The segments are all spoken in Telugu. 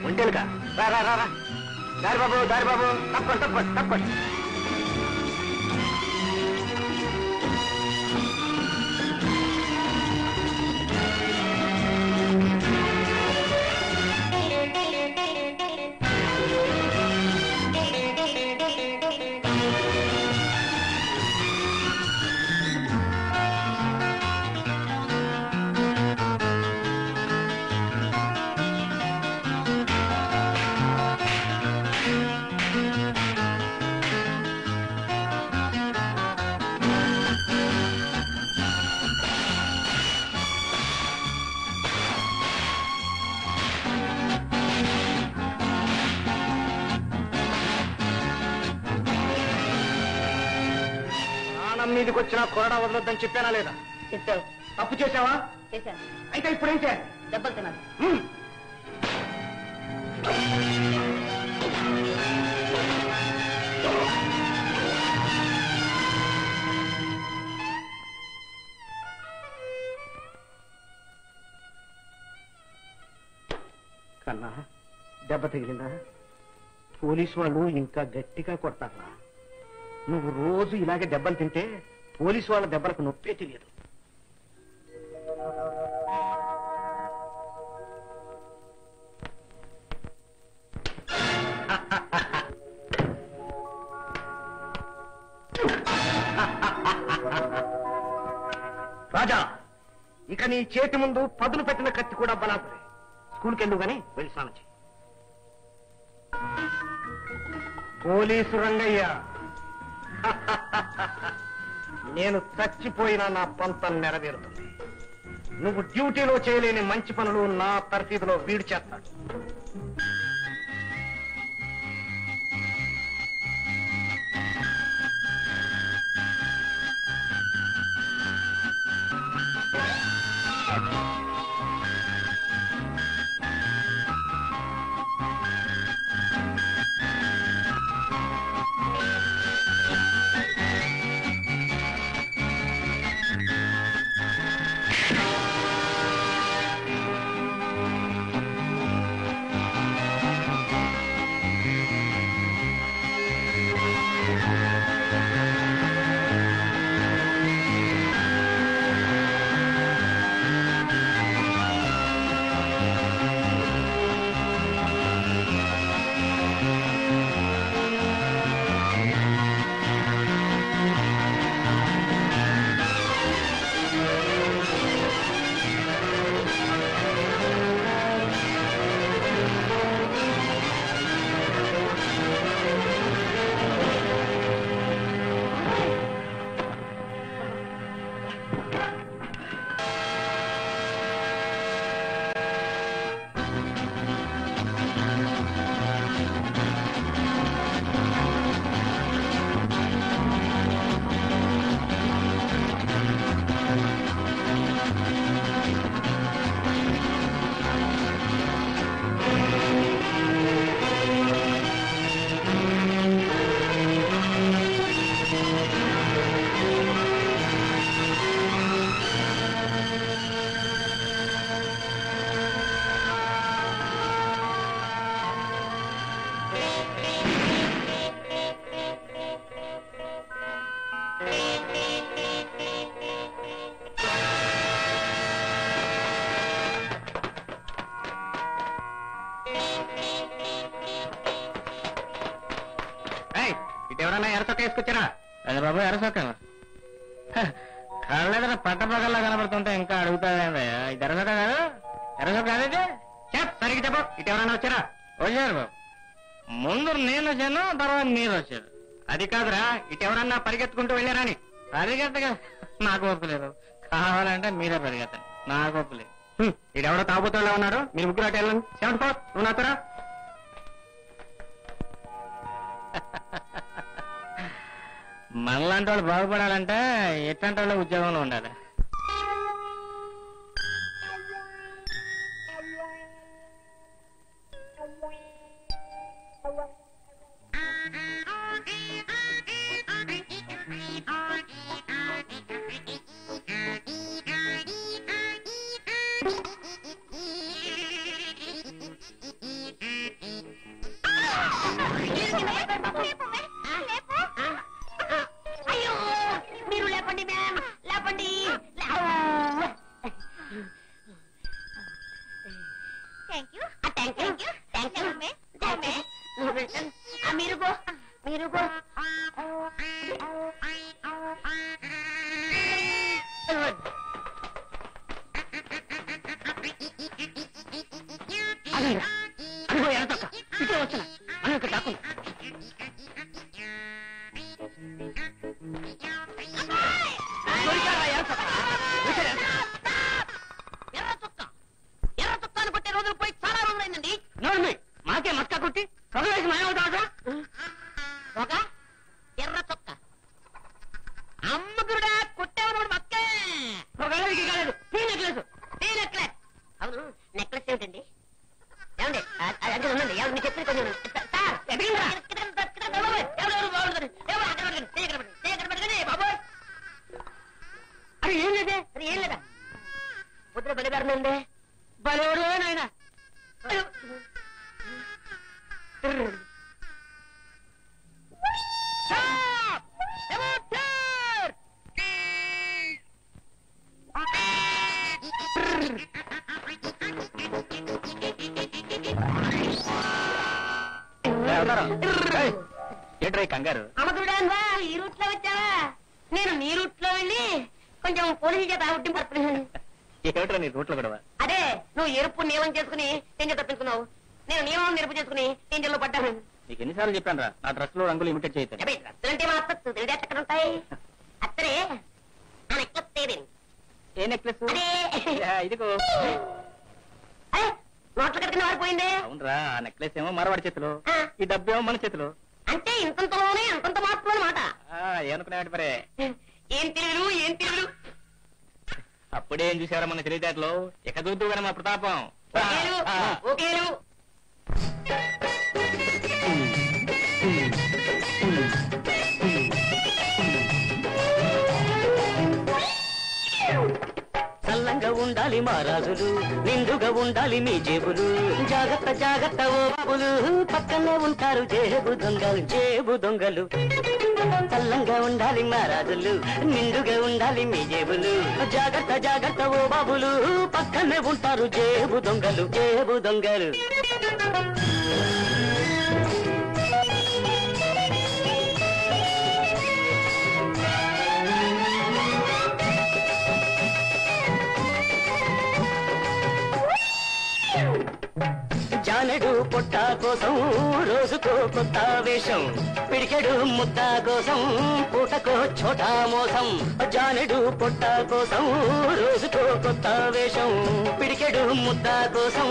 ఒంటేలుగా రా రా రా రా దారి బాబు తప్పండి తప్పండి తప్పండి. మీదికి వచ్చినా కొరడా వదలొద్దని చెప్పానా లేదా? చెప్పావు. తప్పు చేసావా? చేశాను. అయితే ఇప్పుడు ఏం చేయాలి? దెబ్బలు తినాలి. కన్నా దెబ్బ తగిలిందా? పోలీసు వాళ్ళు ఇంకా గట్టిగా కొడతారా? నువ్వు రోజు ఇలాగే దెబ్బలు తింటే పోలీసు వాళ్ళ దెబ్బలకు నొప్పే తెలియదు. రాజా, ఇక నీ చేతి ముందు పదులు పెట్టిన కత్తి కూడా బలాదులే. స్కూల్కి వెళ్ళు గాని వెళ్ళి స్నానం చేయి. పోలీసు రంగయ్య, నేను చచ్చిపోయినా నా పంతం నెరవేరుతుంది. నువ్వు డ్యూటీలో చేయలేని మంచి పనులు నా తర్ఫీదులో వీడు చేస్తాడు. ఇటెవరన్నా ఎరసొక్క వేసుకొచ్చారా? అదే బాబు ఎరసొక్క కళ్ళెదర పట్టపగల్లా కనబడుతుంటే ఇంకా అడుగుతావేందయ్యా? ఇది ఎరసొక్క కాదు, ఎరసొక్క కాదైతే సరిగ్గా చెప్పు. ఇటెవరన్నా వచ్చారా? వచ్చారు బాబు. ముందు నేను వచ్చాను, తర్వాత మీరు వచ్చారు. అది కాదురా, ఇటెవరన్నా పరిగెత్తుకుంటూ వెళ్ళారని. పరిగెత్తగా నాకు ఒప్పులేదు. కావాలంటే మీరే పరిగెత్తండి, నాకు ఒప్పులేదు. ఇటెవడో తాగుతూనే ఉన్నాడు. మీరు ముగ్గురు అటు వెళ్ళండి. 74 నువ్వు నాతోరా. మనలాంటి వాళ్ళు బాగుపడాలంటే ఎట్లాంటి వాళ్ళు ఉద్యోగంలో ఉండాలి. మాకే మక్క కొట్టి చదువు మాయవుతాడు. ఒక ఎర్ర చొక్క అమ్మగురుడా కొట్టేవాడు మక్కే కాలేదు. నెక్లెస్ అవును నెక్లెస్ ఏమిటండి? ఏమండి అది ఉందండి. ఎవరు మీకు చెప్పి కొంచెం అది ఏం లేదే. అది ఏం లేదా ముద్ర బలిదారునండి. బలేవాడు నాయన ఏంట్రా కంగారు? అమ్మదుడా ఈ రూట్ లో వచ్చావా? నేను నీ రూట్ లో వెళ్ళి కొంచెం పోలీసు చేత ఏమిట్రా నీ రూట్ లో కూడా? అదే నువ్వు ఎరుపు నియమం చేసుకుని టెంజర్ తప్పించుకున్నావు. నేను నియమం నిరుపు చేసుకుని టెంజర్ లో పడ్డాను. నీకు ఎన్నిసార్లు చెప్పాను రా నా డ్రెస్ లో రంగులు ఇమిటేట్ చేయొచ్చు. డ్రెస్సులంటే మా ఎక్కడ ఉంటాయి? అత్తరే ఆ నెక్లెస్ తేదేని. ఏ నెక్లెస్? ఇదిగో నోట్ల కట్టిన వారిపోయిందే. అవునరా ఆ నెక్లెస్ ఏమో మరవాడి చేతిలో, ఈ డబ్బు ఏమో మన చేతిలో. అంటే ఇంతంతలోనే అంతంత మార్పు అనమాట. ఏమనుకునేవాటి మరే? ఏం తెలియదు ఏం తెలియదు. అప్పుడేం చూసారా మన తెలివితేటలో? ఇక చూద్దు కదా మా ప్రతాపం. ఓకేలు చల్లంగా ఉండాలి మా రాజులు, నిండుగా ఉండాలి మీ జేబులు. జాగ్రత్త జాగ్రత్త ఓ బాబులు, పక్కనే ఉంటారు జేబు దొంగలు జేబు దొంగలు. చల్లంగా ఉండాలి మా రాజులు, నిండుగా ఉండాలి మీ జేబులు. జాగ్రత్త జాగ్రత్త ఓ బాబులు, పక్కనే ఉంటారు జేబు దొంగలు జేబు దొంగలు. జానెడు పొట్ట కోసం రోజుకో కొత్త వేషం, పిడికెడు ముద్ద కోసం పూటకో చోటా మోసం. జానెడు పొట్ట కోసం రోజుకో కొత్త వేషం, పిడికెడు ముద్ద కోసం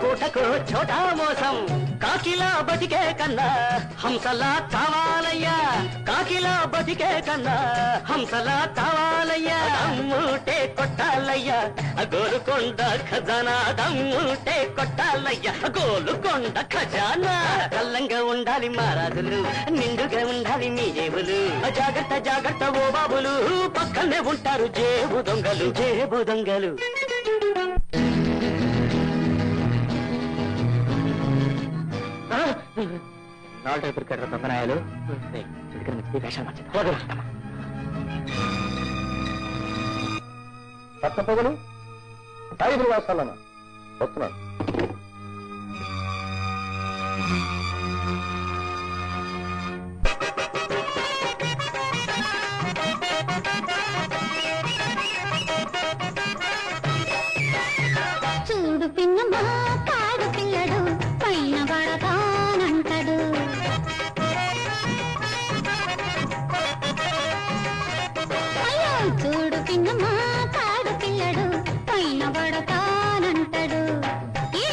పూటకో చోటా మోసం. కాకిలా బతికే కన్నా హంసలా చావాలయ్యా, కాకిలా బతికే కన్నా హంసలా చావాలయ్యా. దమ్ముటే కొట్టాలయ్యా గోలుకొండ ఖజానా, దమ్ముటే కొట్టాలయ్యా గోలుకొండ ఖజానా. చల్లంగా ఉండాలి మా రాజులు, నిండుగా ఉండాలి మీ జేబులు. జాగ్రత్త జాగ్రత్త ఓ బాబులు, పక్కనే ఉంటారు జేబు దొంగలు జేబు దొంగలు. నాలుగు క్రికెటర్ దొంగనాయాలు వేషాలు మార్చారు. పట్టపగలు 5 వేషాలన్నా వస్తున్నాను. చూడు పిన్నమ్మా కాడు పిల్లడు పైన పడతానంటాడు. అయ్యో చూడు పిన్నమ్మా కాడు పిల్లడు పైన పడతానంటాడు. ఈ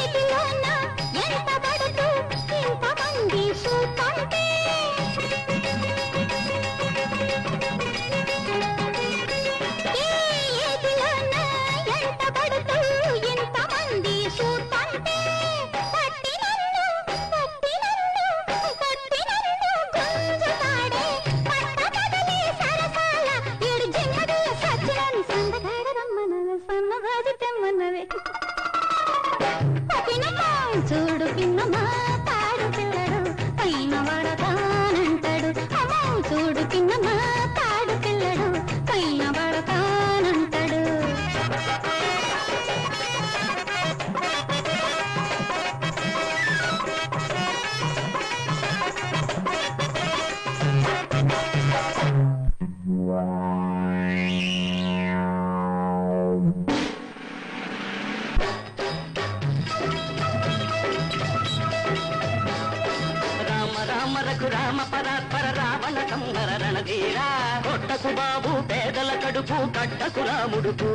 రావణ సంహర రణధీరా కొట్టకు బాబు పేదల కడుపు కట్టకు రాముడుకు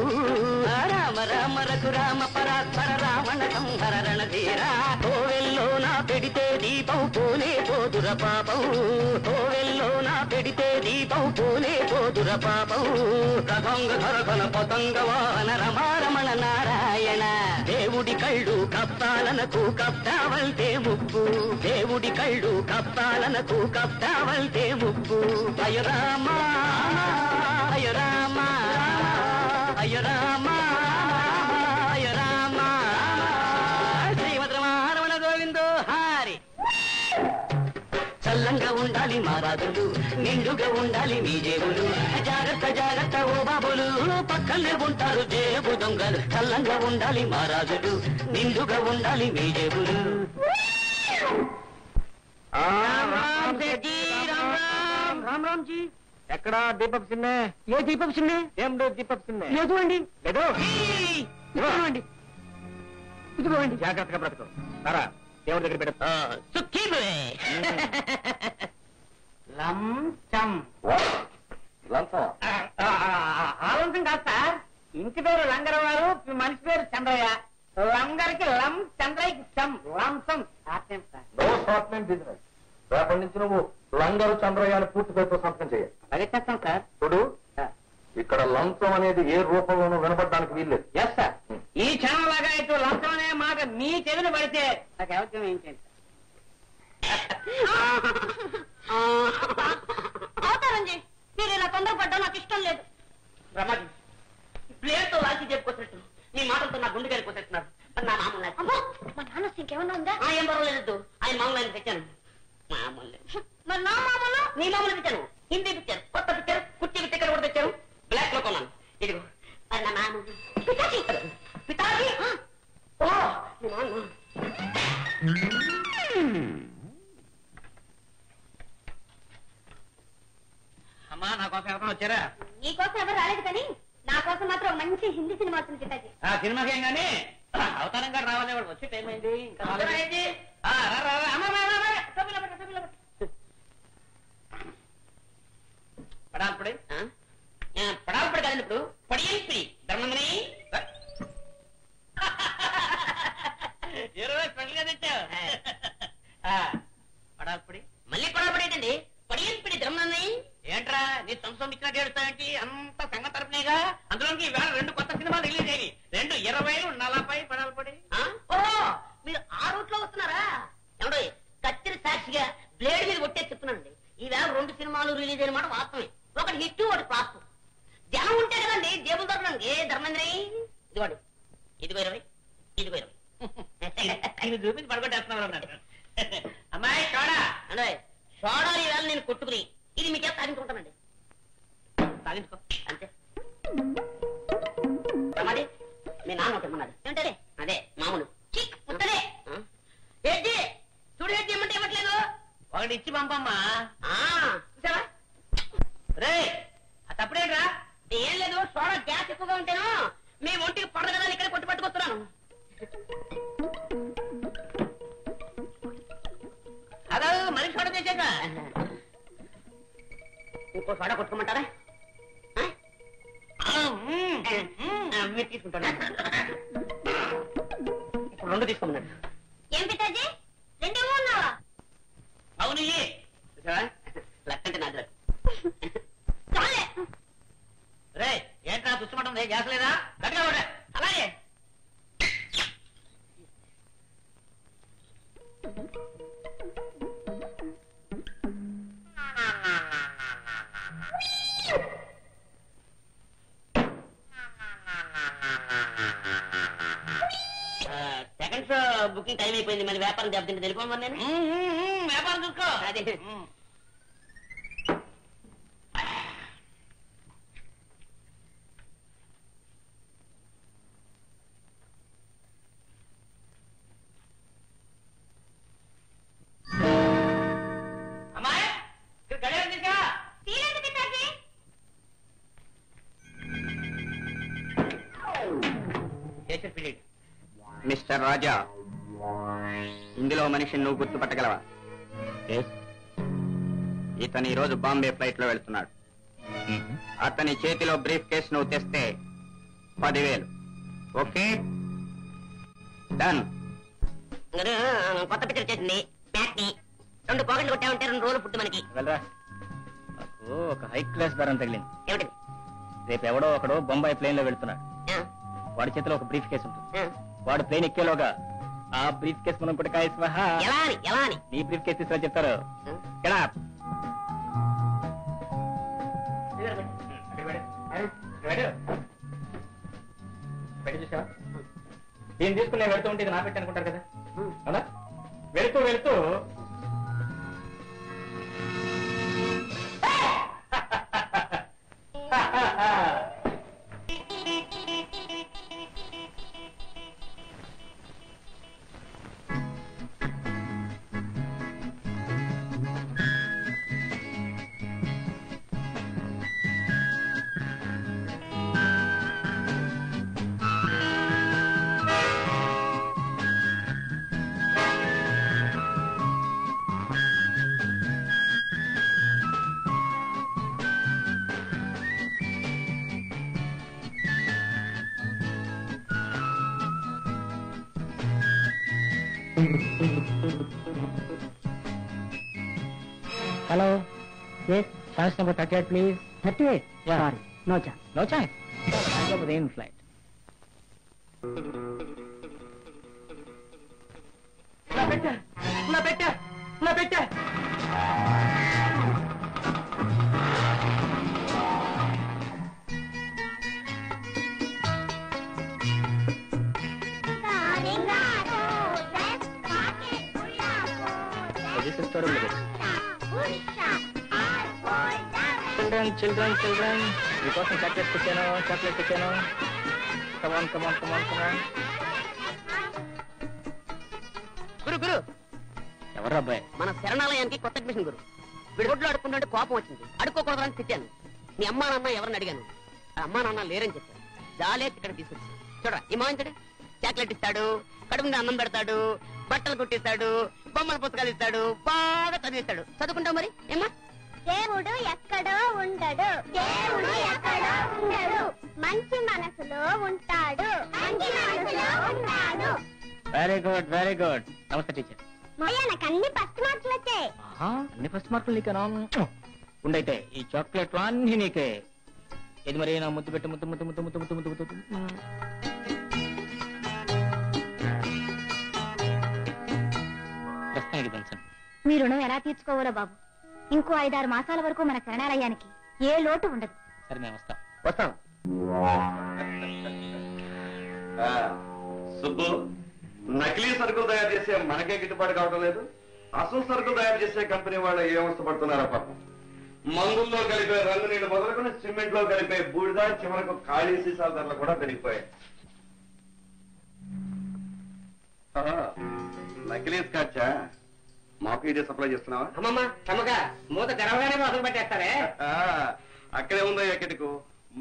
రామ రామ రఘురామ పరాత్పర రావణ సంహర రణధీరా కోవెల్లో నా పెడితే దీపం పోనే పోదుర పాపం కోవెల్లో నా పెడితే దీపం పోనే పోదుర పాపం కథంగ ధరకన పతంగ వాహన రమారమణ నారాయణ దేవుడి కళ్ళు కప్పాలనకు కప్తావల్తే ముప్పు దేవుడి కళ్ళు కప్పాలనకు కప్తావల్తే ముప్పు అయ రామ అయ రామ అయ రామ అయ రామ శ్రీమద్ రమణ గోవిందో హారి చల్లంగా ఉండాలి మా రాజులు నిండుగా ఉండాలి మీ జేబులు జాగ్రత్త జాగ్రత్త ఓ బాబులు పక్కనే ఉంటారు జేబు దొంగలు చల్లంగా ఉండాలి మా రాజులు నిండుగా ఉండాలి మీ జేబులు రామ్ రామ్ జీ ఎక్కడ దీపక్ సిన్నే ఏ దీపం సిన్నే ఏం దీపక్ సిన్నే లేదు అండి లేదు ఇదిగోండి ఇదిగోండి జాగ్రత్తగా బ్రతకు సరా దేవుడి దగ్గర పెడతా లంచం లంచం ఆలోచన కాదు సార్ ఇంటి పేరు లంగరవారు మనిషి పేరు చంద్రయ్య లంగరికి లం చంద్రయ్యకి చం లంసం సార్ నో షార్ట్మెంట్ బిజినెస్ రేపటి నుంచి నువ్వు లంగరు చంద్రయ్యాన్ని పూర్తి పేరుతో సంతకం చేయాలి అలాగే చేస్తాం సార్ చూడు ఇక్కడ లంచం అనేది ఏ రూపంలోనూ వినపడడానికి వీల్లేదు ఎస్ సార్ ఈ క్షణం లాగా ఇటు లంచం అనే మాట మీ చెవిని పడితే నాకు ఎవరికైనా ఏం చేయండి అవుతారండి మీరు ఇలా తొందరపడ్డా నాకు ఇష్టం లేదు రమాజీ ప్లేట్తో లాల్చి చెప్పుకొచ్చినట్టు నీ మాటలతో నా గుండె గారిపోతున్నారు నా మామూలు అమ్మో మా నాన్న ఇంకేమన్నా ఉందా ఏం పర్వాలేదు ఆయన మామూలు ఆయన తెచ్చాను మామూలు మరి నా మామూలు నీ మామూలు తెచ్చాను హిందీ పిక్చర్ కొత్త పిక్చర్ కుర్చీ పిక్చర్ కూడా తెచ్చారు బ్లాక్ లో కొన్నాను ఇదిగో అది నా మామూలు పితాజీ పితాజీ ఓ నీ నాన్న అమ్మా నా కోసం ఎవరైనా వచ్చారా నీ కోసం ఎవరు రాలేదు కానీ నా కోసం మాత్రం ఒక మంచి హిందీ సినిమా వస్తుంది పితాజీ ఆ సినిమాకి ఏం కానీ అవతారం గారు రావాలి వాడు వచ్చి టైం అయింది ఇంకా రాలేదు. ఆ, రా, రా, రా. అమ్మా, అమ్మా, అమ్మా, అమ్మా. సభ్యులు పెట్టు, సభ్యులు పెట్టు. పడాల్పడి పడాల్పడి కాదండి ఇప్పుడు పడియంపి ధర్మంగని 20 స్పెషల్ గా తెచ్చావు పడాల్పడి మళ్ళీ పడాల్పడి ఏంటండి పడియంపిడి ధర్మంగని ఏంట్రా నీ సంవత్సరం ఇచ్చినట్టు ఏడుస్తావేంటి అంత సంగ తరపునేగా అందులోకి ఈవేళ 2 కొత్త సినిమాలు రిలీజ్ అయ్యి 2 20 40 పడాల్పడి ఓహో మీరు ఆ రూట్ లో వస్తున్నారా ఏమండో కత్తిరి సాక్షిగా బ్లేడ్ మీద కొట్టే చెప్తున్నానండి ఈవేళ 2 సినిమాలు రిలీజ్ అయిన మాట వాస్తవమే ఒకటి హిట్ ఒకటి ఫ్లాప్ జనం ఉంటే కదండి జేబులు దొరకడానికి ధర్మంద్రి ఇదిగోండి ఇదిగో 20 ఇదిగో 20 ఇది చూపించి పడగొట్టేస్తున్నావు అన్నట్టు అమ్మాయి కాడా అంటే సోడాలు ఈవేళ నేను కొట్టుకుని ఇది మీకే సాధించుకుంటానండి సాగించుకో అంతే రమాది మీ నాన్న ఒకటి ఉన్నాడు ఏంటది అదే మామూలు ముట్టలే ఏంటి చూడు ఏంటి ఇమ్మంటే ఇవ్వట్లేదు ఒకటి ఇచ్చి పంపమ్మా చూసావా రే ఆ తప్పుడేంట్రా ఏం లేదు సోడా గ్యాస్ ఎక్కువగా ఉంటేను మీ ఒంటికి పడదు కదా ఇక్కడ కొట్టి పట్టుకొస్తున్నాను అదో మరి చూడ చేశాక ఇంకో సోడా కొట్టుకోమంటారా మీరు తీసుకుంటాను ఇప్పుడు 2 తీసుకోమన్నాడు ఏం పితాజీ రెండేమో ఉన్నావా అవును లెక్కంటే నాది లెక్క. చాలే రే ఏంట్రా పుచ్చమంటుంది గ్యాస్ లేదా గట్టిగా పడే అలాగే సెకండ్ షో బుకింగ్ టైం అయిపోయింది మళ్ళీ వ్యాపారం దెబ్బతింటే తెలిపోమని నేను వ్యాపారం చూసుకో అదే అమ్మాయి ఇక్కడ గడియారం తీసుకా తీరేది పితాజీ మిస్టర్ రాజా ఇందులో మనిషిని నువ్వు గుర్తుపట్టగలవా ఇతను ఈ రోజు బాంబే ఫ్లైట్ లో వెళ్తున్నాడు. అతని చేతిలో బ్రీఫ్ కేస్ నువ్వు తెస్తే 10,000. Okay done. కొత్త పిక్చర్ వచ్చేసింది. ప్యాక్ని 2 పాకెట్లు కొట్టామంటే 2 రోజులు పుట్టు మనకి. వెళ్ళరా. నాకు ఒక హై క్లాస్ బరం తగిలింది. ఏమిటి? రేపు ఎవడో ఒకడు బొంబాయి ప్లేన్ లో వెళ్తున్నాడు. వాడి చేతిలో ఒక బ్రీఫ్ కేసు ఉంటుంది. వాడు ప్లేన్ ఎక్కేలోగా ఆ బ్రీఫ్ కేసు మనం కూడా ఎలా అని నీ బ్రీఫ్ కేసు తీసుకుని చెప్తారు. దీన్ని తీసుకుని నేను వెళ్తూ ఉంటే ఇది నా పెట్టి అనుకుంటారు కదా. అవునా? వెళుతూ వెళుతూ Hello. Yes. Chance number 38, please. 38? Yeah. Sorry. No chance. No chance. I'll go with the in-flight. Na పెట్టా. Children. మీకోసం చాక్లెట్ తెచ్చాను. Come on. గురు ఎవరు అబ్బాయి? మన శరణాలయానికి కొత్త అడ్మిషన్ గురు. వీడి రోడ్లో అడుక్కుంటుంటే కోపం వచ్చింది. అడుక్కోకూడదని తిట్టాను. మీ అమ్మా నాన్న ఎవరిని అడిగాను. అమ్మా నాన్న లేరని చెప్పాను. జాలే ఇక్కడ తీసుకొచ్చాను. చూడరా ఈ మాంచుడు చాక్లెట్ ఇస్తాడు, కడుపు మీద అన్నం పెడతాడు, బట్టలు కుట్టిస్తాడు, బొమ్మల పుస్తకాలు ఇస్తాడు, బాగా చదివిస్తాడు. చదువుకుంటావు మరి ఏమ్మా? దేవుడు ఎక్కడో ఉండడు, మంచి మనసులో ఉంటాడు. Very good. నమస్తే టీచర్. నాకు అన్ని ఫస్ట్ మార్కులు వచ్చాయి. అన్ని ఫస్ట్ మార్కులు నీకేనా? ఉండైతే ఈ చాక్లెట్లు అన్ని నీకే. ఇది మరి నా ముద్దు పెట్టు. మీ రుణం ఎలా తీర్చుకోవాలో బాబు. ఇంకో 5-6 మాసాల వరకు మన శరణాలయానికి ఏ లోటు ఉండదు. సరే మేము వస్తాం. సుబ్బు, నకిలీ సరుకులు తయారు చేసే మనకే గిట్టుబాటు కావడం లేదు. అసలు సరుకులు తయారు చేసే కంపెనీ వాళ్ళు ఏ అవస్థపడుతున్నారా పాపం. మందుల్లో కలిపే రంగు నీళ్లు మొదలుకొని సిమెంట్ లో కలిపే బూడిద, చివరకు ఖాళీ సీసాల ధరలు కూడా పెరిగిపోయాయి. నకిలీ స్కాచా? మాకు ఇదే సప్లై చేస్తున్నావా? అమ్మమ్మ తమ్మగా మూత తెరవగానే మొదలు పెట్టేస్తారే. అక్కడే ఉందో ఎక్కడికు.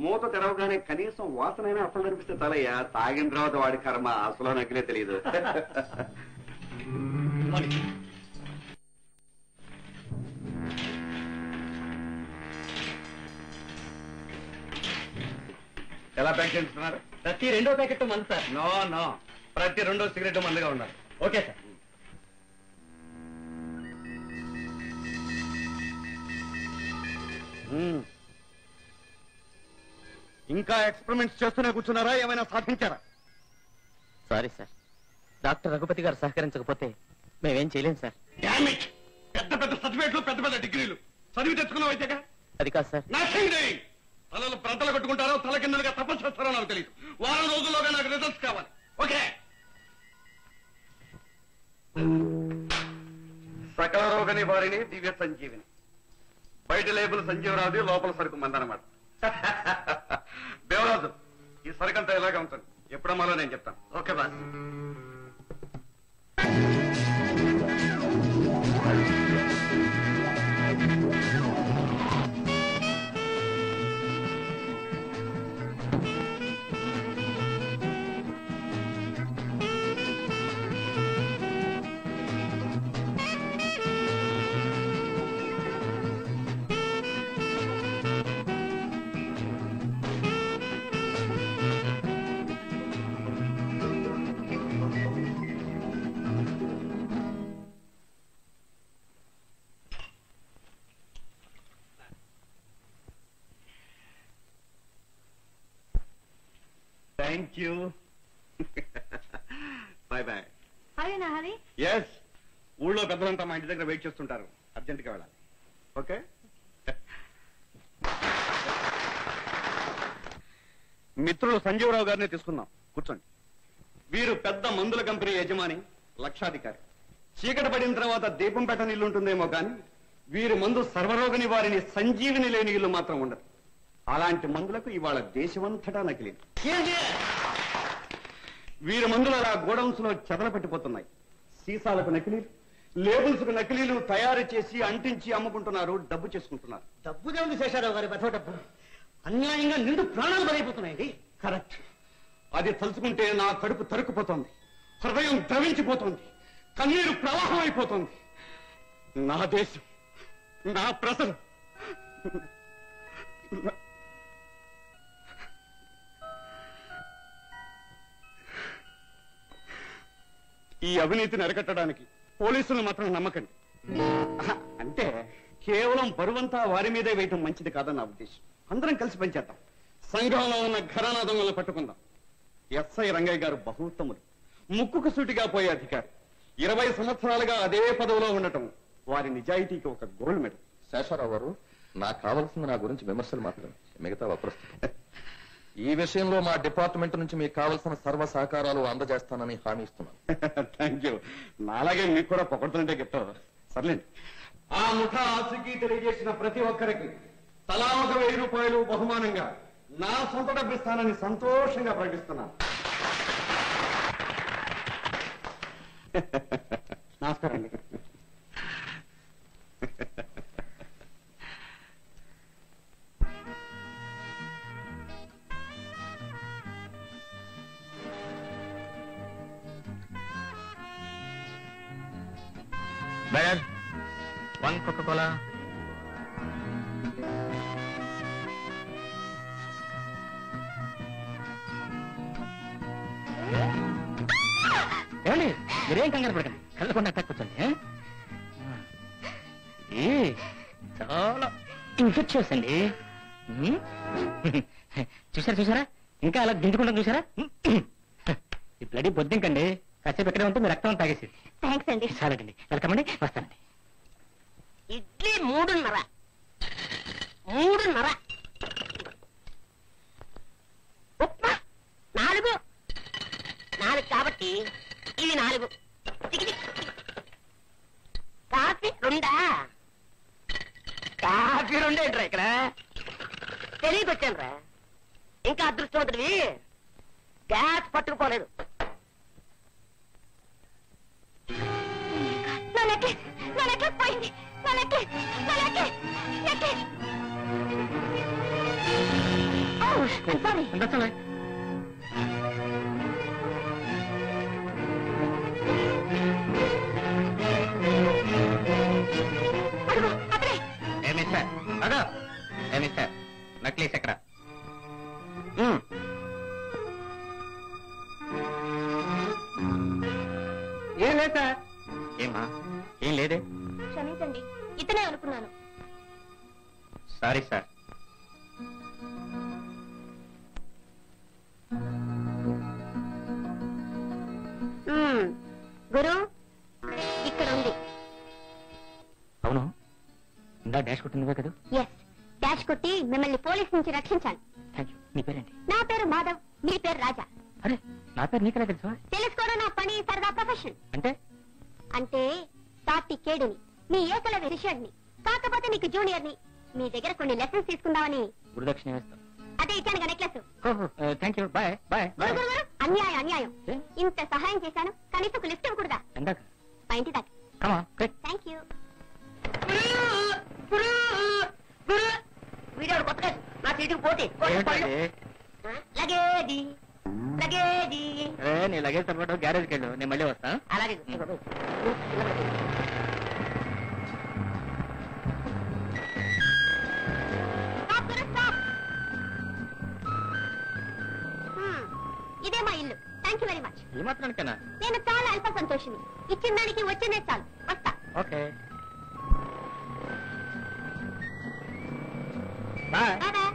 మూత తెరవగానే కనీసం వాసనైనా అసలు కనిపిస్తే చాలయ్యా. తాగిన తర్వాత వాడి కర్మ అసలు నకిలే తెలియదు. ఎలా ప్యాక్ చేస్తున్నారు? ప్రతి 2వ ప్యాకెట్ మందు సార్. నో ప్రతి 2వ సిగరెట్ మందుగా ఉండాలి. Okay sir. ఇంకా ఎక్స్పెరిమెంట్స్ చేస్తూనే కూర్చున్నారా? ఏమైనా సాధించారా? సారీ సార్, డాక్టర్ రఘుపతి గారు సహకరించకపోతే మేమేం చేయలేం సార్. పెద్ద సర్టిఫికేట్లు, పెద్ద డిగ్రీలు చదివి తెచ్చుకున్నావు అయితేగా. అది కాదు సార్. తలలు ప్రాంతాలు కట్టుకుంటారో తల కిందలుగా తపస్సు చేస్తారో నాకు తెలియదు. వారం రోజుల్లోగా నాకు రిజల్ట్స్ కావాలి. ఓకే. సకల రోగ నివారిణి దివ్య సంజీవిని. బయట లేబుల్ సంజీవరాది, లోపల సరుకు మందనమాట. దేవరాజు, ఈ సరుకంతా ఇలాగే ఉంటుంది. ఎప్పుడమ్మాలో నేను చెప్తాను. Okay boss. Thank you. Bye bye. Hari yes, ఊళ్ళో పెద్దలంతా మా ఇంటి దగ్గర వెయిట్ చేస్తుంటారు. అర్జెంట్గా వెళ్ళాలి. ఓకే. మిత్రులు సంజీవరావు గారిని తీసుకుందాం. కూర్చోండి. వీరు పెద్ద మందుల కంపెనీ యజమాని, లక్షాధికారి. చీకటి పడిన తర్వాత దీపం పెట్టని ఇల్లు ఉంటుందేమో కానీ వీరి మందు సర్వరోగ నివారిని సంజీవిని లేని ఇల్లు మాత్రం ఉండదు. అలాంటి మందులకు ఇవాళ దేశమంతటా నకిలీ. వీరి మందులు అలా గోడౌన్స్ లో చెదలపెట్టిపోతున్నాయి. సీసాలకు నకిలీలు, లేబుల్స్ కు నకిలీలు తయారు చేసి అంటించి అమ్ముకుంటున్నారు, డబ్బు చేసుకుంటున్నారు. డబ్బు దేవుడు శేషారావు గారి పెద్ద డబ్బు అన్యాయంగా నిండు ప్రాణాలు బలైపోతున్నాయండి. కరెక్ట్. అది తలుచుకుంటే నా కడుపు తరుక్కుపోతోంది, హృదయం ద్రవించిపోతోంది, కన్నీరు ప్రవాహం అయిపోతోంది. నా దేశం, నా ప్రజలు ఈ అవినీతిని అరికట్టడానికి పోలీసులను మాత్రం నమ్మకండి. అంటే కేవలం బరువంతా వారి మీదే వేయటం మంచిది కాదని నా ఉద్దేశం. అందరం కలిసి పనిచేద్దాం. సంఘంలో ఉన్న ఘరానా దొంగలను పట్టుకుందాం. ఎస్ఐ రంగయ్య గారు బహుత్తములు, ముక్కుకు సూటిగా పోయే అధికారి. 20 సంవత్సరాలుగా అదే పదవిలో ఉండటం వారి నిజాయితీకి ఒక గోల్డ్ మెడల్. శేషారావు గారు, నాకు కావాల్సింది నా గురించి విమర్శలు మాత్రమే, మిగతా అప్రస్తుతం. ఈ విషయంలో మా డిపార్ట్మెంట్ నుంచి మీకు కావలసిన సర్వ సహకారాలు అందజేస్తానని హామీ ఇస్తున్నాను. Thank you. నాలాగే మీకు కూడా పొగడుతుంటే చెప్తావు. సర్లేండి. ఆ ముఠ ఆచూకీ తెలియజేసిన ప్రతి ఒక్కరికి తలా 1,000 రూపాయలు బహుమానంగా నా సొంత డబ్బు ఇస్తానని సంతోషంగా ప్రకటిస్తున్నాను. నమస్కారం అండి. Better. 1 Coca-Cola. ఏమండి, మీరేం కంగారు పడకండి, కళ్ళకుండా కూర్చోండి. చాలా ఇన్ఫెక్షన్స్ అండి. చూసారా ఇంకా అలా దించుకుంటాం చూసారా? ఈ బ్లడీ బొద్దింకండి, కాసేపు ఎక్కడే ఉంటే మీ రక్తం తాగేసి. థ్యాంక్స్ అండి. చాలండి, వెల్కమ్ అండి, వస్తానండి. ఇడ్లీ 3:30. 3:30. ఉప్మా 4. 4 కాబట్టి ఇవి 4. కాఫీ 2. కాఫీ 2 ఏంట్రా ఇక్కడ? తెలియకొచ్చాను రా. ఇంకా అదృష్టవంతుడివి, గ్యాస్ పట్టుకుపోలేదు. పోయింది. నక్లీస్ ఎక్కడ? ఏం లేదు సార్. ఏమా? ఏం లేదే. క్షమించండి, ఇతనే అనుకున్నాను. Sorry sir. గురు, ఇక్కడ ఉంది. అవును, ఇందా డాష్ కొట్టిందివే కదా? ఎస్, డాష్ కొట్టి మిమ్మల్ని పోలీస్ నుంచి రక్షించాలి. Thank you. నీ పేరేంటి? నా పేరు మాధవ్, మీ పేరు రాజా. అరే, నా పేరు నీకెలా తెలుసా? తెలుసుకోవడం నా పని, సరదా ప్రొఫెషన్. అంటే సాటి కేడుని, మీ ఏకలవ్య శిష్యుడిని, కాకపోతే నీకు జూనియర్ని. మీ దగ్గర కొన్ని లెసన్స్ తీసుకుందామని. గురుదక్షిణ వేస్తాం. అదే ఇచ్చాను necklace. Thank you. Bye bye. అన్యాయం అన్యాయం. ఇంత సహాయం చేశాను, కనీసం ఒక లిఫ్ట్ ఇవ్వకూడదా? ఎందాక మా ఇంటి దాకా. కమా. Thank you. వీడియో కొత్తగా నా సీటుకు పోటీ. Luggage luggage. నీ లగేజ్ తప్పట్టు గ్యారేజ్కి వెళ్ళు, నేను మళ్ళీ వస్తా. అలాగే. ఇదే మా ఇల్లు. Thank you very much. ఈ మాత్రానికేనా? నేను చాలా అల్ప సంతోషిని. ఇచ్చిన దానికి వచ్చిందే చాలు. వస్తా. Okay, bye. బాయ్.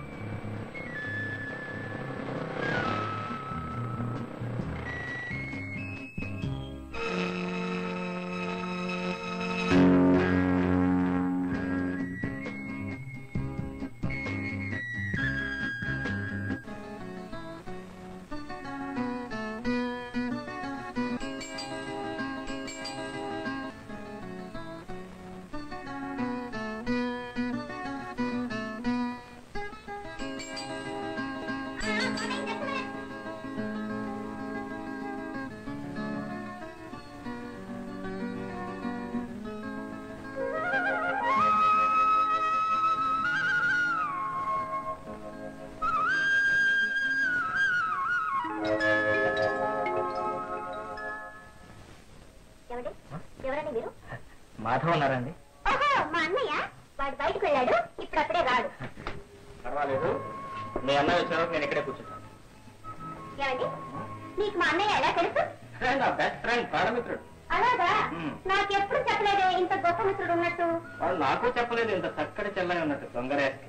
మాధవ్ ఉన్నారండి? ఓహో, మా అన్నయ్య. వాడు బయటకు వెళ్ళాడు, ఇప్పుడు అప్పుడే రాడు. పర్వాలేదు, మీ అన్నయ్య వచ్చిన నేను ఇక్కడే కూర్చుంటాను. ఏమండి, నీకు మా అన్నయ్య ఎలా తెలుసు? నా బెస్ట్ ఫ్రెండ్, ప్రాణమిత్రుడు. అలాగా? నాకెప్పుడు చెప్పలేదే ఇంత గొప్ప మిత్రుడు ఉన్నట్టు. వాళ్ళు నాకు చెప్పలేదు ఇంత చక్కటి చెల్లై ఉన్నట్టు. దొంగరేస్కి.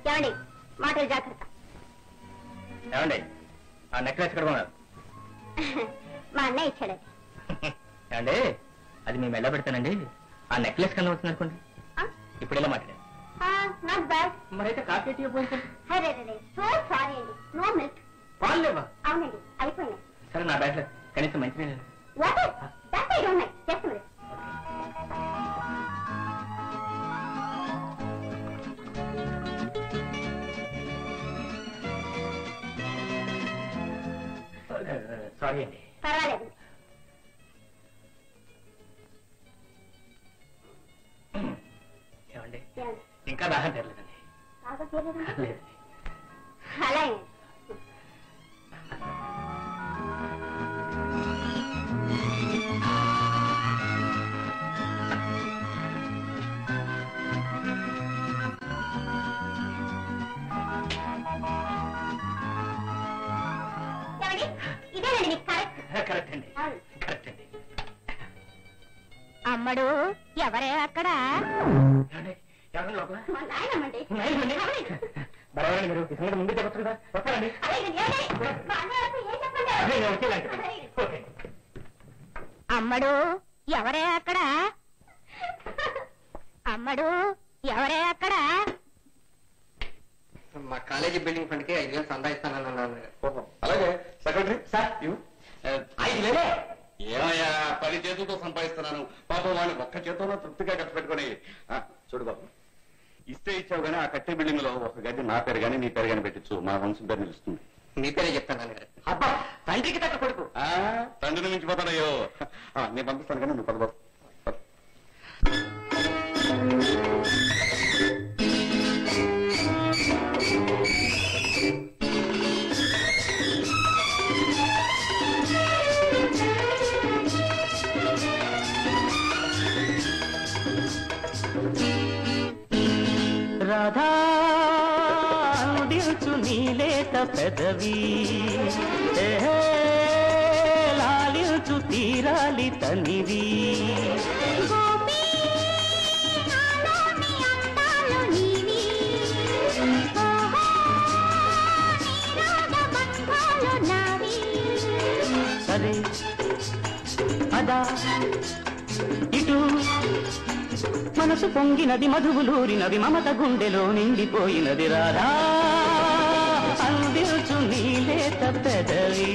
ఏమండి, మాటలు జాగ్రత్త. ఏమండి, ఆ నెక్లెస్ ఎక్కడ కొన్నారు? మా అన్నయ్య ఇచ్చాడండి. ఏమండి, అది మేము ఎలా పెడతానండి? ఆ నెక్లెస్ కన్నా వచ్చింది అనుకోండి. ఇప్పుడు ఎలా మాట్లాడారు? Not bad. మరైతే కాఫీ టీ పోయింది. అరే సో సారీ అండి, నో మిల్క్. పాలు లేవా? అవునండి, అయిపోయినాయి. సరే, నా బ్యాగ్ కనీసం మంచి what? That I don't know. Just minute. Sorry అండి. పర్వాలేదు. ఏమండి, ఇంకా దాహం తెరలేదండి. లేదండి. అలాగే. ఇదేనండి మీకు కరెక్ట్. కరెక్ట్ అండి, కరెక్ట్ అండి. అమ్మడు ఎవరే అక్కడ? ఎవరండి లోపల? మా నాయనమ్మండి. బరవాడి మీరు ఈ సంగతి ముందే చెప్పచ్చు కదా. వస్తారండి. అమ్మడు ఎవరే అక్కడ? అమ్మడు ఎవరే అక్కడ? మా కాలేజీ బిల్డింగ్ ఫండ్ కి 5,000 సందాయిస్తానన్నాను. అలాగే సెక్రటరీ సార్ 5 వేలే. ఏమయ్యా, 10 చేతులతో సంపాదిస్తున్నాను. పాపం వాడిని ఒక్క చేతుల్లో తృప్తిగా ఖర్చు పెట్టుకుని. చూడు బాబు, ఇస్తే ఇచ్చావు కానీ ఆ కట్టే బిల్డింగ్ లో ఒక గది నా పేరు కానీ నీ పేరు కానీ పెట్టించు. మా వంశం పేరు నిలుస్తుంది. మీ పేరే చెప్తాను నాన్నగారు. అబ్బా, తండ్రికి తగ్గ కొడుకు. తండ్రిని మించిపోతాడయ్యో. నేను పంపిస్తాను కానీ నువ్వు పదబాబు. రాధా నుడిల్చు నీలేత పెదవి, లాలిల్చు తీరాలి తనివి. సరే అదా ఇటు మనసు పొంగినది, మధువులూరినవి, మమత గుండెలో నిండిపోయినది. రాధా అందించు నీలేత పెదవి.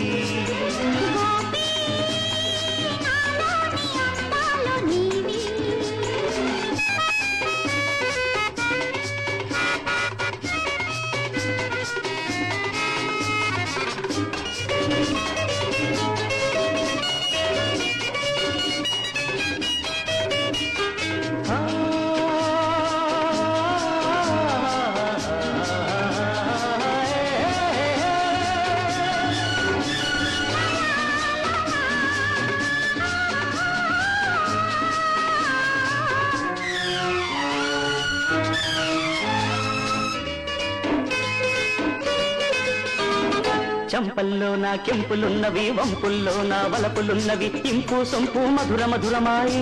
చంపల్లో నా కెంపులున్నవి, వంపుల్లో నా వలపులున్నవి, ఇంపు సొంపు మధుర మధురమాయి.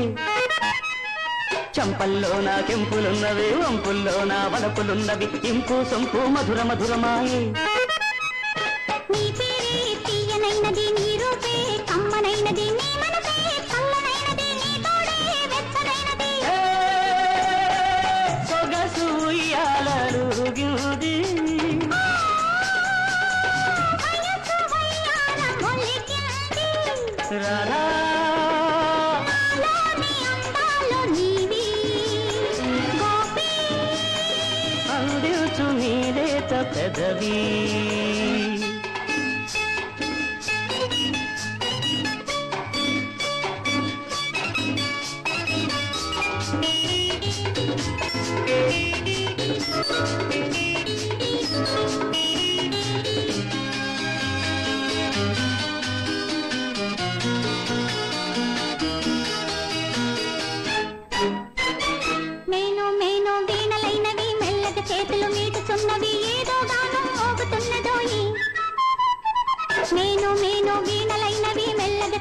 చంపల్లో నా కెంపులున్నవి, వంపుల్లో నా వలపులున్నవి, ఇంపు సొంపు మధుర మధురమాయి. నీ పేరే తీయనైనది, నీ రూపే కమ్మనైనది, నీ మనసే చల్లనైనది, నీ తోడే వెచ్చనైనది. సొగసు ఉయ్యాలూగింది, రాధా అందించు నీలేత పెదవి.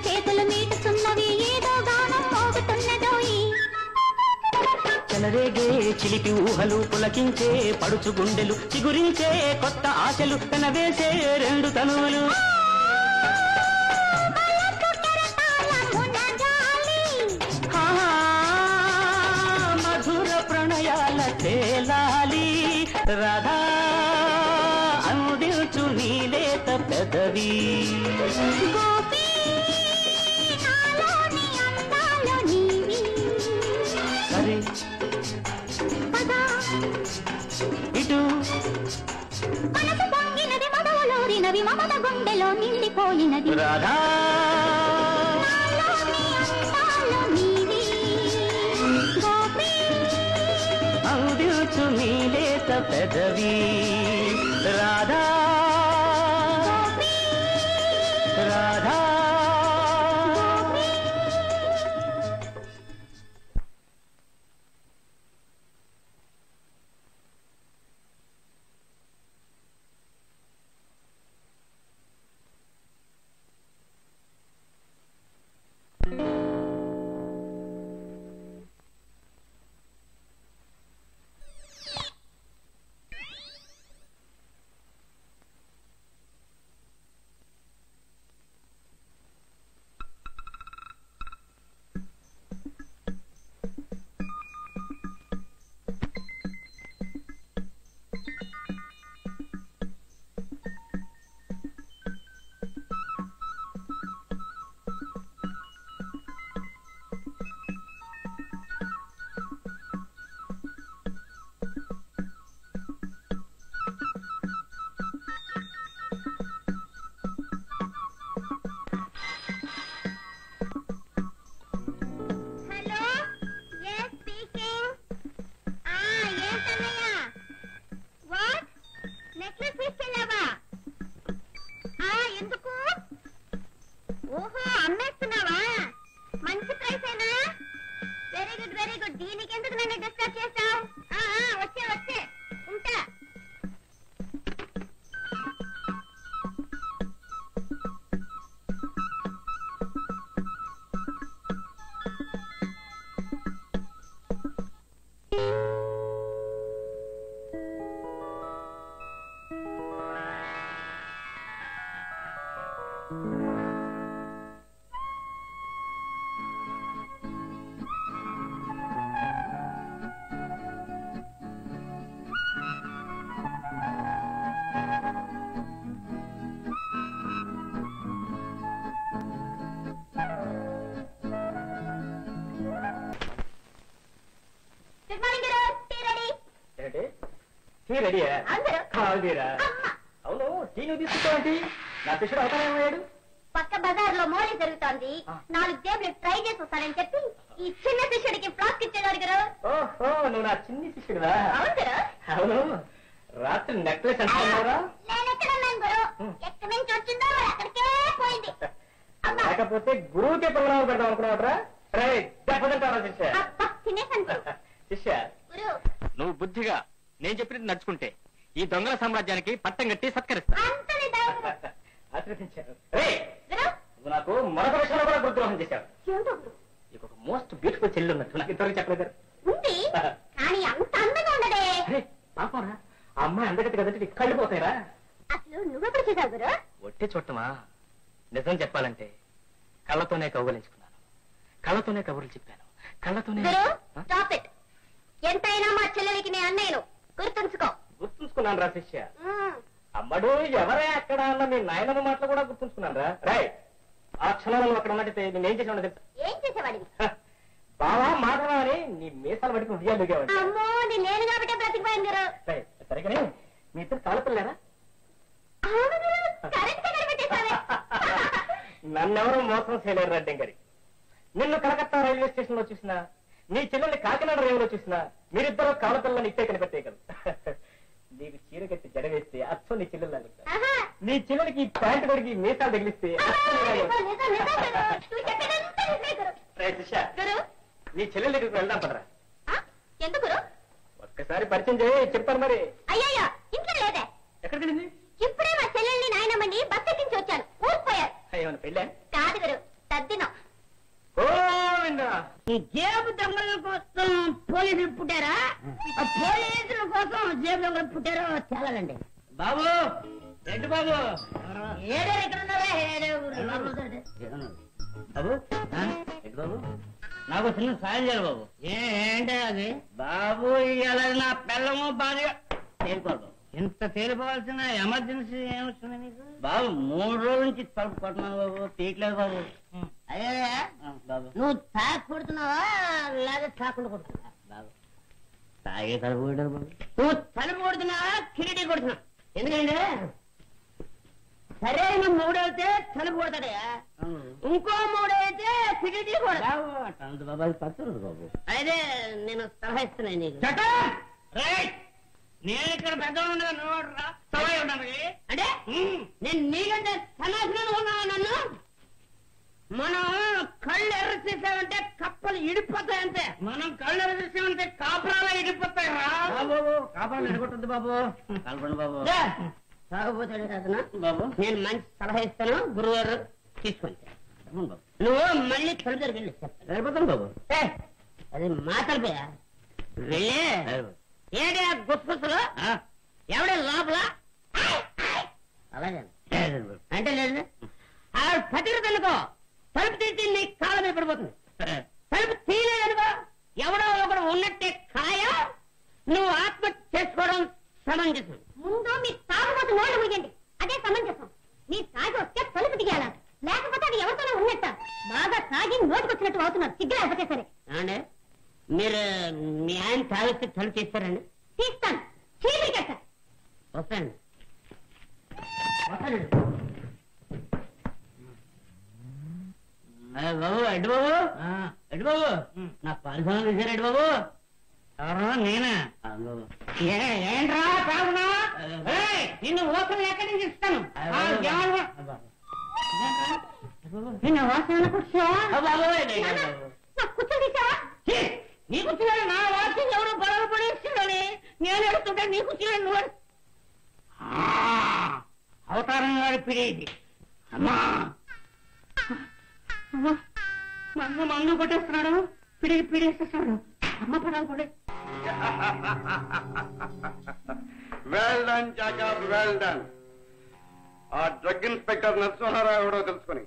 చేతులు మీటుతున్నవి ఏదో గానం మోగుతున్నదోయి చెలరేగే చిలిపి ఊహలు పులకించే పడుచు గుండెలు చిగురించే కొత్త ఆశలు కనవేసే రెండు తనువులు మధుర ప్రణయాల తేలాలి రాధా అందించు నీలేత పెదవి సరే ఇటు మనసు పొంగినది మదవలోరినవి మమత గుండెలో నిండిపోయినది రాధా అందించు నీలేత పెదవి రాధా రాధా రెడీయా కాదురా అవును టీ నువ్వు తీసుకుంటావంటి నా శిష్యుడు అవుతానేమయ్యాడు పక్క బజార్లో మోడీ జరుగుతోంది 4 టేబుల్ ట్రై చేసి వస్తానని చెప్పి ఈ చిన్న శిష్యుడికి ఫ్లాస్క్ ఇచ్చేదాడు గారు ఓహో నువ్వు నా చిన్ని శిష్యుడువా అవును అవును రాత్రి నెక్లెస్ అంటున్నారా నేనెక్కడున్నాను గురు ఎక్కడి నుంచి వచ్చిందో అక్కడికే పోయింది లేకపోతే గురువుకే ప్రోగ్రాం పెడదాం అనుకున్నావట్రా దెబ్బతింటారా శిష్య తినేసాను శిష్య గురు నువ్వు బుద్ధిగా నేను చెప్పినట్టు నడుచుకుంటే ఈ దొంగల సామ్రాజ్యానికి పట్టం కట్టి సత్కరిస్తా ఆశ్రయించారు నువ్వు నాకు మరొక విషయంలో కూడా గురుద్రోహం చేశావు నీకు ఒక మోస్ట్ బ్యూటిఫుల్ చెల్లి ఉన్నట్టు నాకు ఇంతవరకు చెప్పలేదు ఉంది కానీ అంత అందంగా ఉండదే పాపరా ఆ అమ్మాయి అందగతి కదంటే నీకు కళ్ళు పోతాయిరా అసలు నువ్వెప్పుడు చేశావు గురు ఒట్టి చుట్టమా నిజం చెప్పాలంటే కళ్ళతోనే కౌగలించుకున్నాను కళ్ళతోనే కబుర్లు చెప్పాను కళ్ళతోనే గురు స్టాప్ ఇట్ ఎంతైనా మా చెల్లెలికి నేను అన్నయ్యను గుర్తుంచుకున్నాను రా శిష్య అమ్మడు ఎవరే అక్కడ అన్న మీ నాయనమ్మ మాటలు కూడా గుర్తుంచుకున్నాను రా రాయ్ ఆ క్షణంలో అక్కడ ఉన్నట్టు నేనేం చేసాను తెలుసా ఏం చేసేవాడివి బావా మాధవ అని నీ మీసాలు పట్టుకుని ఉద్యోగాలు దిగేవాడి అమ్మో నేను కాబట్టి బ్రతికిపోయాను గురు సరిగానే మీ ఇద్దరు కాలపిల్లారా నన్నెవరూ మోసం చేయలేరు రెడ్డి గారి నిన్ను కలకత్తా రైల్వే స్టేషన్ లో చూసినా నీ చెల్లెల్ని కాకినాడ రేవులో చూసినా మీరిద్దరూ కాలపిల్లని ఇట్టే కనిపెట్టేయగలరు నీకు చీర కట్టి జడ వేస్తే అచ్చం నీ చెల్లెలు నీ చెల్లెలకి ప్యాంటు కొడికి మీసాలు తగిలిస్తే నీ చెల్లెల దగ్గరికి వెళ్దాం పదరా ఎందుకు ఒక్కసారి పరిచయం చేయి చెప్తాను మరి అయ్యా ఇంట్లో లేదే ఎక్కడికి వెళ్ళింది ఇప్పుడే మా చెల్లెల్ని నాయనమ్మని బస్ ఎక్కించి వచ్చాను ఊరిపోయారు ఏమన్నా పెళ్ళా కాదు గురు జేబు దొంగలు పుట్టారో తేలాలండి. బాబు రెడ్డి బాబు ఏడే ఇక్కడ ఉన్నారా? బాబు రెడ్డి బాబు నాకు చిన్న సాయం చేయాలి బాబు. ఏంటి అది? బాబు ఇవాళ నా పిల్లము బాగా తేలిపోదు. ఇంత తేలిపోవాల్సిన ఎమర్జెన్సీ ఏమొస్తుంది నీకు? బాబు 3 రోజుల నుంచి తలుపు కొట్టినాను బాబు, తీయట్లేదు బాబు. అదే బాబు నువ్వు తాకి కొడుతున్నావా లేదా తాకుండా కొడుతున్నావా? బాబు తాగే తలుపు కొట్టారు బాబు. నువ్వు తలుపు కొడుతున్నావా కిరీటీ కొడుతున్నావు? ఎందుకంటే సరైన 3 అయితే తలుపు కొడతాడయా, ఇంకో 3 అయితే కిరీటీ కొడతా. బాబు అది పచ్చదు బాబు. అయితే నేను సలహా ఇస్తున్నాను నీకు. నేను ఇక్కడ పెద్ద ఉన్నాను అంటే నేను నీకంటే సన్నాసనం ఉన్నావా? నన్ను మనం కళ్ళు ఎర్ర చేసామంటే కప్పలు ఇడిపోతాయంతే. మనం కళ్ళు ఎరగేసామంటే కాపురాలు ఇడిపోతాయి రా బాబు. కాపురాలు ఎడగొట్టద్దు బాబు. కలపండి బాబు. తాగపోతాడు అతను బాబు నేను మంచి సలహా ఇస్తాను, గురువారు తీసుకొని బాబు నువ్వు మళ్ళీ తలుపు దగ్గరికి వెళ్ళి చెప్తాను. వెళ్ళిపోతాను బాబు. అది మా తలుపయా? వెళ్ళి ఏంటి ఆ గుసగుసలు? ఎవడే లోపల? అలాగే అంటే లేదు ఆ పతికి తెలుకో. తలుపు తీసి నీ కాళ్ళ మీద పడిపోతుంది. తలుపు తీయలేదనుకో ఎవడో ఒకడు ఉన్నట్టే ఖాయం. నువ్వు ఆత్మహత్య చేసుకోవడం సమంజసం. ముందు మీ తాగుబోతు నోళ్ళు ముయ్యండి, అదే సమంజసం. మీ తాగి వస్తే తలుపు దిగాల, లేకపోతే అది ఎవరితోనే ఉన్నట్ట. బాగా తాగి నోటికొచ్చినట్టు అవుతున్నారు, సిగ్గు లేకపోతే సరే. అంటే మీరు మీ ఆయన తాగిస్తే తలుపు తీస్తారండి? తీస్తాను, చీలికి కట్ట. వస్తానండి వస్తానండి. బాబు ఎడ్డు బాబు, ఎడ్డు బాబు నా పరిశ్రమ తీశారు ఎడ్డు బాబు. ఎవరు? నేనే బాబు. ఏంట్రా తాగునా? నిన్ను ఓపెన్ ఎక్కడి నుంచి ఇస్తాను. నిన్న వాసన కూర్చోవా? నాకు కూర్చొని తీసావా? నీ కూర్చున్నాడు నా వాసన ఎవరు బలవ పడేస్తున్నాడని నేను ఎడుతుంటే నీ కూర్చున్నాడు నువ్వు. అవతారం గారి పిడి అమ్మా. మందు మందు కొట్టేస్తున్నాడు, పిడేస్తున్నాడు. అమ్మ పడాలి కూడా. Well done Jacob, well done. ఆ డ్రగ్ ఇన్స్పెక్టర్ నరసింహారావు ఎవడో తెలుసుకుని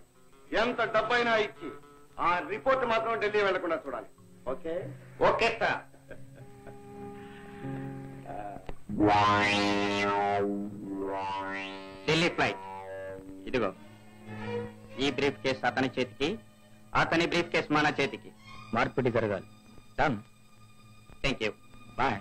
ఎంత డబ్బైనా ఇచ్చి ఆ రిపోర్ట్ మాత్రం ఢిల్లీ వెళ్లకుండా చూడాలి. Okay okay sir. Delhi flight. ఇదిగో ఈ బ్రీఫ్ కేస్ అతని చేతికి, అతని బ్రీఫ్ కేస్ మన చేతికి. మార్పిడి జరగాలి. Done. Thank you. Bye.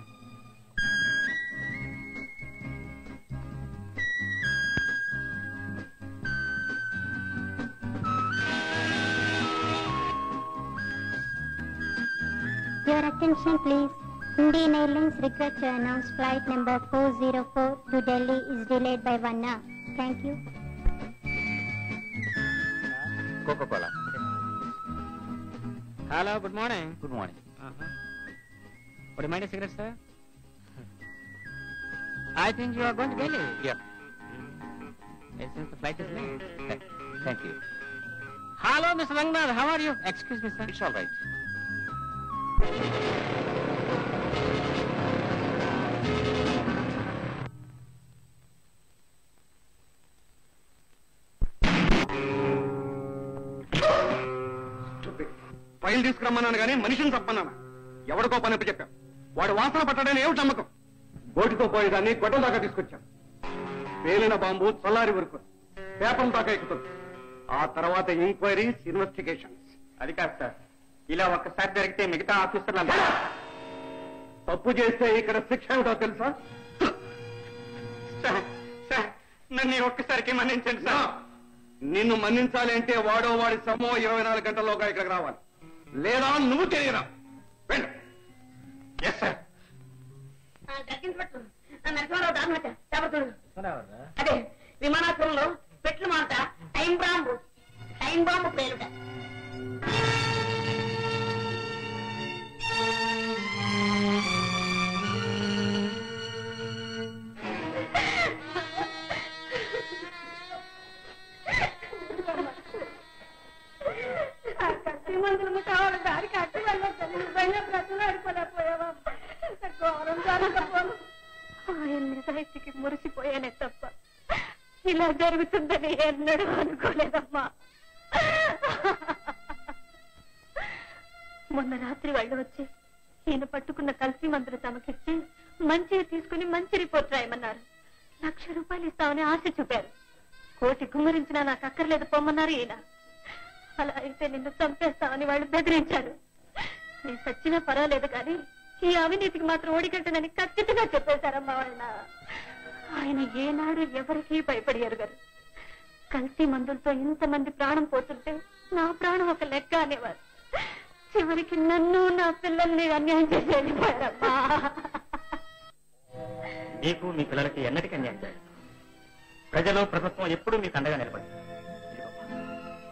Your attention please. Indian Airlines regrets to announce flight number 404 to Delhi is delayed by 1 hour. Thank you. Coca-Cola. Hello, good morning. Good morning. Would you mind a cigarette, sir? I think you are going to Delhi. Yeah. Since the flight is late. Thank you. Hello, Mr. Rangnath. How are you? Excuse me, sir. It's all right. File తీసుకురమ్మన్నాను కానీ మనిషిని తప్పన్నాను. ఎవడికో పని అప్పు చెప్పాం. వాడు వాసన పట్టాడని ఏమిటి నమ్మకం? బోటితో పోయేదాన్ని గొడ్డల దాకా తీసుకొచ్చాం. పేలిన బాంబు చల్లారి వరకు పేపం దాకా ఎక్కుతుంది. ఆ తర్వాత ఎంక్వైరీస్, ఇన్వెస్టిగేషన్స్. అది కాదు సార్, ఇలా ఒక్కసారి జరిగితే మిగతా ఆఫీసర్లు తప్పు చేస్తే ఇక్కడ శిక్ష ఏమిటో తెలుసా? సార్ నన్ను ఒక్కసారికి మన్నించండి సార్. నిన్ను మన్నించాలి అంటే వాడో వాడి సమ్మో 24 గంటల్లోగా ఇక్కడికి రావాలి, లేదా నువ్వు తెలియరా. వెళ్ళు. Yes sir. నరసింహారావు ఆత్మహత్య చేపడుతున్నాడు. అదే విమానాశ్రయంలో పెట్లు మాట టైం బాంబు పేలుట. మందులు కావాలి దానికి అట్టి వెళ్ళొద్దని బ్రతులు ఆడిపోలేకపోయావా? ఘోరం జరగకపోను. ఆయన నిజాయితీకి మురిసిపోయానే తప్ప ఇలా జరుగుతుందని ఎన్నడూ అనుకోలేదమ్మా. మొన్న రాత్రి వాళ్ళు వచ్చి ఈయన పట్టుకున్న కల్తీ మందులు తమకిచ్చి మంచిగా తీసుకుని మంచి రిపోర్ట్ రాయమన్నారు. 1,00,000 రూపాయలు ఇస్తామని ఆశ చూపారు. 1,00,000 గుమ్మరించినా నాకు అక్కర్లేదు పొమ్మన్నారు ఈయన. అలా అయితే నిన్ను చంపేస్తామని వాళ్ళు బెదిరించారు. నీ సచ్చినా పర్వాలేదు కానీ ఈ అవినీతికి మాత్రం ఓడిగట్టనని ఖచ్చితంగా చెప్పేశారమ్మా వాళ్ళ. ఆయన ఏనాడు ఎవరికీ భయపడి ఎరగరు. కల్తీ మందులతో ఇంతమంది ప్రాణం పోతుంటే నా ప్రాణం ఒక లెక్క అనేవారు. చివరికి నన్ను నా పిల్లల్ని అన్యాయం చేసి వెళ్ళిపోయారమ్మా. మీకు మీ పిల్లలకి ఎన్నటికీ అన్యాయం చేయాలి. ప్రజలు ప్రభుత్వం ఎప్పుడూ మీకు అండగా నిలబడి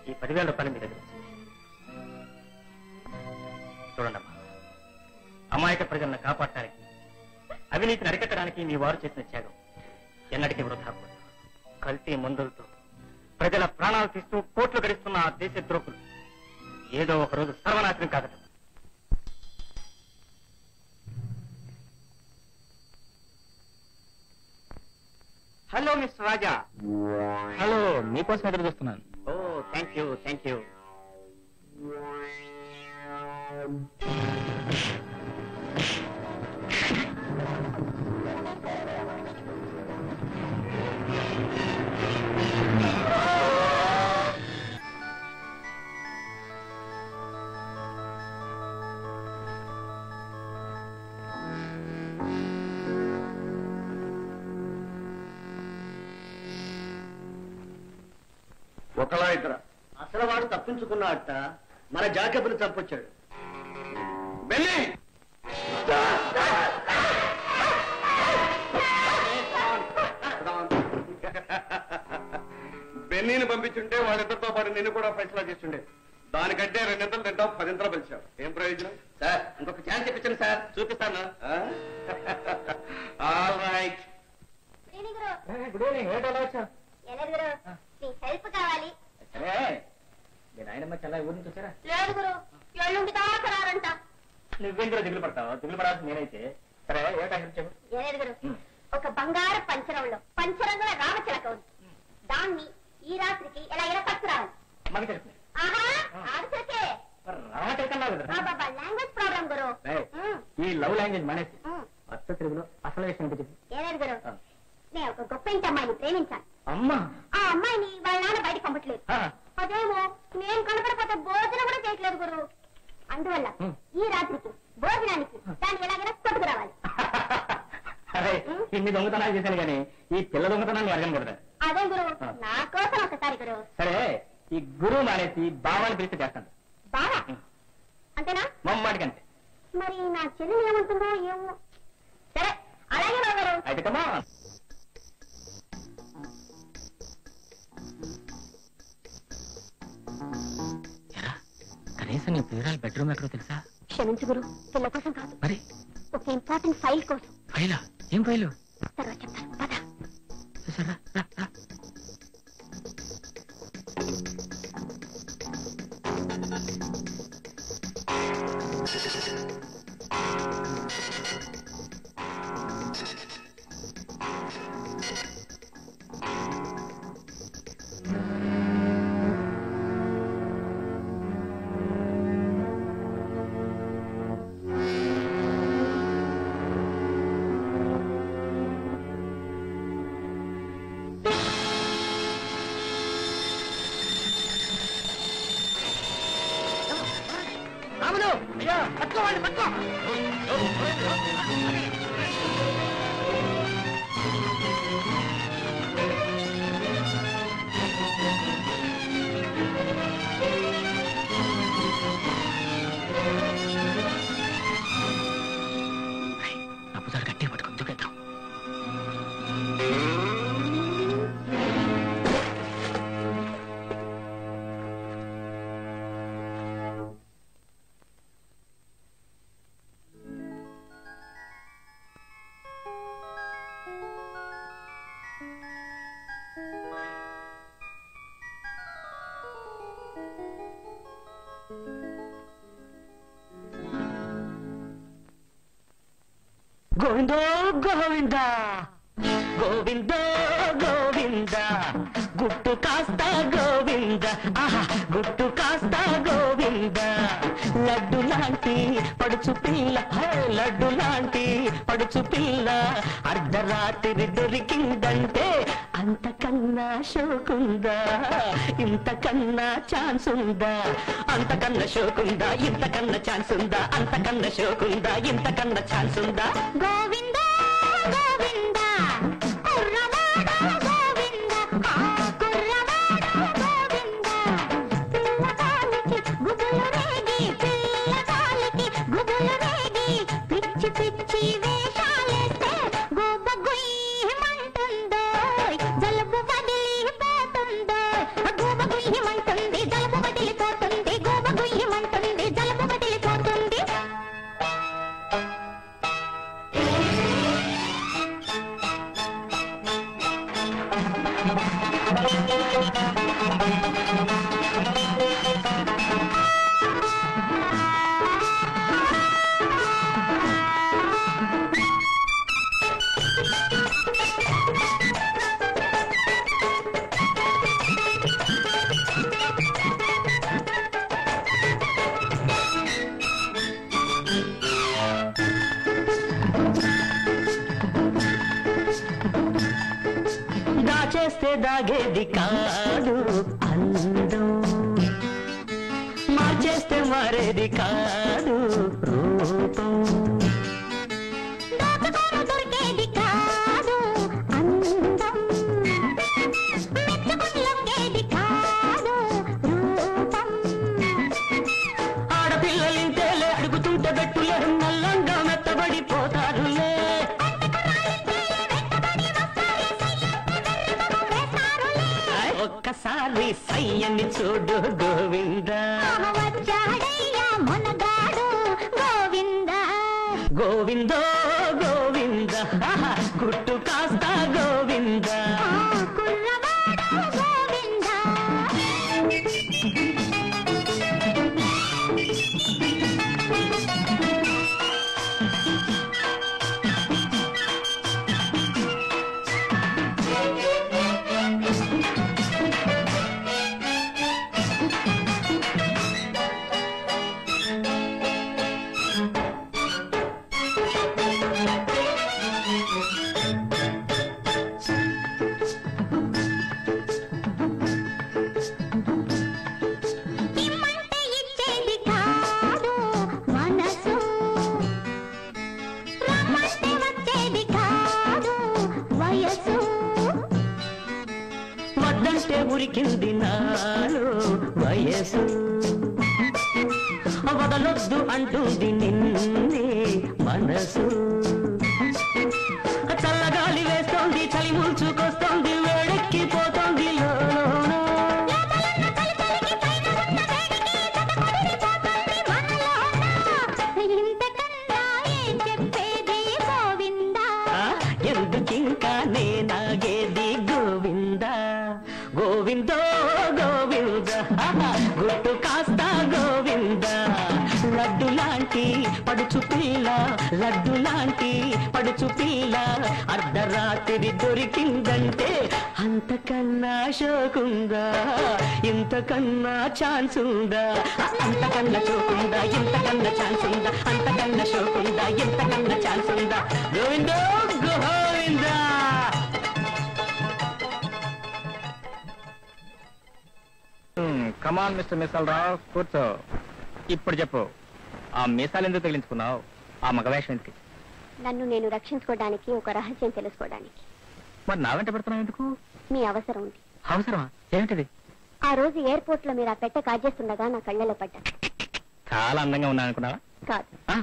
ఈ 10,000 రూపాయలు మీ దగ్గర చూడండమ్మా. అమాయక ప్రజలను కాపాడటానికి అవినీతిని అరికట్టడానికి మీ వారు చేసిన త్యాగం ఎన్నటికీ వృధా పోదు. కల్తీ మందులతో ప్రజల ప్రాణాలు తీస్తూ కోట్లు గడిస్తున్న ఆ దేశ ద్రోహులు ఏదో ఒక రోజు సర్వనాశనం కాదట. హలో మిస్టర్ రాజా. హలో, మీకోసం ఎదురు చూస్తున్నాను. ఓ థ్యాంక్ యూ థ్యాంక్ యూ. ఒకలా ఇద్దరా? అసలు వాడు తప్పించుకున్నట్ట మన జాకబ్ని చంపొచ్చాడు. బెన్నీ బెన్నీని పంపించుంటే వాళ్ళిద్దరితో పాటు నిన్ను కూడా ఫైసలా చేస్తుండే. దానికంటే 2 ఇంతలు తింటావు, 10 ఇంతలు పిలిచావు. ఏం ప్రయోజనం? సార్ ఇంకొక ఛాన్స్ చెప్పించండి సార్, చూపిస్తాను. All right. Good evening. ఏంటో అలా వచ్చా? నీ హెల్ప్ కావాలి. సరే, మీ నాయనమ్మ చాలా ఊరి నుంచి వచ్చారా? లేదు గురు, ఎల్లుండి దాకా రారంట. నువ్వేంద్రో దిగులు పడతావు? దిగులు పడాల్సి నేనైతే. సరే, ఏటా చెప్పు. ఏలేదు గురు, ఒక బంగారు పంచరంలో పంచరంగుల రామచిలక ఉంది. దాన్ని ఈ రాత్రికి ఎలా ఇలా పట్టుకురావాలి. మాకు తెలుసు. ఆహా, ఆడుసరికే రావటం బాబా లాంగ్వేజ్ ప్రాబ్లం గురు. ఈ లవ్ లాంగ్వేజ్ మానేసి అత్త తెలుగులో అసలు విషయం చెప్పి. ఏలేదు గురు, నేను ఒక గొప్ప ఇంటి అమ్మాయిని ప్రేమించాను. అమ్మా, ఆ అమ్మాయిని వాళ్ళ నాన్న బయట పంపట్లేదు. అదేమో నేను కనపడిపోతే భోజనం కూడా చేయట్లేదు గురు. అందువల్ల ఈ రాత్రికి భోజనానికి దాన్ని ఎలాగైనా కొట్టుకురావాలి. అరే, ఇన్ని దొంగతనాలు చేశాను కానీ ఈ పిల్ల దొంగతనాన్ని అడగను కదా. అదే గురు, నా కోసం ఒకసారి గురు. సరే, ఈ గురువు మానేసి బావాని పిలిచి చేస్తాను. బాగా అంతేనా? మమ్మాడికంటే. మరి నా చెల్లి ఏమంటుందో ఏమో. సరే, అలాగే బాగారు. అయితే కమా. కనీసం నీ పిల్లల బెడ్రూమ్ ఎక్కడో తెలుసా? క్షమించు గురు, పిల్ల కోసం కాదు, మరి ఒక ఇంపార్టెంట్ ఫైల్ కోసం. ఫైలా? ఏం ఫైలు? తర్వాత చెప్తాను, పద. సరే, రా, రా. అప్పుదారు గట్టి పట్టుకుని దుకేద్దాం. గోవిందో గోవింద గోవిందో గోవింద గుట్టు కాస్త గోవింద ఆహా గుట్టు కాస్త గోవింద లడ్డు లాంటి పడుచు పిల్ల లడ్డు లాంటి పడుచు పిల్ల అర్ధరాత్రి దొరికిందంటే అంతకన్నా షోకుందా ఇంతకన్నా ఛాన్స్ ఉందా అంతకన్నా షోకుందా ఇంతకన్నా ఛాన్స్ ఉందా అంతకన్నా షోకుందా ఇంతకన్నా ఛాన్స్ ఉందా గోవింద గోవింద కుర్రవాడ గోవింద కుర్రవాడ గోవింద పిల్లకాలికి గుబులు రేగి పిల్లకాలికి గుబులు రేగి పిచ్చి పిచ్చి వేషాలేస్తే గోబ గుయ్యమంటుందో జలుబు వదిలిపోతుందో గోబ గుయ్యమంటుంది జలుబు వదిలిపోతుంది గోబ గుయ్యమంటుంది జలుబు వదిలిపోతుంది దాచేస్తే దాగేది కాదు అందం మార్చేస్తే మారేది కాదు రూపం దాచుకోను దొరికేది కాదు అందం మెచ్చుకుని లొంగేది కాదు రూపం ఆడపిల్లలింతేలే అడుగుతుంటే బెట్టులే నల్లంగా మెత్తబడిపోతారులే ఒక్కసారి సయ్యని చూడు గోవింద వచ్చాడయ్యా మునగాడు గోవింద గోవిందో గోవింద ఆహా, గుట్టు కాస్త గోవింద కుర్రవాడ గోవింద ఇమ్మంటే ఇచ్చేది కాదు మనసు రమ్మంటే వచ్చేది కాదు వయసు వద్దంటే ఉరికింది నాలో వయసు వదలొద్దు అంటుంది నిన్నే మనసు చల్లగాలి వేస్తోంది చలి ముంచుకొస్తోంది వేడెక్కిపోతోంది లోలోన ఇంతకన్నా ఏం చెప్పేది గోవిందా ఎందుకింకా నేనాగేది గోవింద గోవిందో గోవింద ఆహా, గుట్టు కాస్త గోవింద లడ్డు లాంటి పడుచు పిల్ల లడ్డు లాంటి పడుచు పిల్ల అర్ధరాత్రి దొరికిందంటే అంతకన్నా షోకుందా ఇంతకన్నా ఛాన్స్ ఉందా అంతకన్నా షోకుందా ఇంతకన్నా ఛాన్స్ ఉందా అంతకన్నా షోకుందా ఇంతకన్నా ఛాన్స్ ఉందా గోవిందో గోవిందా కమాన్ మిస్టర్ మిసల్రావు కూర్చో. ఇప్పుడు చెప్పు, ఆ మీసాలు ఎందుకు తగిలించుకున్నావు? ఆ మగవేషం ఎందుకు? నన్ను నేను రక్షించుకోవడానికి ఒక రహస్యం తెలుసుకోవడానికి. మరి నా వెంట పెడుతున్నావు ఎందుకు? మీ అవసరం ఉంది. అవసరమా? ఏమిటది? ఆ రోజు ఎయిర్పోర్ట్ లో మీరు ఆ పెట్టె కాజేస్తుండగా నా కళ్ళలో పడ్డా. చాలా అందంగా ఉన్నా అనుకున్నావా? కాదు, ఆ,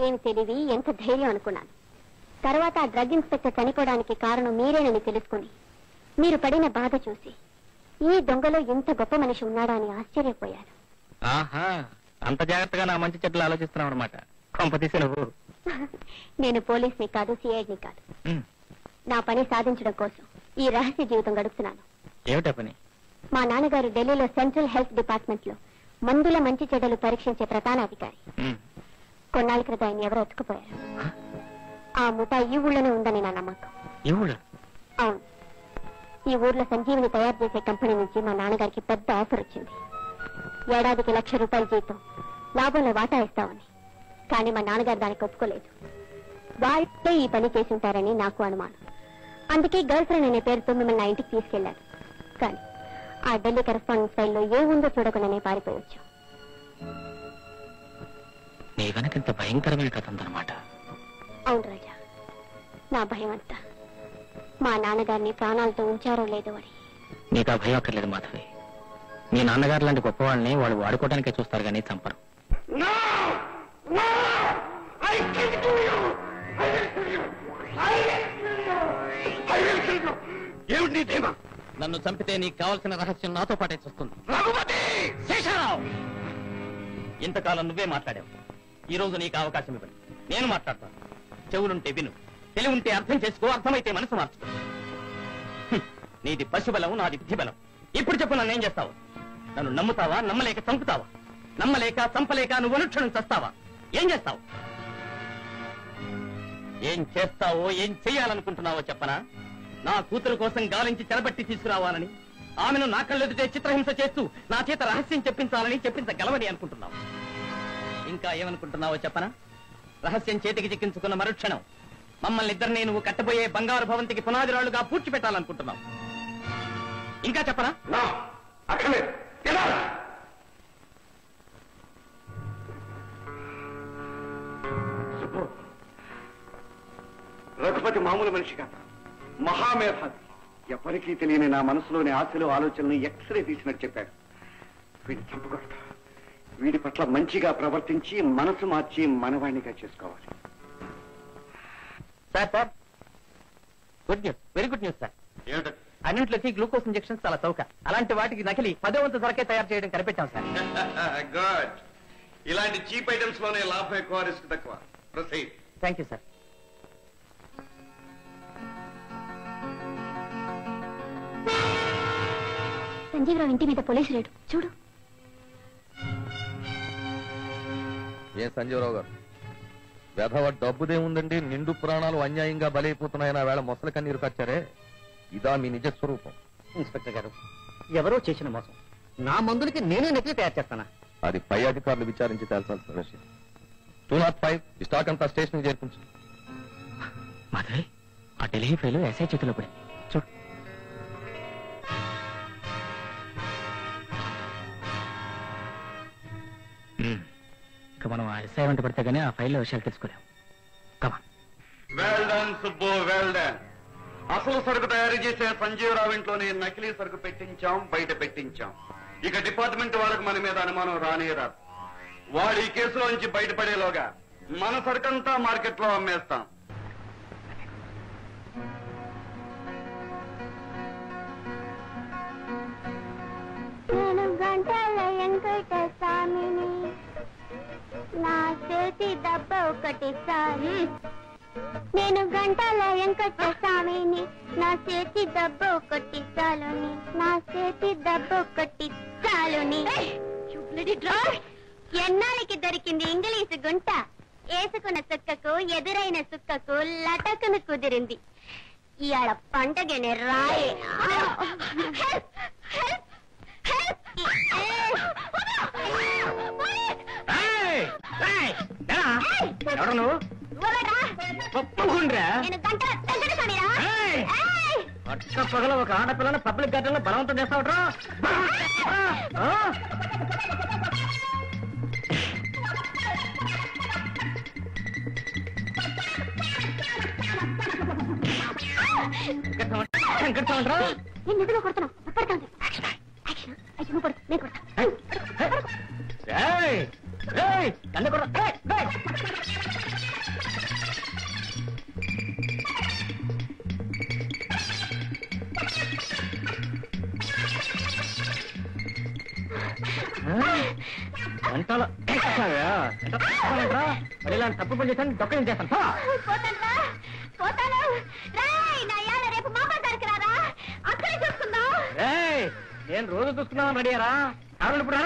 ఏమి తెలివి ఎంత ధైర్యం అనుకున్నాను. తర్వాత ఆ డ్రగ్ ఇన్స్పెక్టర్ చనిపోవడానికి కారణం మీరేనని తెలుసుకుని మీరు పడిన బాధ చూసి ఈ దొంగలో ఎంత గొప్ప మనిషి ఉన్నాడా అని ఆశ్చర్యపోయాను. ఆహా, అంత జాగ్రత్తగా నా మంచి చెడ్డలు ఆలోచిస్తున్నావు అనమాట. కొంప తీసి నువ్వు. నేను పోలీస్ని కాదు, సిఐడిని కాదు. ఉమ్, నా పని సాధించడం కోసం ఈ రహస్య జీవితం గడుపుతున్నాను. ఏమిటా పని? మా నాన్నగారు ఢిల్లీలో సెంట్రల్ హెల్త్ డిపార్ట్మెంట్ లో మందుల మంచి చెడ్డలు పరీక్షించే ప్రధానాధికారి. ఉమ్, కొన్నాళ్ళ క్రితం ఆయన ఎవరో ఎత్తుకుపోయారు. ఆ ముఠా ఈ ఊళ్ళోనే ఉందని నా నమ్మకం. ఈ ఊళ్ళో? అవును. ఈ ఊర్లో సంజీవిని తయారు చేసే కంపెనీ నుంచి మా నాన్నగారికి పెద్ద ఆఫర్ వచ్చింది. ఏడాదికి ₹1,00,000 జీతం, లాభంలో వాటా ఇస్తామని. కానీ మా నాన్నగారు దానికి ఒప్పుకోలేదు. వాళ్ళే ఈ పని చేసుంటారని నాకు అనుమానం. అందుకే గర్ల్ ఫ్రెండ్ అనే పేరుతో మిమ్మల్ని నా ఇంటికి తీసుకెళ్లారు. కానీ ఆ ఢిల్లీ కరెస్పాండెన్స్ ఫైల్లో ఏముందో చూడకుండానే పారిపోయి వచ్చాం. నీ వెనకంత భయంకరమైన కథ ఉందన్నమాట. అవును రాజా, నా భయం అంతా మా నాన్నగారిని ప్రాణాలతో ఉంచారో లేదో అని. నీకు ఆ భయం అక్కర్లేదు మాధవి. మీ నాన్నగారు లాంటి గొప్ప వాళ్ళని వాళ్ళు వాడుకోవడానికే చూస్తారు కానీ చంపరు. నన్ను చంపితే నీకు కావాల్సిన రహస్యం నాతో పాటే చూస్తుంది. శేషారావు, ఇంతకాలం నువ్వే మాట్లాడావు. ఈ రోజు నీకు అవకాశం ఇవ్వండి, నేను మాట్లాడతాను. చెవులుంటే విను, తెలివి ఉంటే అర్థం చేసుకో, అర్థమైతే మనసు మార్చుకో. నీది పశుబలం, నాది బుద్ధిబలం. ఇప్పుడు చెప్పు, నన్నేం చేస్తావు? నన్ను నమ్ముతావా, నమ్మలేక చంపుతావా? నమ్మలేక చంపలేక నువ్వు అనుక్షణం చస్తావా? ఏం చేస్తావు? ఏం చేస్తావో, ఏం చెయ్యాలనుకుంటున్నావో చెప్పనా? నా కూతురు కోసం గాలించి చెరబట్టి తీసుకురావాలని, ఆమెను నా కళ్ళెదుటే చిత్రహింస చేస్తూ నా చేత రహస్యం చెప్పించాలని, చెప్పించగలవని అనుకుంటున్నావు. ఇంకా ఏమనుకుంటున్నావో చెప్పనా? రహస్యం చేతికి చిక్కించుకున్న మరుక్షణం మమ్మల్ని ఇద్దరిని నువ్వు కట్టబోయే బంగారు భవంతికి పునాది రాళ్లుగా పూడ్చిపెట్టాలనుకుంటున్నావు. ఇంకా చెప్పనా? రఘుపతి మామూలు మనిషి కాదు, మహామేధావి. ఎవరికీ తెలియని నా మనసులోని ఆశలు, ఆలోచనలు ఎక్స్రే తీసినట్టు చెప్పాడు. వీడిని చంపకూడదు. వీడి పట్ల మంచిగా ప్రవర్తించి మనసు మార్చి మనవాణ్ణిగా చేసుకోవాలి. Sir, good news, very good news sir. ఏమిటది? అన్నింటిలోకి గ్లూకోజ్ ఇంజెక్షన్స్ చాలా చౌక. అలాంటి వాటికి నకిలీ 10వ వంతు ధరకే తయారు చేయడం కనిపెట్టాం సార్. గుడ్. ఇలాంటి చీప్ ఐటమ్స్ లోనే లాభం ఎక్కువ, రిస్క్ తక్కువ. Proceed. Thank you sir. Sanjeeva Rao ఇంటి మీద పోలీసు రేడు చూడు. ఏ సంజీవరావు గారు, వెధవ డబ్బుదేముందండి, నిండు ప్రాణాలు అన్యాయంగా బలైపోతున్నాయని ఆ వేళ మొసలి కన్నీరు కచ్చారే, ఇదా మీ నిజ స్వరూపం? ఇన్స్పెక్టర్ గారు, ఎవరో చేసిన మోసం. నా మందులకి నేనే నకిలీ తయారు చేస్తానా? అది పై అధికారులు విచారించి తేల్చాల్సిన విషయం. 205 ఈ స్టాక్ అంతా స్టేషన్ చేర్పించు. మాధవి, ఆ ఢిల్లీ ఫైలు ఎస్ఐ చేతిలో పడింది చూడు. ఇక మనం ఆ ఎస్ఐ వెంట పడితే గానీ ఆ ఫైల్లో విషయాలు తెలుసుకోలేం. కమా. Well done Subbu, well done. అసలు సరుకు తయారు చేసే సంజీవరావు ఇంట్లోనే నకిలీ సరుకు పెట్టించాం, బయట పెట్టించాం. ఇక డిపార్ట్మెంట్ వాళ్ళకు మన మీద అనుమానం రానే రాదు. వాడు ఈ కేసులో నుంచి బయటపడేలోగా మన సరుకంతా మార్కెట్ లో అమ్మేస్తాం. నేను గంటల వెంకట స్వామిని, నా చేతి దెబ్బ ఒకటి సారి. నేను గంటల వెంకట స్వామిని, నా చేతి దెబ్బ ఒకటి చాలుని, నా చేతి దెబ్బ ఒకటి చాలుని. ఎన్నాళ్ళకి దొరికింది ఇంగ్లీషు గుంట, వేసుకున్న సుక్కకు ఎదురైన సుక్కకు లటకును కుదిరింది. ఇవాళ పంటగనే రాయే. ఎవరు నువ్వు? పగల ఒక ఆడపిల్లని పబ్లిక్ గార్డెన్ లో బలవంతం చేస్తావుట్రా? నేను నిజంగా కొడుతున్నా. ఇలాంటి తప్పు పని చేశాను, డొక్కని చేస్తాను. నేను రోజు చూసుకున్నాను, రెడీయారా? కారణం ఇప్పుడు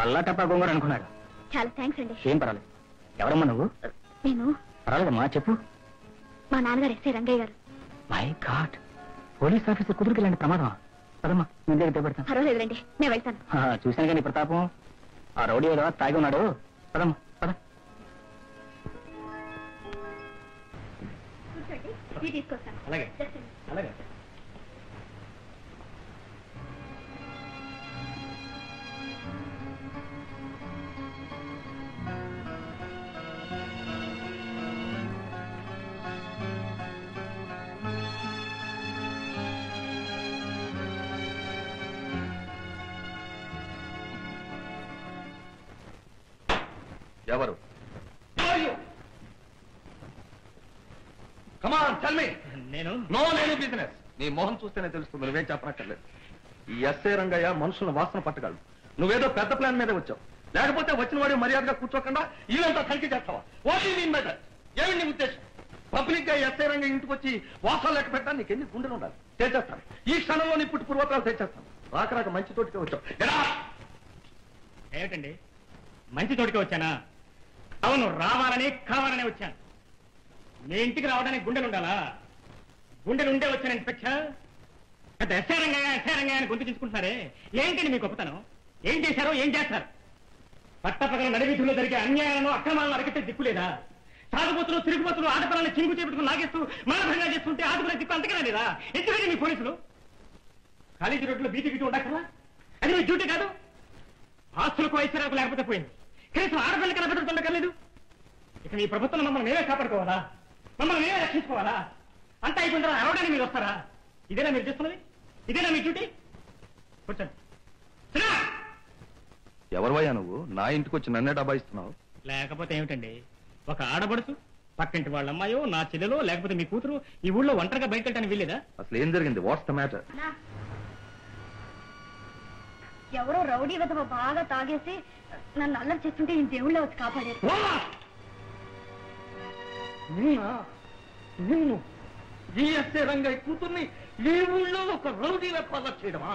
అల్లా టప్పా గొంగరు అనుకున్నాడు. చాలా థ్యాంక్స్ అండి. ఏం పర్వాలేదు. ఎవరమ్మా నువ్వు? నేను పర్వాలేదమ్మా, చెప్పు. మా నాన్నగారు ఎస్ఐ రంగయ్య గారు. మై గాడ్, పోలీస్ ఆఫీసర్ కుదురుకి ఇలాంటి ప్రమాదం. పదమ్మా, మీ దగ్గర పెడతాను. పర్వాలేదులేండి, నేను వెళ్తాను. చూశాను కానీ ప్రతాపం, ఆ రౌడీ ఏదో తాగి ఉన్నాడు. పదమ్మా, పద. కూర్చోండి, టీ తీసుకొస్తాను. అలాగే అలాగే. ఎవరు? Come on tell me. నేను నేను బిజినెస్. నీ మొహం చూస్తేనే తెలుస్తుంది, నువ్వేం చెప్పనక్కర్లేదు. ఈ ఎస్ఐ రంగయ్య మనుషులను వాసన పట్టగలడు. నువ్వేదో పెద్ద ప్లాన్ మీదే వచ్చావు, లేకపోతే వచ్చిన వాడి మర్యాదగా కూర్చోకుండా ఈవెంతా తనిఖీ చేస్తావా? What you mean by that? ఏమిటి నీ ఉద్దేశం? పబ్లిక్ గా ఎస్ఐ రంగయ్య ఇంటికి వచ్చి వాసాలు లెక్క పెట్టాను, నీకు ఎన్ని గుండెలు ఉండాలి? తెచ్చేస్తాను, ఈ క్షణంలో నీ పుట్టి పూర్వకాలు తెచ్చేస్తాను. రాక మంచి తోటికే వచ్చావు. ఏమిటండి, మంచి తోటికి వచ్చానా? అవును, రావాలని కావాలని వచ్చాను. మీ ఇంటికి రావడానికి గుండెలు ఉండాలా? గుండెలు ఉండే వచ్చాను ఇన్స్పెక్టర్. పెద్ద ఎస్ఐ రంగయ్య అని గొంతు చించుకుంటున్నారే, ఏంటండి మీ గొప్పతనం? ఏం చేశారో ఏం చేస్తారు? పట్టపగల నడివీధుల్లో జరిగే అన్యాయాలను అక్రమాలను అరికట్టే దిక్కు లేదా? సాగుబోతులు తిరుగుబోతులు ఆడపిల్లల్ని చింగు చేపెట్టుకుని లాగేస్తూ మానభంగా చేస్తుంటే ఆదుకునే దిక్కు అంతకనే లేదా? ఎందుకంటే మీ పోలీసులు కాలేజీ రోడ్లు బీటి గిటి ఉండక్కర్లా? అది మీ డ్యూటీ కాదు? ఆస్తులకు ఐశ్వర్యాలకు లేకపోతే పోయింది, కనీసం ఆడపిల్లలు కనబెట్టుకుండక్కర్లేదు. ఇక మీ ప్రభుత్వం మమ్మల్ని మేమే కాపాడుకోవాలా? మమ్మల్ని మేమే రక్షించుకోవాలా? అంతా అయిపోయిన తర్వాత అరవడానికి మీరు వస్తారా? ఇదేనా మీరు చేస్తున్నది? ఇదేనా మీ డ్యూటీ? కూర్చోండి. ఎవరివయ్యా నువ్వు? నా ఇంటికి వచ్చి నన్నే డబాయిస్తున్నావు? లేకపోతే ఏమిటండి, ఒక ఆడబడుచు పక్కింటి వాళ్ళ అమ్మాయో నా చెల్లెలో లేకపోతే మీ కూతురు ఈ ఊళ్ళో ఒంటరిగా బయట వెళ్ళటానికి వీల్లేదా? అసలు ఏం జరిగింది? What's the matter? ఎవరో రౌడీ విధవ బాగా తాగేసి నన్ను అల్లరి చేస్తుంటే ఈ దేవుళ్ళ వచ్చి కాపాడారు. నిన్ను ఈ ఎస్ఐ రంగయ్య కూతుర్ని ఈ ఊళ్ళో ఒక రౌడీ వెప్పల్లా చేయడమా?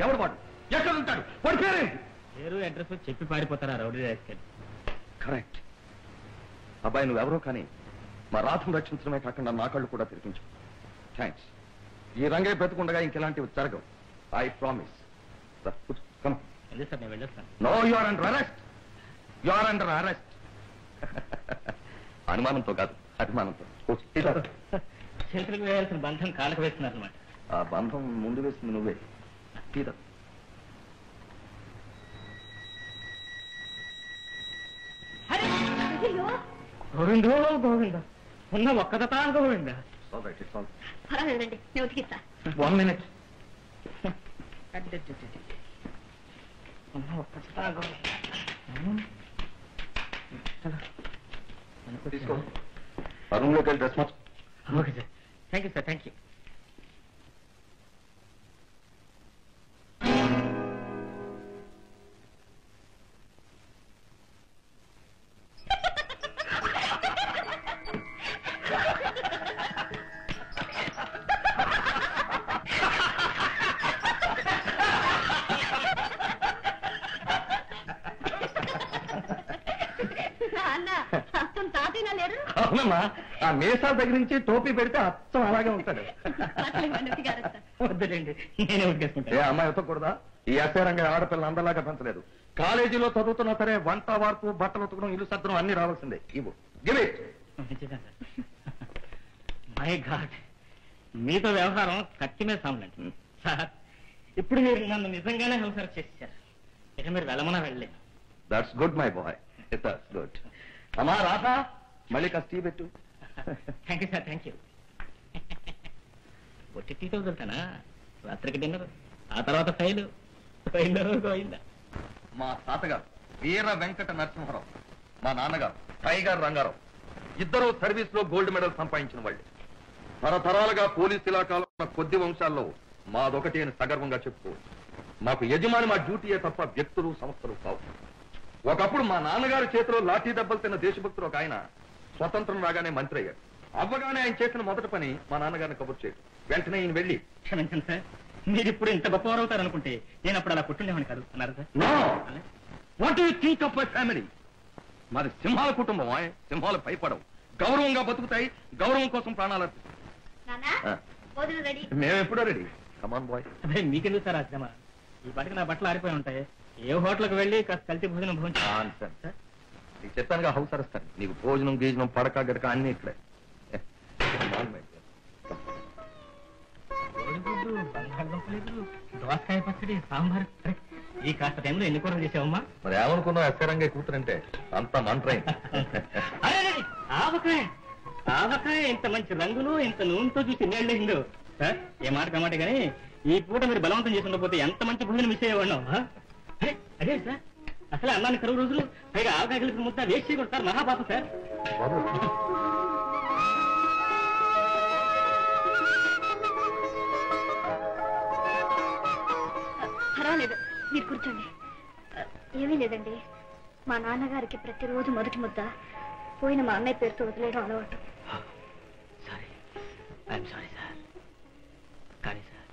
ఎవడు వాడు? ఎక్కడ ఉంటాడు? వాడి పేరేంటి? పేరు అడ్రస్ చెప్పి పారిపోతారా రౌడీ రాజకీయాలు? కరెక్ట్. అబ్బాయి నువ్వెవరో కానీ మా రాధను రక్షించడమే కాకుండా నా కళ్ళు కూడా తెరిపించు. థ్యాంక్స్. ఈ రంగయ్య బ్రతుకుండగా ఇంకెలాంటివి జరగవు. I promise. అదే సార్, నేను వెళ్ళొస్తాను. No, you are under arrest. You are under arrest. అనుమానంతో కాదు, అభిమానంతో. చేతులకు వేయాల్సిన బంధం కాళ్ళకు వేస్తున్నారు అనమాట. ఆ బంధం ముందు వేసింది నువ్వే. తీరా గోవిందో గోవింద, ఉన్న ఒక్కదతా గోవింద. పర్వాలేదండి, నేను ఉతికిస్తా. 1 minute. ఉన్న ఒక్కదతా గోవింద. తీసుకో. ఆ రూమ్ లోకి వెళ్ళి dress March. Okay sir, thank you sir, thank you. అవునమ్మా, ఆ మీసాల దగ్గర నుంచి టోపీ పెడితే అచ్చం అలాగే ఉంటాడు. వద్దులేండి, నేనే ఉడికేసుకుంటా. ఏ అమ్మాయి ఉతకూడదా? ఈ ఎస్ఐ రంగయ్య ఆడపిల్ల అందలాగా పెంచలేదు. కాలేజీలో చదువుతున్నా సరే వంట వార్పు బట్టలు ఉతకడం ఇల్లు సర్దడం అన్ని రావాల్సిందే. ఇవ్వు, గివ్ ఇట్. మై గాడ్, మీతో వ్యవహారం కత్తి మీద సాములండి సార్. ఇప్పుడు మీరు నన్ను నిజంగానే హెల్ప్ చేశారు. ఇక మీరు వెళ్ళమన్నా వెళ్ళలేదు. That's good my boy, that's good. అమ్మా రాధా, మళ్ళీ కాస్త టీ పెట్టు. Thank you sir, thank you. ఒట్టి టీతో వదులుతానా? రాత్రికి డిన్నర్, ఆ తర్వాత ఫైలు గోయిందా. మా తాతగారు వీర వెంకట నరసింహరావు, మా నాన్నగారు టైగర్ రంగారావు ఇద్దరూ సర్వీస్ లో గోల్డ్ మెడల్ సంపాదించిన వాళ్ళు. తరతరాలుగా పోలీసు ఇలాకాలో ఉన్న కొద్ది వంశాల్లో మాదొకటి అని సగర్వంగా చెప్పుకోవచ్చు. మాకు యజమాని మా డ్యూటీయే తప్ప వ్యక్తులు సంస్థలు కావు. ఒకప్పుడు మా నాన్నగారి చేతిలో లాఠీ దెబ్బలు తిన్న దేశభక్తులు ఒక ఆయన స్వతంత్రం రాగానే మంత్రి అయ్యాడు. అవ్వగానే ఆయన చేసిన మొదటి పని మా నాన్నగారిని కబుర్ చేయడం. వెంటనే ఈయన వెళ్ళి, క్షమించండి సార్, మీరు ఇప్పుడు ఇంత గొప్పవారు అవుతారు అనుకుంటే నేను అప్పుడు అలా పుట్టుండేవాడిని కాదు అన్నారు sir. What do you think of my family? మాది సింహాల కుటుంబం. సింహాలు భయపడవు, గౌరవంగా బతుకుతాయి, గౌరవం కోసం ప్రాణాలు మేము ఎప్పుడో రెడీ. Come on boy. అదే మీకెందుకు సార్ ఆ శ్రమ? ఈ పాటికి నా బట్టలు ఆరిపోయి ఉంటాయి. ఏ హోటల్కి వెళ్ళి కాస్త కల్తీ భోజనం సార్ నీకు చెప్పానుగా హౌస్ అరుస్తాను. నీకు భోజనం గీజనం పడక గడక అన్ని ఇక్కడే. దోసకాయ పచ్చడి, సాంబార్. ఈ కాస్త టైంలో ఎన్ని కూరలు చేసావమ్మా? మరి ఏమనుకున్నావు ఎస్సరంగా కూతురంటే అంత మంట్రైంది. ఆవకాయ ఆవకాయ ఇంత మంచి రంగులు ఇంత నూనెతో చూసి ఎన్నేళ్ళేసిందో సార్. ఏ మాట కమాట కానీ ఈ పూట మీరు బలవంతం చేసి ఉండకపోతే ఎంత మంచి భోజనం మిస్ అయ్యేవాళ్ళం. అదే సార్, అసలు అన్నాన్ని కరువు రోజులు పైగా ఆవకాయ కలిసిన ముద్ద వేస్ట్ చేయకూడదు సార్. మహాపాపం సార్. పర్వాలేదు, మీరు కూర్చోండి. ఏమీ లేదండి, మా నాన్నగారికి ప్రతిరోజు మొదటి ముద్ద పోయిన మా అన్నయ్య పేరుతో వదిలేయడం అలవాటు. Sorry, I'm sorry sir. కానీ సార్,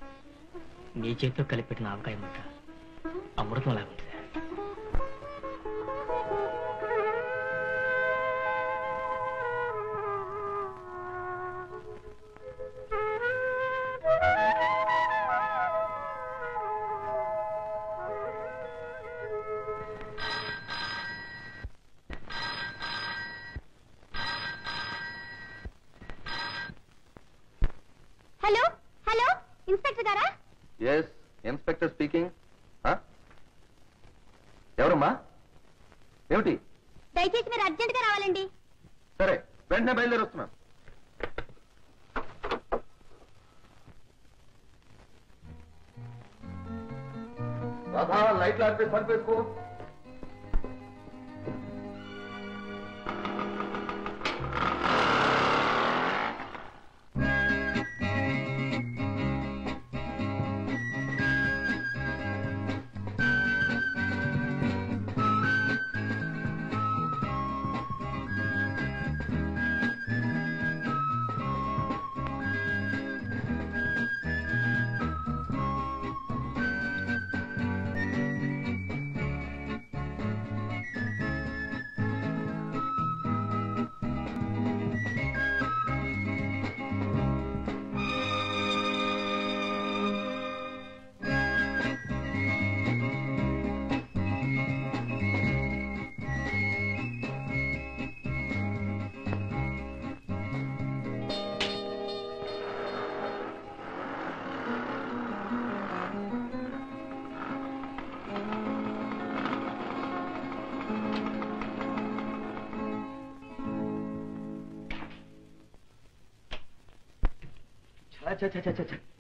మీ చేతితో కలిపెట్టిన ఆవకాయ ముద్ద అమృతం లాగా ఉంది సార్. హలో హలో, ఇన్స్పెక్టర్ గారా? Yes, inspector speaking. ఎవరమ్మా? ఏమిటి? దయచేసి మీరు అర్జెంట్ గా రావాలండి. సరే, వెంటనే బయలుదేరి వస్తున్నాను. రాధా, లైట్లు ఆడితే సరిపేసుకో.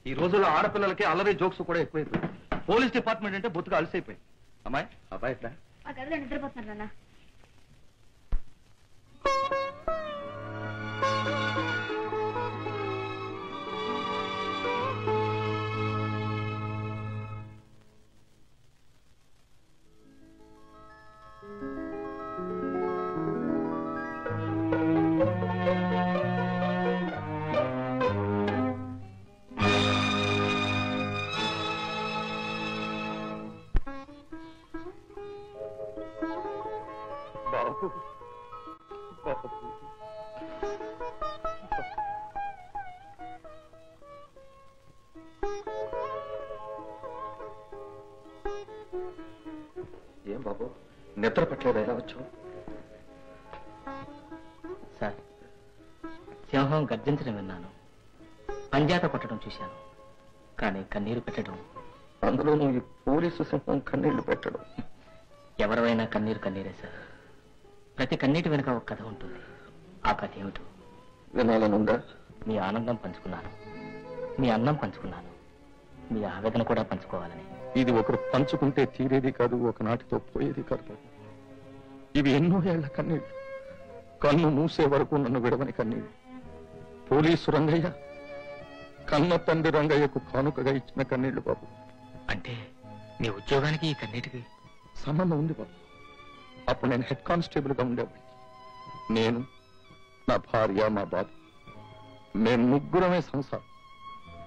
ఈ రోజుల్లో ఆడపిల్లలకి అల్లరి జోక్స్ కూడా ఎక్కువైపోయింది. పోలీస్ డిపార్ట్మెంట్ అంటే బొత్తుగా అలసైపోయింది. అమ్మాయి, అబ్బాయి ఎట్లా? ఆ గదిలో నిద్రపోతున్నారు నాన్న. ఏం బాబు, నిద్ర పట్టలేదు, ఎలా వచ్చావు? సార్, సింహం గర్జించడం విన్నాను, పంజాత కొట్టడం చూశాను, కానీ కన్నీరు పెట్టడం, అందులోనూ ఈ పోలీసు సింహం కన్నీళ్లు పెట్టడం. ఎవరైనా కన్నీరు కన్నీరే సార్. ప్రతి కన్నీటి వెనుక ఒక కథ ఉంటుంది. ఆ కథ ఏమిటో వినాలనుందా? మీ ఆనందం పంచుకున్నాను, మీ అన్నం పంచుకున్నాను, మీ ఆవేదన కూడా పంచుకోవాలని. ఇది ఒకరు పంచుకుంటే తీరేది కాదు, ఒకనాటితో పోయేది కాదు. ఇవి ఎన్నో ఏళ్ల కన్నీళ్లు, కన్ను మూసే వరకు నన్ను విడవని కన్నీళ్లు. పోలీసు రంగయ్య కన్న తండ్రి రంగయ్యకు కానుకగా ఇచ్చిన కన్నీళ్లు బాబు. అంటే మీ ఉద్యోగానికి ఈ కన్నీటికి సంబంధం ఉంది బాబు. అప్పుడు నేను హెడ్ కానిస్టేబుల్ గా ఉండేవాడిని. నేను, నా భార్య, మా బాబు, మేము ముగ్గురమే సంసారం.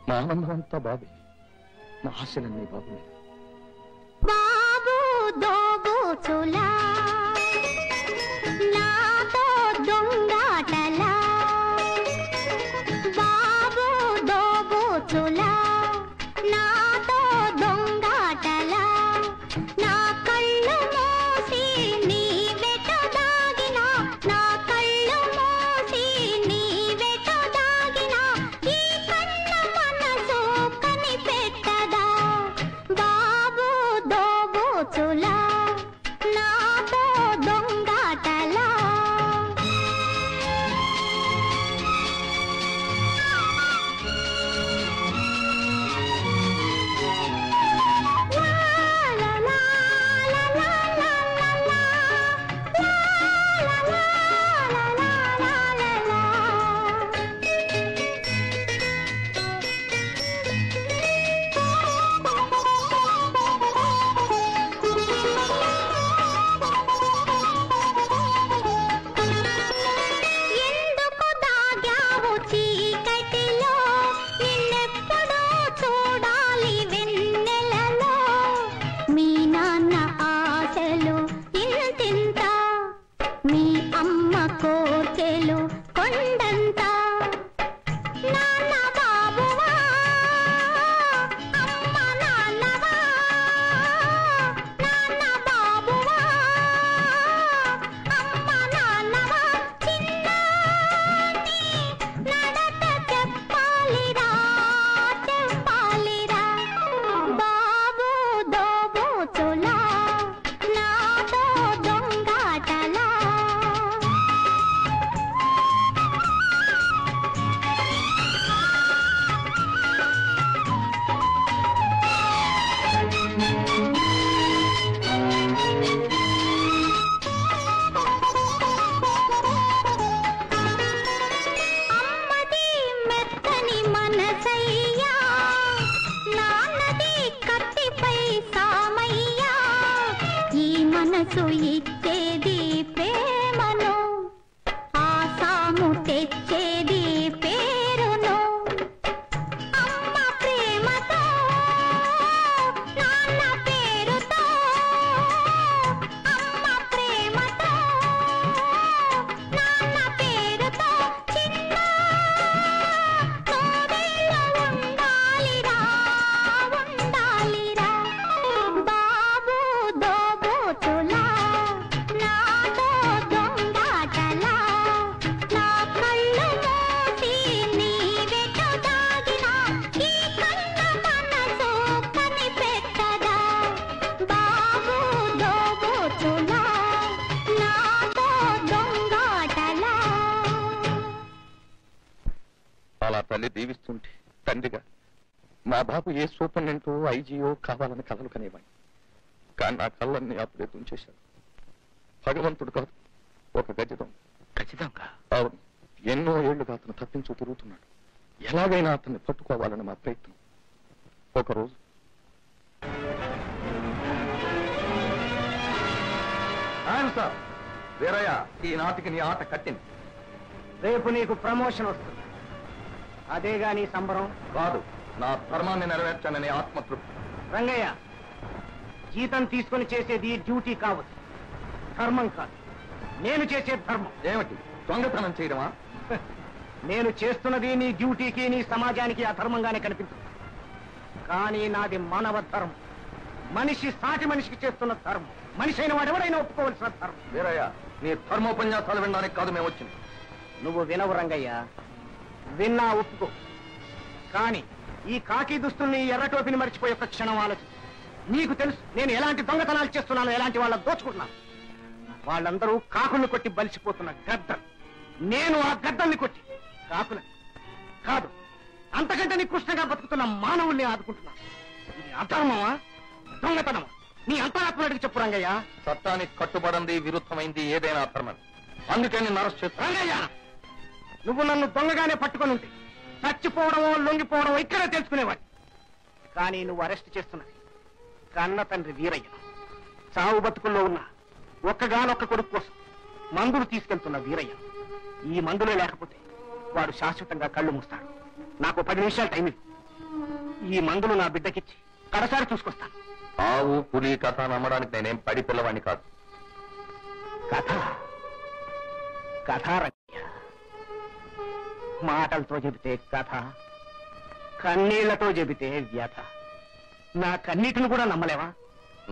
మా ఆనందం అంతా బాబే, నా ఆశలన్నీ బాబు. బాబు దోగు దోబోచులా నాతో దొంగాటలా బాబు దోబోచులా నాతో దొంగాటలా నా కళ్ళు మూసి నీ వెట దాగినా నా కళ్ళు మూసి నీ వెట దాగినా ఈ కన్న మనసు కనిపెట్టదా బాబు దోబోచులా నాతో దొంగాటలా ఎందుకు దాగావు చీకటిలో నిన్నెప్పుడూ చూడాలి వెన్నెలలో మీ నాన్న ఆశలు ఇంతింత మీ అమ్మ కోర్కెలు కొండంత నాన్న బాబువా అమ్మ నాన్నవా నాన్న బాబువా అమ్మ నాన్నవా చిన్నాని నడక చెప్పాలిరా చెప్పాలిరా బాబు దోబోచులా నాతో దొంగాటలా అమ్మది మెత్తని మనసయ్యా నాన్నది కత్తిపై సామయ్యా ఈ మనసు ఇచ్చేది ప్రేమను ఆ సాము తెచ్చేది పేరును అమ్మ ప్రేమతో నాన్న పేరుతో అమ్మ ప్రేమతో నాన్న పేరుతో చిన్న తోడేళ్ళు ఉండాలిరా ఉండాలిరా బాబు దోబోచులా నాతో దొంగాటలా నా కళ్ళు మూసి నీ వెట దాగినా ఈ కన్న మనసు కనిపెట్టదా బాబు దోబోచులా నాతో దొంగాటలా అలా తల్లి దీవిస్తుంటే తండ్రిగా మా బాబు ఏ సూపరింటెండెంటో ఐజీఓ కావాలని కలలు కనేవాడిని. కానీ నా కళ్ళన్ని అప్పుడే తుంచేశాడు. భగవంతుడు కాదు, ఒక గజదం. ఖచ్చితంగా అవును, ఎన్నో ఏళ్లుగా అతను తప్పించు తిరుగుతున్నాడు. ఎలాగైనా అతన్ని పట్టుకోవాలని మా ప్రయత్నం. ఒకరోజు సార్ వీరయ్య, ఈనాటికి నీ ఆట కట్టింది. రేపు నీకు ప్రమోషన్ వస్తుంది. అదేగా నీ సంబరం? కాదు, నా ధర్మాన్ని నెరవేర్చానని ఆత్మతృప్తి. రంగయ్య, జీతం తీసుకొని చేసేది డ్యూటీ కావచ్చు, ధర్మం కాదు. నేను చేసే ధర్మం. ఏమిటి, దొంగతనం చేయడమా? నేను చేస్తున్నది నీ డ్యూటీకి నీ సమాజానికి అధర్మంగానే కనిపిస్తుంది. కానీ నాది మానవ ధర్మం. మనిషి సాటి మనిషికి చేస్తున్న ధర్మం. మనిషి అయిన వాడెవడైనా ఒప్పుకోవాల్సిన ధర్మం. వీరయ్య, నీ ధర్మోపన్యాసాలు వినడానికి కాదు మేము వచ్చింది. నువ్వు వినవు రంగయ్య, విన్నా ఒప్పుకో. కానీ ఈ కాకి దుస్తుల్ని ఎర్ర టోపిని మర్చిపోయి ఒక క్షణం ఆలోచించు. నీకు తెలుసు నేను ఎలాంటి దొంగతనాలు చేస్తున్నాను, ఎలాంటి వాళ్ళని దోచుకుంటున్నాను. వాళ్ళందరూ కాకుల్ని కొట్టి బలిసిపోతున్న గద్దలు. నేను ఆ గద్దల్ని కొట్టి కాకులని కాదు, అంతకంటే నికృష్టంగా బతుకుతున్న మానవుల్ని ఆదుకుంటున్నాను. ఇది అధర్మమా, దొంగతనమా? నీ అంతరాత్మ అడిగి చెప్పు రంగయ్య. చట్టానికి కట్టుబడింది, విరుద్ధమైంది ఏదైనా అధర్మం. అందుకే నేను అరెస్ట్ చేస్తాను. రంగయ్య, నువ్వు నన్ను దొంగగానే పట్టుకొని ఉంటే చచ్చిపోవడమో లొంగిపోవడమో ఇక్కడే తెలుసుకునేవాడి. కానీ నువ్వు అరెస్ట్ చేస్తున్నది కన్న తండ్రి వీరయ్య. చావు బతుకుల్లో ఉన్న ఒక్కగానొక్క కొడుకు కోసం మందులు తీసుకెళ్తున్న వీరయ్య. ఈ మందులే లేకపోతే వాడు శాశ్వతంగా కళ్ళు మూస్తాడు. నాకు 10 నిమిషాలు టైం ఇవ్వు. ఈ మందులు నా బిడ్డకిచ్చి కడసారి చూసుకొస్తాను. ఆవు పులి కథ నమ్మడానికి నేనేం పడి పిల్లవాడిని కాదు. కథ కథ రంగయ్య, మాటలతో చెబితే కథ, కన్నీళ్లతో చెబితే వ్యథ. నా కన్నీటిని కూడా నమ్మలేవా?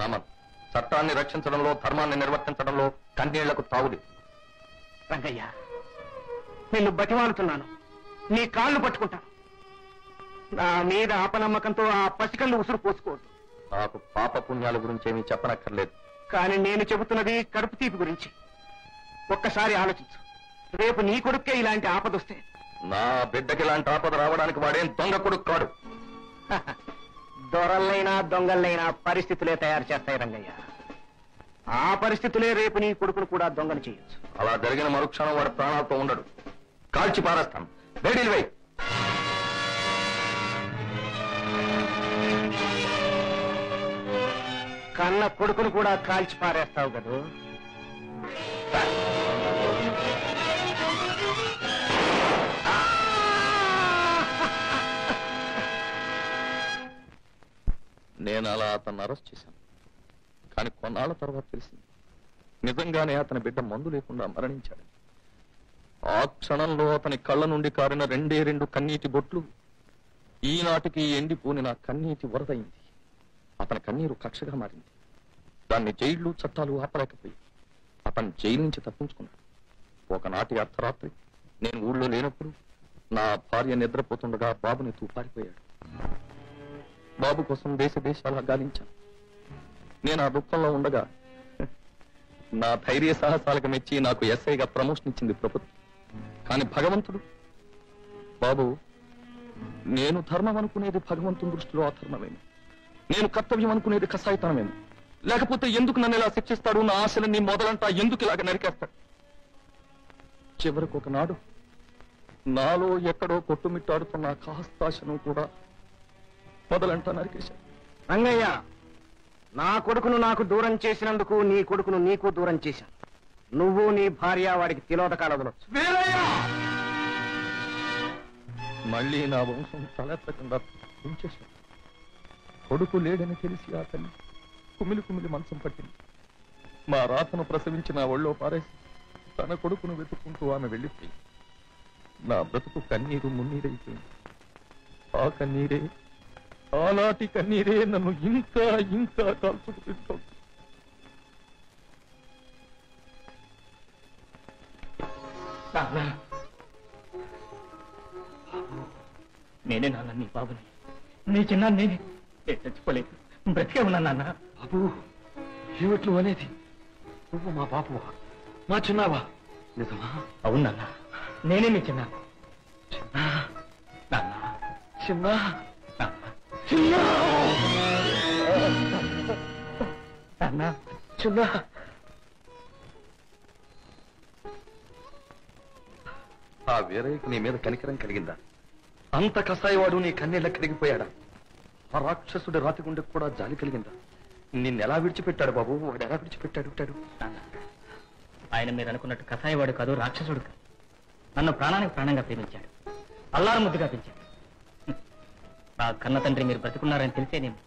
నమ్మను. చట్టాన్ని రక్షించడంలో, ధర్మాన్ని నిర్వర్తించడంలో కన్నీళ్లకు తావులేదు. రంగయ్య, నిన్ను బతిమాలుతున్నాను, నీ కాళ్ళు పట్టుకుంటాను. నా మీద అపనమ్మకంతో ఆ పసికళ్ళు ఉసురు పోసుకోవద్దు. నాకు పాప పుణ్యాల గురించి ఏమీ చెప్పనక్కర్లేదు. కానీ నేను చెబుతున్నది కడుపు తీపి గురించి. ఒక్కసారి ఆలోచించు. రేపు నీ కొడుక్కే ఇలాంటి ఆపదొస్తే నా బిడ్డకి ఇలాంటి ఆపద రావడానికి వాడేం దొంగ కొడుకు కాడు. దొరల్లైనా దొంగలైనా పరిస్థితులే తయారు చేస్తాయి రంగయ్య. ఆ పరిస్థితులే రేపు నీ కొడుకును కూడా దొంగలు చేయొచ్చు. అలా జరిగిన మరుక్షణం వాడు ప్రాణాలతో ఉండడు. కాల్చి పారేస్తాను. వేడిలు వేయి. కన్న కొడుకును కూడా కాల్చి పారేస్తావు కదూ. నేను అలా అతన్ని అరెస్ట్ చేశాను. కానీ కొన్నాళ్ల తర్వాత తెలిసింది నిజంగానే అతని బిడ్డ మందు లేకుండా మరణించాడు. ఆ క్షణంలో అతని కళ్ళ నుండి కారిన 2 కన్నీటి బొట్లు ఈనాటికి ఎండిపోని నా కన్నీటి వరదయింది. అతని కన్నీరు కక్షగా మారింది. దాన్ని జైళ్లు చట్టాలు ఆపలేకపోయి అతను జైలు నుంచి తప్పించుకున్నాడు. ఒకనాటి అర్ధరాత్రి నేను ఊళ్ళో లేనప్పుడు నా భార్య నిద్రపోతుండగా బాబుని తూపారిపోయాడు. బాబు కోసం దేశాలు గాలించాను. నేను ఆ దుఃఖంలో ఉండగా నా ధైర్య సాహసాలకు మెచ్చి నాకు ఎస్ఐగా ప్రమోషన్ ఇచ్చింది ప్రభుత్వం. కానీ భగవంతుడు, బాబు, నేను ధర్మం అనుకునేది భగవంతుని దృష్టిలో అధర్మమేమి, నేను కర్తవ్యం అనుకునేది కసాయితనమేమి, లేకపోతే ఎందుకు నన్ను ఇలా శిక్షిస్తాడు, నా ఆశలన్నీ మొదలంటా ఎందుకు ఇలాగ నరికేస్తాడు? చివరికి ఒకనాడు నాలో ఎక్కడో కొట్టుమిట్టాడుతున్న కాస్తాశను కూడా మొదలంటా నరికేశాడు. రంగయ్య, నా కొడుకును నాకు దూరం చేసినందుకు నీ కొడుకును నీకు దూరం చేశాను. నువ్వు నీ భార్య వాడికి తిలోదకాలు వదలొచ్చు. మళ్ళీ నా వంశం తలెత్తకుండా ఉంచేశాడు. కొడుకు లేడని తెలిసి ఆ తల్లి కుమిలి మంచం పట్టింది. మా రాతను ప్రసవించి నా ఒళ్ళో పారేసి తన కొడుకును వెతుక్కుంటూ ఆమె వెళ్ళిపోయింది. నా బ్రతుకు కన్నీరు మున్నీరైపోయింది. ఆ కన్నీరే, ఆనాటి కన్నీరే నన్ను ఇంకా ఇంకా కాల్చుకు తింటోంది. నేనే నాన్న, నీ బాబుని. నీ చిన్న నేనే. చచ్చిపోలేదు, బ్రతికే ఉన్నా నాన్న. బాబు, ఏమిటి నువ్వు అనేది? నువ్వు మా బాబువా, మా చిన్నావా? నిజమా? అవును నాన్న, నేనే మీ చిన్న. నాన్న, చిన్న నాన్న, చిన్న. ఆ వీరయ్యకు నీ మీద కనికరం కలిగిందా? అంత కసాయివాడు నీ కన్నీళ్ళ కరిగిపోయాడా? ఆ రాక్షసుడి రాతి గుండెకు కూడా జాలి కలిగిందా? నిన్నెలా విడిచిపెట్టాడు బాబు? వాడు ఎలా విడిచిపెట్టాడు? ఆయన మీరు అనుకున్నట్టు కసాయివాడు కాదు, రాక్షసుడు కాదు. నన్ను ప్రాణానికి ప్రాణంగా ప్రేమించాడు, అల్లారు ముద్దుగా పెంచాడు. నా కన్న తండ్రి మీరు బ్రతుకున్నారని తెలిసేనేమో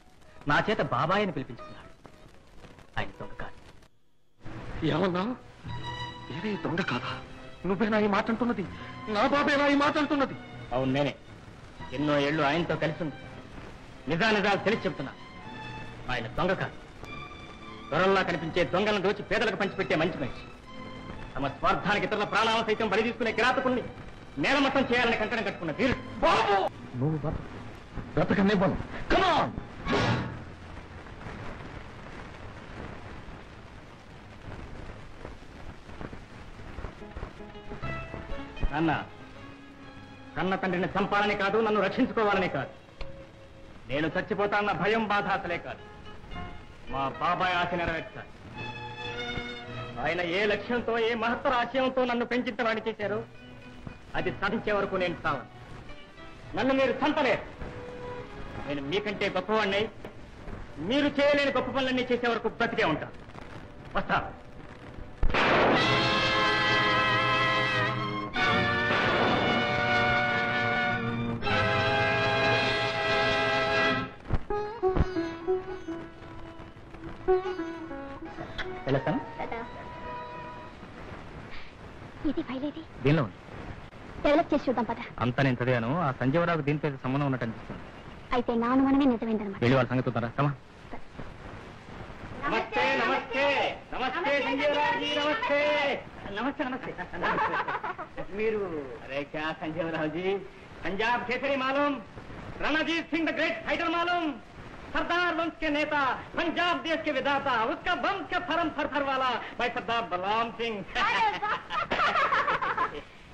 నా చేత బాబాయ్ అని పిలిపించుకున్నాడు. ఆయన దొంగ కాదు. ఏమన్నా? వేరే దొంగ కాదా? నువ్వేనా ఈ మాట అంటున్నది? నా బాబేనా ఈ మాట అంటున్నది? అవును, నేనే. ఎన్నో ఏళ్ళు ఆయనతో కలిసి ఉంది. నిజాలు తెలిసి చెప్తున్నా. ఆయన దొంగ కాదు. దొరల్లా కనిపించే దొంగలను దోచి పేదలకు పంచిపెట్టే మంచి మనిషి. తమ స్వార్థానికి ఇతరుల ప్రాణాలను సైతం బలి తీసుకునే కిరాతకుల్ని నేలమట్టం చేయాలని కంకణం కట్టుకున్న వీరుడు. నువ్వు బ్రతకనివ్వను. Come on! నాన్న, కన్న తండ్రిని చంపాలని కాదు, నన్ను రక్షించుకోవాలని కాదు. నేను చచ్చిపోతాన్న భయం, బాధ అసలే కాదు. మా బాబాయ్ ఆశ నెరవేర్చాలి. ఆయన ఏ లక్ష్యంతో, ఏ మహత్తర ఆశయంతో నన్ను పెంచించవాడి చేశారు, అది సాధించే వరకు నేను సావను. నన్ను మీరు చంపలేరు. నేను మీకంటే గొప్పవాడిని. మీరు చేయలేని గొప్ప పనులన్నీ చేసే వరకు బ్రతికే ఉంటాను. వస్తా. వెళ్ళొస్తాను. ఇది ఫైల్ ఇది దీనిలో ఉంది. డెవలప్ చేసి చూద్దాం పద. అంతా నేను చదివాను. ఆ సంజీవరావుకు దీనిపై సంబంధం ఉన్నట్టు అనిపిస్తుంది. అయితే నా అనుమానమే నిజమైందనమాట. వెళ్ళి వాళ్ళ సంగతి చూద్దారా? కమా. నమస్తే నమస్తే నమస్తే సంజీవరావు నమస్తే నమస్తే నమస్తే. మీరు అరే క్యా సంజీవరావుజీ, పంజాబ్ కేసరి మాలూम, Ranjit Singh the great fighter मालूम, सरदार वंश के नेता, पंजाब देश के विधाता, उसका वंश का फरम फर वाला भाई सरदार बलराम सिंह.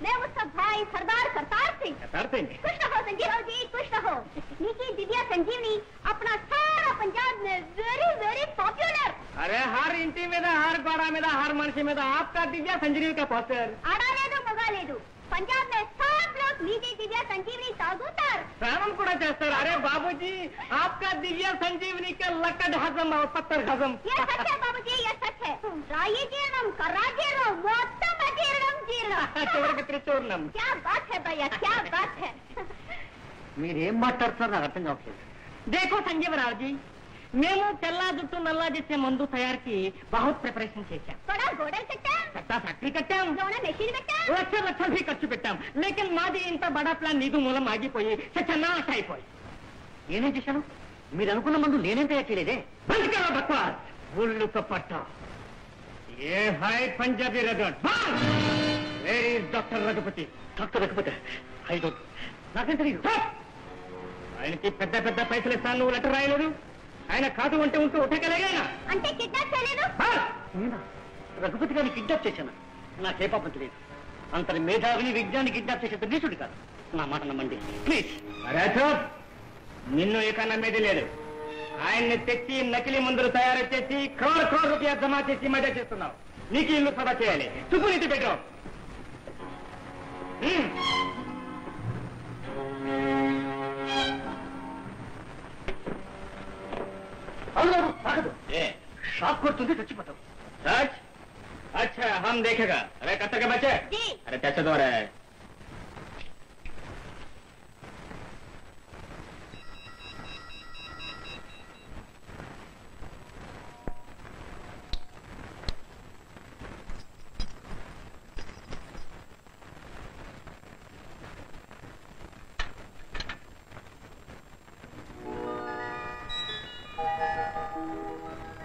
मैं उसका भाई सरदार करतार सिंह. करतार सिंह खुश रहो संजीव जी, खुश रहो. नीकी दिव्या संजीवनी अपना सारा पंजाब में वेरी वेरी पॉपुलर. अरे हर इंटी में हर गोड़ा में हर मनुष्य में आपका दिव्या संजीवनी का पोस्टर आड़ा लेदू मगा लेदू. पंजाब में सब लोग नीकी दिव्या संजीवनी तागुतार प्रारंभ కూడా చేస్తారు. अरे बाबूजी, आपका दिव्या संजीवनी का लकड़ हजम और 70 हजम. ये सच है बाबूजी, ये सच है. राई जीर्णम कर्रा जीर्णम మొత్తం అజీర్ణం జీర్ణం. చివరికి త్రిచూర్ణం. क्या बात है भैया, क्या बात है. మీరేం మాట్లాడుతున్నారు నాకు అర్థం కావట్లేదు. देखो संजीवराव जी, మేము తెల్ల జుట్టు నల్లా చేసే మందు తయారీకి బహుత్ ప్రిపరేషన్ చేశాం. बड़ा गोडल कट्टा సత్తా ఫ్యాక్టరీ కట్టాం, जोना మెషిన్ పెట్టా. లక్షలు भी ఖర్చు పెట్టాం. లేకిన్ మాది ఇంత బడా ప్లాన్ నిధు మూలం ఆగిపోయి సత్యనాశ అయిపోయి. నేనేం చేశాను? మీరు అనుకున్న మందు నేనేం తయారు చేయలేదే. బక్వాస్ ఊళ్ళు పట్ట. ఏ హై పంజాబీ రగడ్. Where is doctor Raghupathi? Doctor Raghupathi I don't, నాకేం తెలియదు. ఆయనకి పెద్ద పెద్ద పైసలు ఇస్తాను, నువ్వు లెటర్ రాయలేదు. ఆయన కాదు అంటే ఉంటూ ఉట్టగలిగా అంటే కిడ్నాప్ చేయలేదు. రఘుపతి గారిని కిడ్నాప్ చేశాను. నాకే పాపం తెలియదు. అంతటి మేధావిని విజ్ఞాని కిడ్నాప్ చేసే దుర్నీసుడు కాదు. నా మాట నమ్మండి ప్లీజ్. నిన్ను ఇక నమ్మేది లేదు. ఆయన్ని తెచ్చి నకిలీ మందులు తయారు చేసి క్రోర్ రూపాయ జమా చేసి మజా చేస్తున్నావు. నీకు ఇల్లు సభ చేయాలి. చుట్టూ నీటి పెట్టావు. షాక్ కొడుతుంది, చచ్చిపోతావు. अच्छा हम देखेगा. अरे कब तक बच्चे? अरे कैसे दो रहे?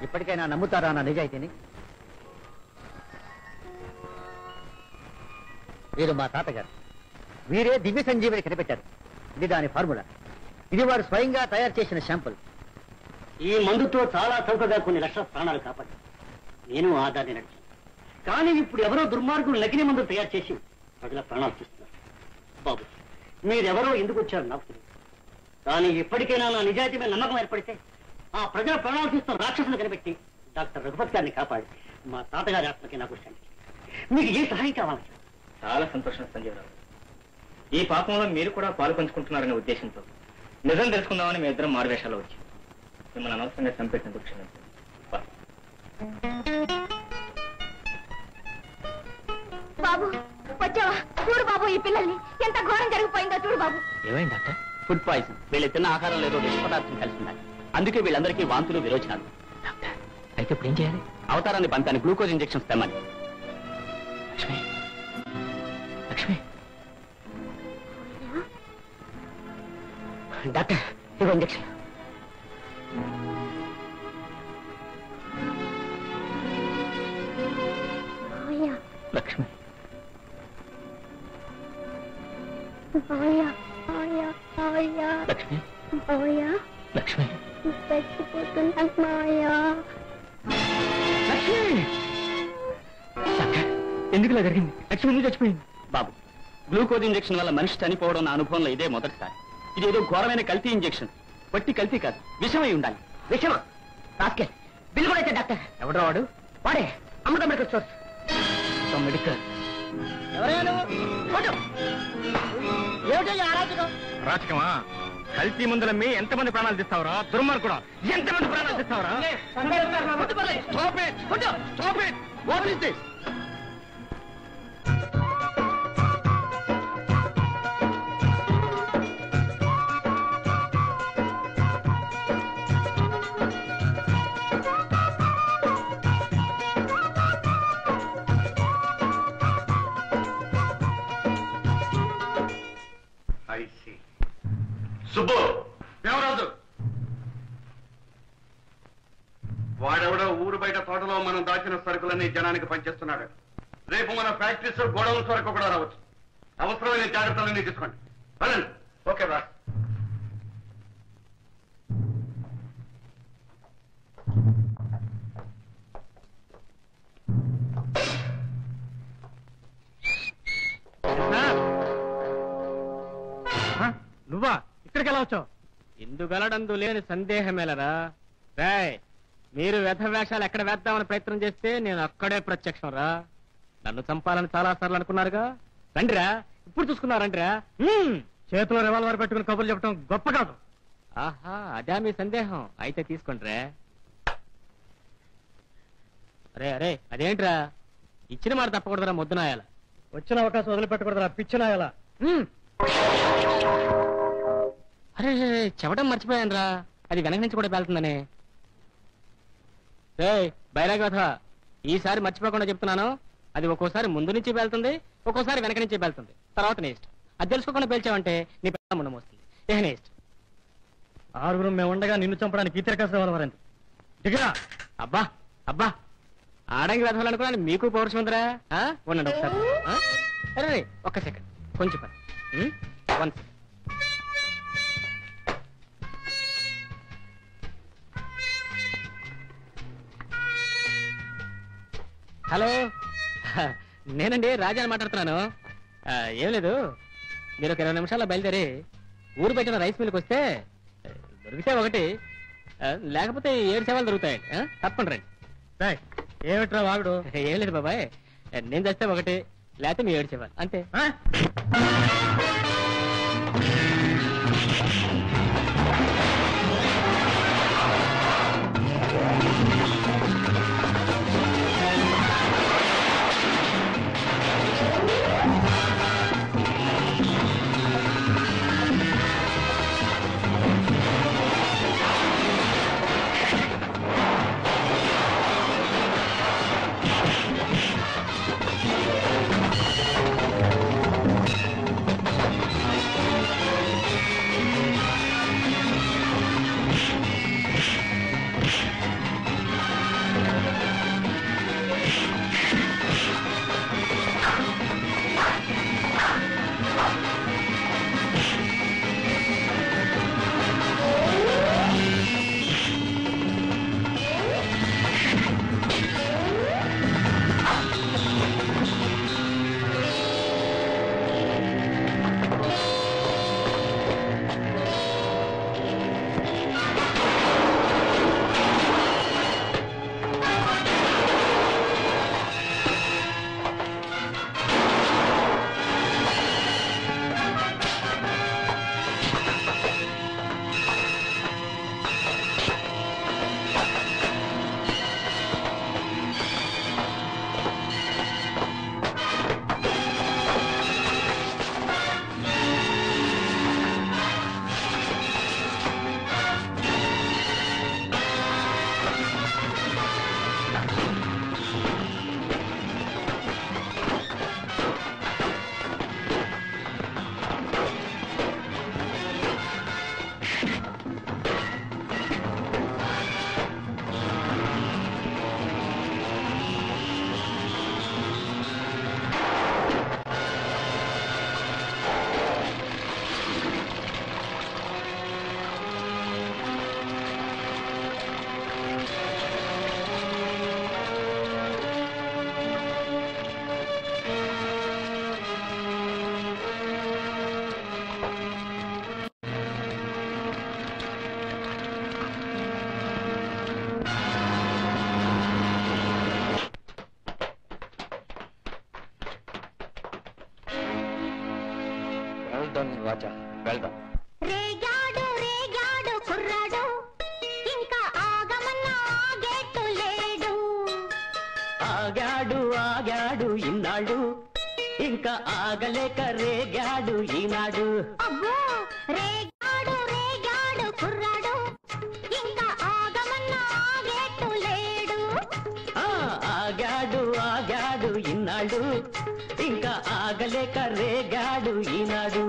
ఇప్పటికైనా నమ్ముతారా నా నిజాయితీని? వీరు మా తాతగారు. వీరే దివ్య సంజీవని కనిపెట్టారు. ఇది దాని ఫార్ములా. ఇది వారు స్వయంగా తయారు చేసిన శాంపుల్. ఈ మందుతో చాలా చౌకగా కొన్ని లక్షల ప్రాణాలు కాపాడు. నేను ఆదాన్ని నడిచాను. కానీ ఇప్పుడు ఎవరో దుర్మార్గులు నకిలీ మందులు తయారు చేసి ప్రజల ప్రాణాలు తీస్తున్నారు. బాబు, మీరెవరో ఎందుకు వచ్చారు నాకు తెలియదు. కానీ ఇప్పటికైనా నా నిజాయితీ మీద నమ్మకం ఏర్పడితే ఆ ప్రజల ప్రాణాలు తీస్తున్న రాక్షసులు కనిపెట్టి డాక్టర్ రఘుపతి గారిని కాపాడి మా తాతగారి ఆత్మకి నాకు శాంతి. మీకు ఏ సహాయం కావాలి? చాలా సంతోషం సంజీవరావు. ఈ పాపంలో మీరు కూడా పాలు పంచుకుంటున్నారనే ఉద్దేశంతో నిజం తెలుసుకుందామని మీ ఇద్దరం మారువేషాల్లో వచ్చి మిమ్మల్ని అనవసరంగా చంపేసినందుకు క్షమించండి. బాబు వచ్చావా? చూడు బాబు, ఈ పిల్లల్ని ఎంత ఘోరం జరిగిపోయిందో చూడు బాబు. ఏమైంది డాక్టర్? Food poison. వీళ్ళు తిన్న ఆహారం లేదో విష పదార్థం కలిసి ఉన్నాయి. అందుకే వీళ్ళందరికీ వాంతులు విరోచనాలు. డాక్టర్ అయితే ఇప్పుడు ఏం చేయాలి? అవతారాన్ని పంపాను, గ్లూకోజ్ ఇంజెక్షన్స్ తెమ్మని. లక్ష్మి, లక్ష్మి. డాక్టర్ ఇవ్వ ఇంజెక్షన్. లక్ష్మి, లక్ష్మి, లక్ష్మి, చచ్చిపోతున్నా మాయా. లక్ష్మి. డాక్టర్ ఎందుకు ఇలా జరిగింది? లక్ష్మి ఎందుకు చచ్చిపోయింది? బాబు, గ్లూకోజ్ ఇంజెక్షన్ వల్ల మనిషి చనిపోవడం నా అనుభవంలో ఇదే మొదటిసారి. ఇదేదో ఘోరమైన కల్తీ ఇంజెక్షన్. వట్టి కల్తీ కాదు, విషమై ఉండాలి. విషమా? రాస్కే బిల్లు కూడా అయితే డాక్టర్. ఎవడో వాడు? వాడే అమృత మెడికల్ స్టోర్స్. మెడికల్ రాజకమా? కల్తీ మందులమ్మి ఎంతమంది ప్రాణాలు తీస్తావరా? దుర్మార్గుడా, ఎంతమంది ప్రాణాలు తీస్తావరా? సుబ్బు దేవరాజు వాడెవడో ఊరు బయట తోటలో మనం దాచిన సరుకులన్నీ జనానికి పనిచేస్తున్నాడు. రేపు మన ఫ్యాక్టరీస్ గోడౌన్స్ వరకు కూడా రావచ్చు. అవసరమైన జాగ్రత్తలన్నీ తీసుకోండి. వెళ్ళండి. ఓకే రా. నువ్వా ఇక్కడికి ఎలా వచ్చావు? ఇందుగలడందు లేని సందేహమేలరా. రాయ్, మీరు వ్యధవేషాలు ఎక్కడ వేద్దామని ప్రయత్నం చేస్తే నేను అక్కడే ప్రత్యక్షం రా. నన్ను చంపాలని చాలా సార్లు అనుకున్నారుగా. రండిరా, ఇప్పుడు చూసుకున్నారండిరా. చేతిలో రివాల్వర్ పెట్టుకుని కబుర్లు చెప్పడం గొప్ప కాదు. ఆహా, అదే మీ సందేహం. అయితే తీసుకోండి రా. అరే అరే, అదేంట్రా? ఇచ్చిన మాట తప్పకూడదురా ముద్దునాయాల. వచ్చిన అవకాశం వదిలిపెట్టకూడదురా పిచ్చినాయాల. అరే చెప్పడం మర్చిపోయాను రా, అది వెనక నుంచి కూడా వెళ్తుందని. బైరాగోథ, ఈసారి మర్చిపోకుండా చెప్తున్నాను. అది ఒక్కోసారి ముందు నుంచి వెళ్తుంది, ఒక్కోసారి వెనక నుంచి వెళ్తుంది. తర్వాత నీ ఇష్టం. అది తెలుసుకోకుండా పేల్చావంటే నీ పెద్ద ముండం వస్తుంది. ఏ నీ ఇష్టం. ఆరుగురు మేము ఉండగా నిన్ను చంపడానికి ఈ తిరకాసు వారండి. దిగరా. అబ్బా అబ్బా, ఆడంగి వెధవాలనుకున్నాను. మీకు పౌరుషం ఉందిరా. ఉండండి ఒకసారి. అరే ఒక్క సెకండ్, కొంచెం పని. 1 సెకండ్. హలో, నేనండి రాజాని మాట్లాడుతున్నాను. ఏం లేదు, మీరు ఒక 20 నిమిషాల్లో బయలుదేరి ఊరు పెట్టిన రైస్ మిల్కి వస్తే దొరికితే ఒకటి, లేకపోతే 7 సేవలు దొరుకుతాయండి. తప్పండి రండి. ఏమిట్రా వాగుడు? ఏం లేదు బాబాయ్, నేను తెస్తే ఒకటి, లేకపోతే మీ 7 సేవలు అంతే. రాజా, వెళ్దాం. రేగాడు రేగాడు కుర్రాడు, ఇంకా ఆగమన్నా ఆగేట్టు లేడు. ఆగాడు ఆగాడు ఇన్నాడు, ఇంకా ఆగలేక రేగాడు ఈనాడు. అబ్బో, రేగాడు రేగాడు కుర్రాడు, ఇంకా ఆగమన్నా ఆగేట్టు లేడు. ఆగాడు ఆగాడు ఇన్నాడు, ఇంకా ఆగలేక రేగాడు ఈనాడు.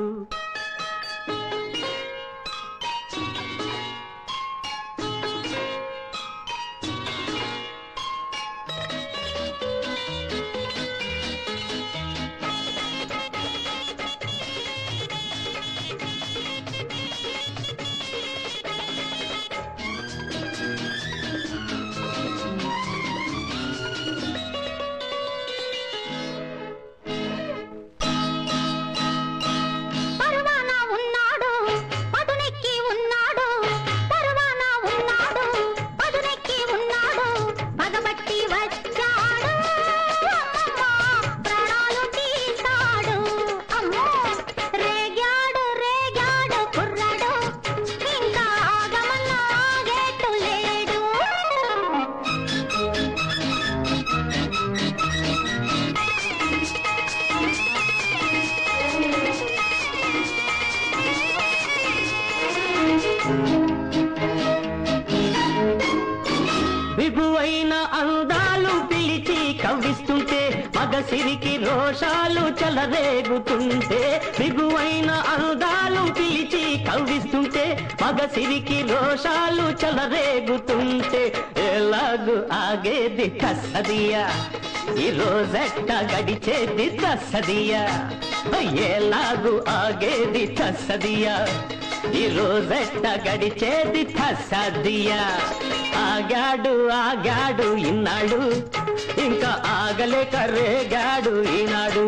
మగసిరికి రోషాలు చెలరేగుతుంటే బిగువైన అందాలు పిలిచి కవ్విస్తుంటే మగసిరికి రోషాలు చెలరేగుతుంటే ఎలాగు ఆగేది కసదియా ఈ రోజెట్ట గడిచేది తస్సదియా ఎలాగు ఆగేది తస్సదియా ఈ రోజెట్ట గడిచేది తస్సదియా ఆగాడు ఇన్నాడు ఇంకా ఆగలేక రేగాడు ఈనాడు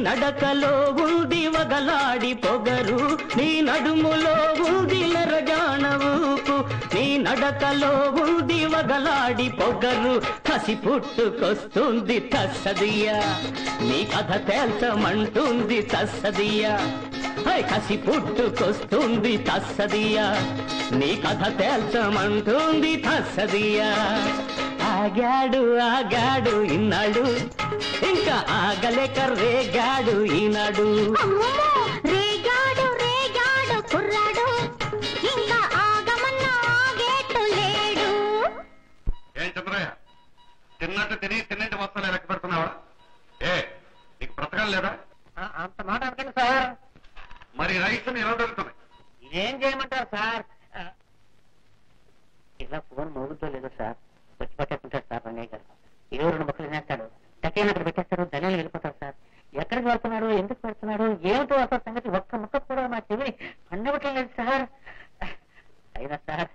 నడకలో ఉంది వగలాడి పొగరు నీ నడుములో ఉంది నరజాన ఊపు నీ నడకలో ఉంది వగలాడి పొగరు కసి పుట్టుకొస్తుంది తస్సదియా నీ కథ తేల్చమంటుంది తస్సదియా కసి పుట్టుకొస్తుంది తస్సదియా నీ కథ తేల్చమంటుంది తస్సదియా ఆగాడు ఇన్నాడు ఇంకా ఆగలేక రేగాడు ఈనాడు రేగాడు కుర్రాడు ఇంకా ఆగమన్నా ఆగేట్టు లేడు ఏం చంద్రయ్య తిన్నట్టు తిన్నింటి మొత్తం లెక్క పెడుతున్నావా నీకు బ్రతకాలి లేదా అంత మాట అనుకోండి సార్ మరి రైస్ ఎలా దొరుకుతున్నాయి ఏం చేయమంటారు సార్ ఇలా ఫోన్ మోగుతో లేదు సార్ వచ్చి పట్టేస్తుంటాడు సార్ రంగయ్య గారు ఏవో 2 మొక్కలు తినేస్తాడు తగ్గైన అక్కడ పెట్టేస్తారు ధనాలు వెళ్ళిపోతారు సార్ ఎక్కడికి వెళ్తున్నాడు ఎందుకు పెడుతున్నాడు ఏమిటో అసలు సంగతి ఒక్క ముక్క కూడా మా చెవి పండవటం లేదు సార్ అయినా సార్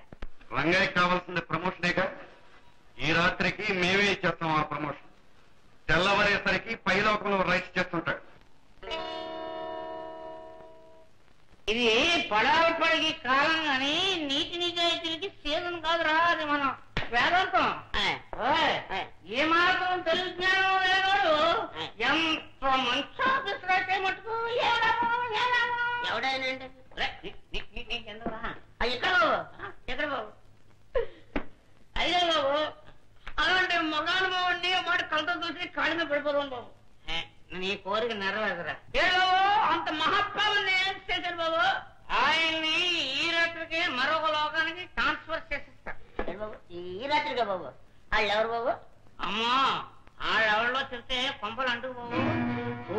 రంగయ్యకి కావాల్సింది ప్రమోషనేగా ఈ రాత్రికి మేమే ఇచ్చేస్తాం ఆ ప్రమోషన్ తెల్లవరేసరికి పైలోకంలో రైస్ చేస్తుంటాడు ఇది పడాపడికి కాలం కానీ నీటి నిజాయితీకి సీజన్ కాదురా అది మనం వేదాంతం ఏ మాత్రం తెలుగు జ్ఞానం లేవాడు ఎంత మంచి ఆఫీసర్ అయితే మటుకు ఎవడైనా ఎక్కడ బాబు అయ్యా బాబు అలాంటి మగానుభావుడిని మాట కలతో చూసి కాళ్ళ మీద పడిపోదాం బాబు నీ కోరిక నెరవేదరా ఏ బాబు అంత మహాత్మావుని ఏం చేశారు బాబు ఆయన్ని ఈ రాత్రికి మరొక లోకానికి ట్రాన్స్ఫర్ చేసేస్తారు ఈ రాత్రిగా బాబు వాళ్ళు ఎవరు బాబు అమ్మా వాళ్ళెవరిలో చెప్తే కొంపలు అంటూ బాబు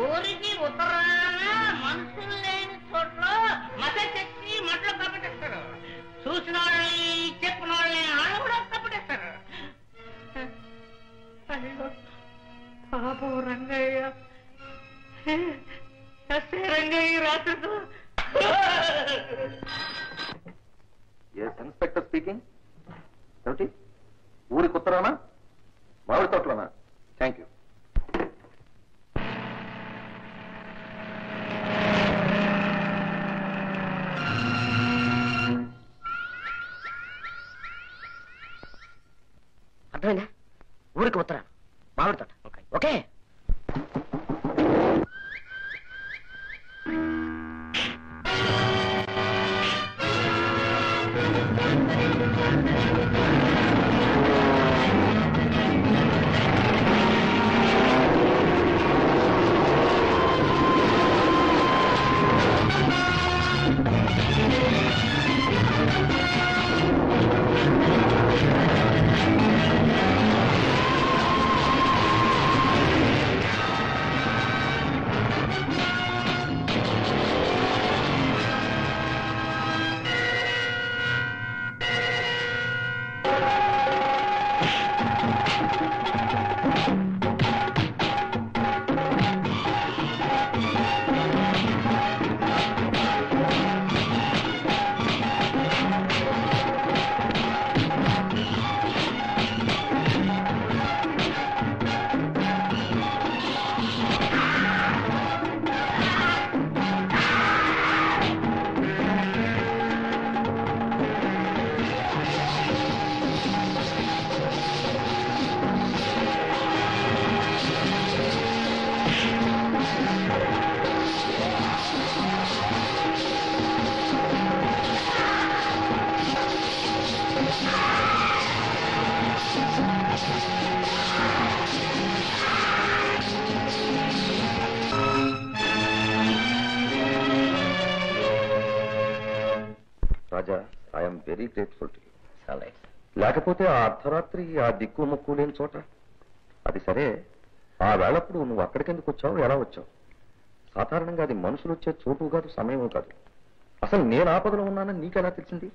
ఊరికి ఉత్తరాన మనుషులు లేని చోట్ల మత తెచ్చి మట్లో కప్పటేస్తారు చూసిన వాళ్ళని చెప్పిన వాళ్ళని వాళ్ళు కూడా కప్పటేస్తారు పాపం రంగయ్య రంగయ్య రాత్రితో ఇన్స్పెక్టర్ స్పీకింగ్ ఏమిటి ఊరికి ఉత్తరానా మామిడి తోటలోనా థ్యాంక్ యూ అర్థమైందా ఊరికి ఉత్తరా మామిడి తోట okay I'm very grateful to you. లేకపోతే ఆ అర్ధరాత్రి ఆ దిక్కు ముక్కు లేని చోట అది సరే, ఆ వేళప్పుడు నువ్వు అక్కడికెందుకు వచ్చావు, ఎలా వచ్చావు? సాధారణంగా అది మనుషులు వచ్చే చోటు కాదు, సమయం కాదు. అసలు నేను ఆపదలో ఉన్నానని నీకెలా తెలిసింది?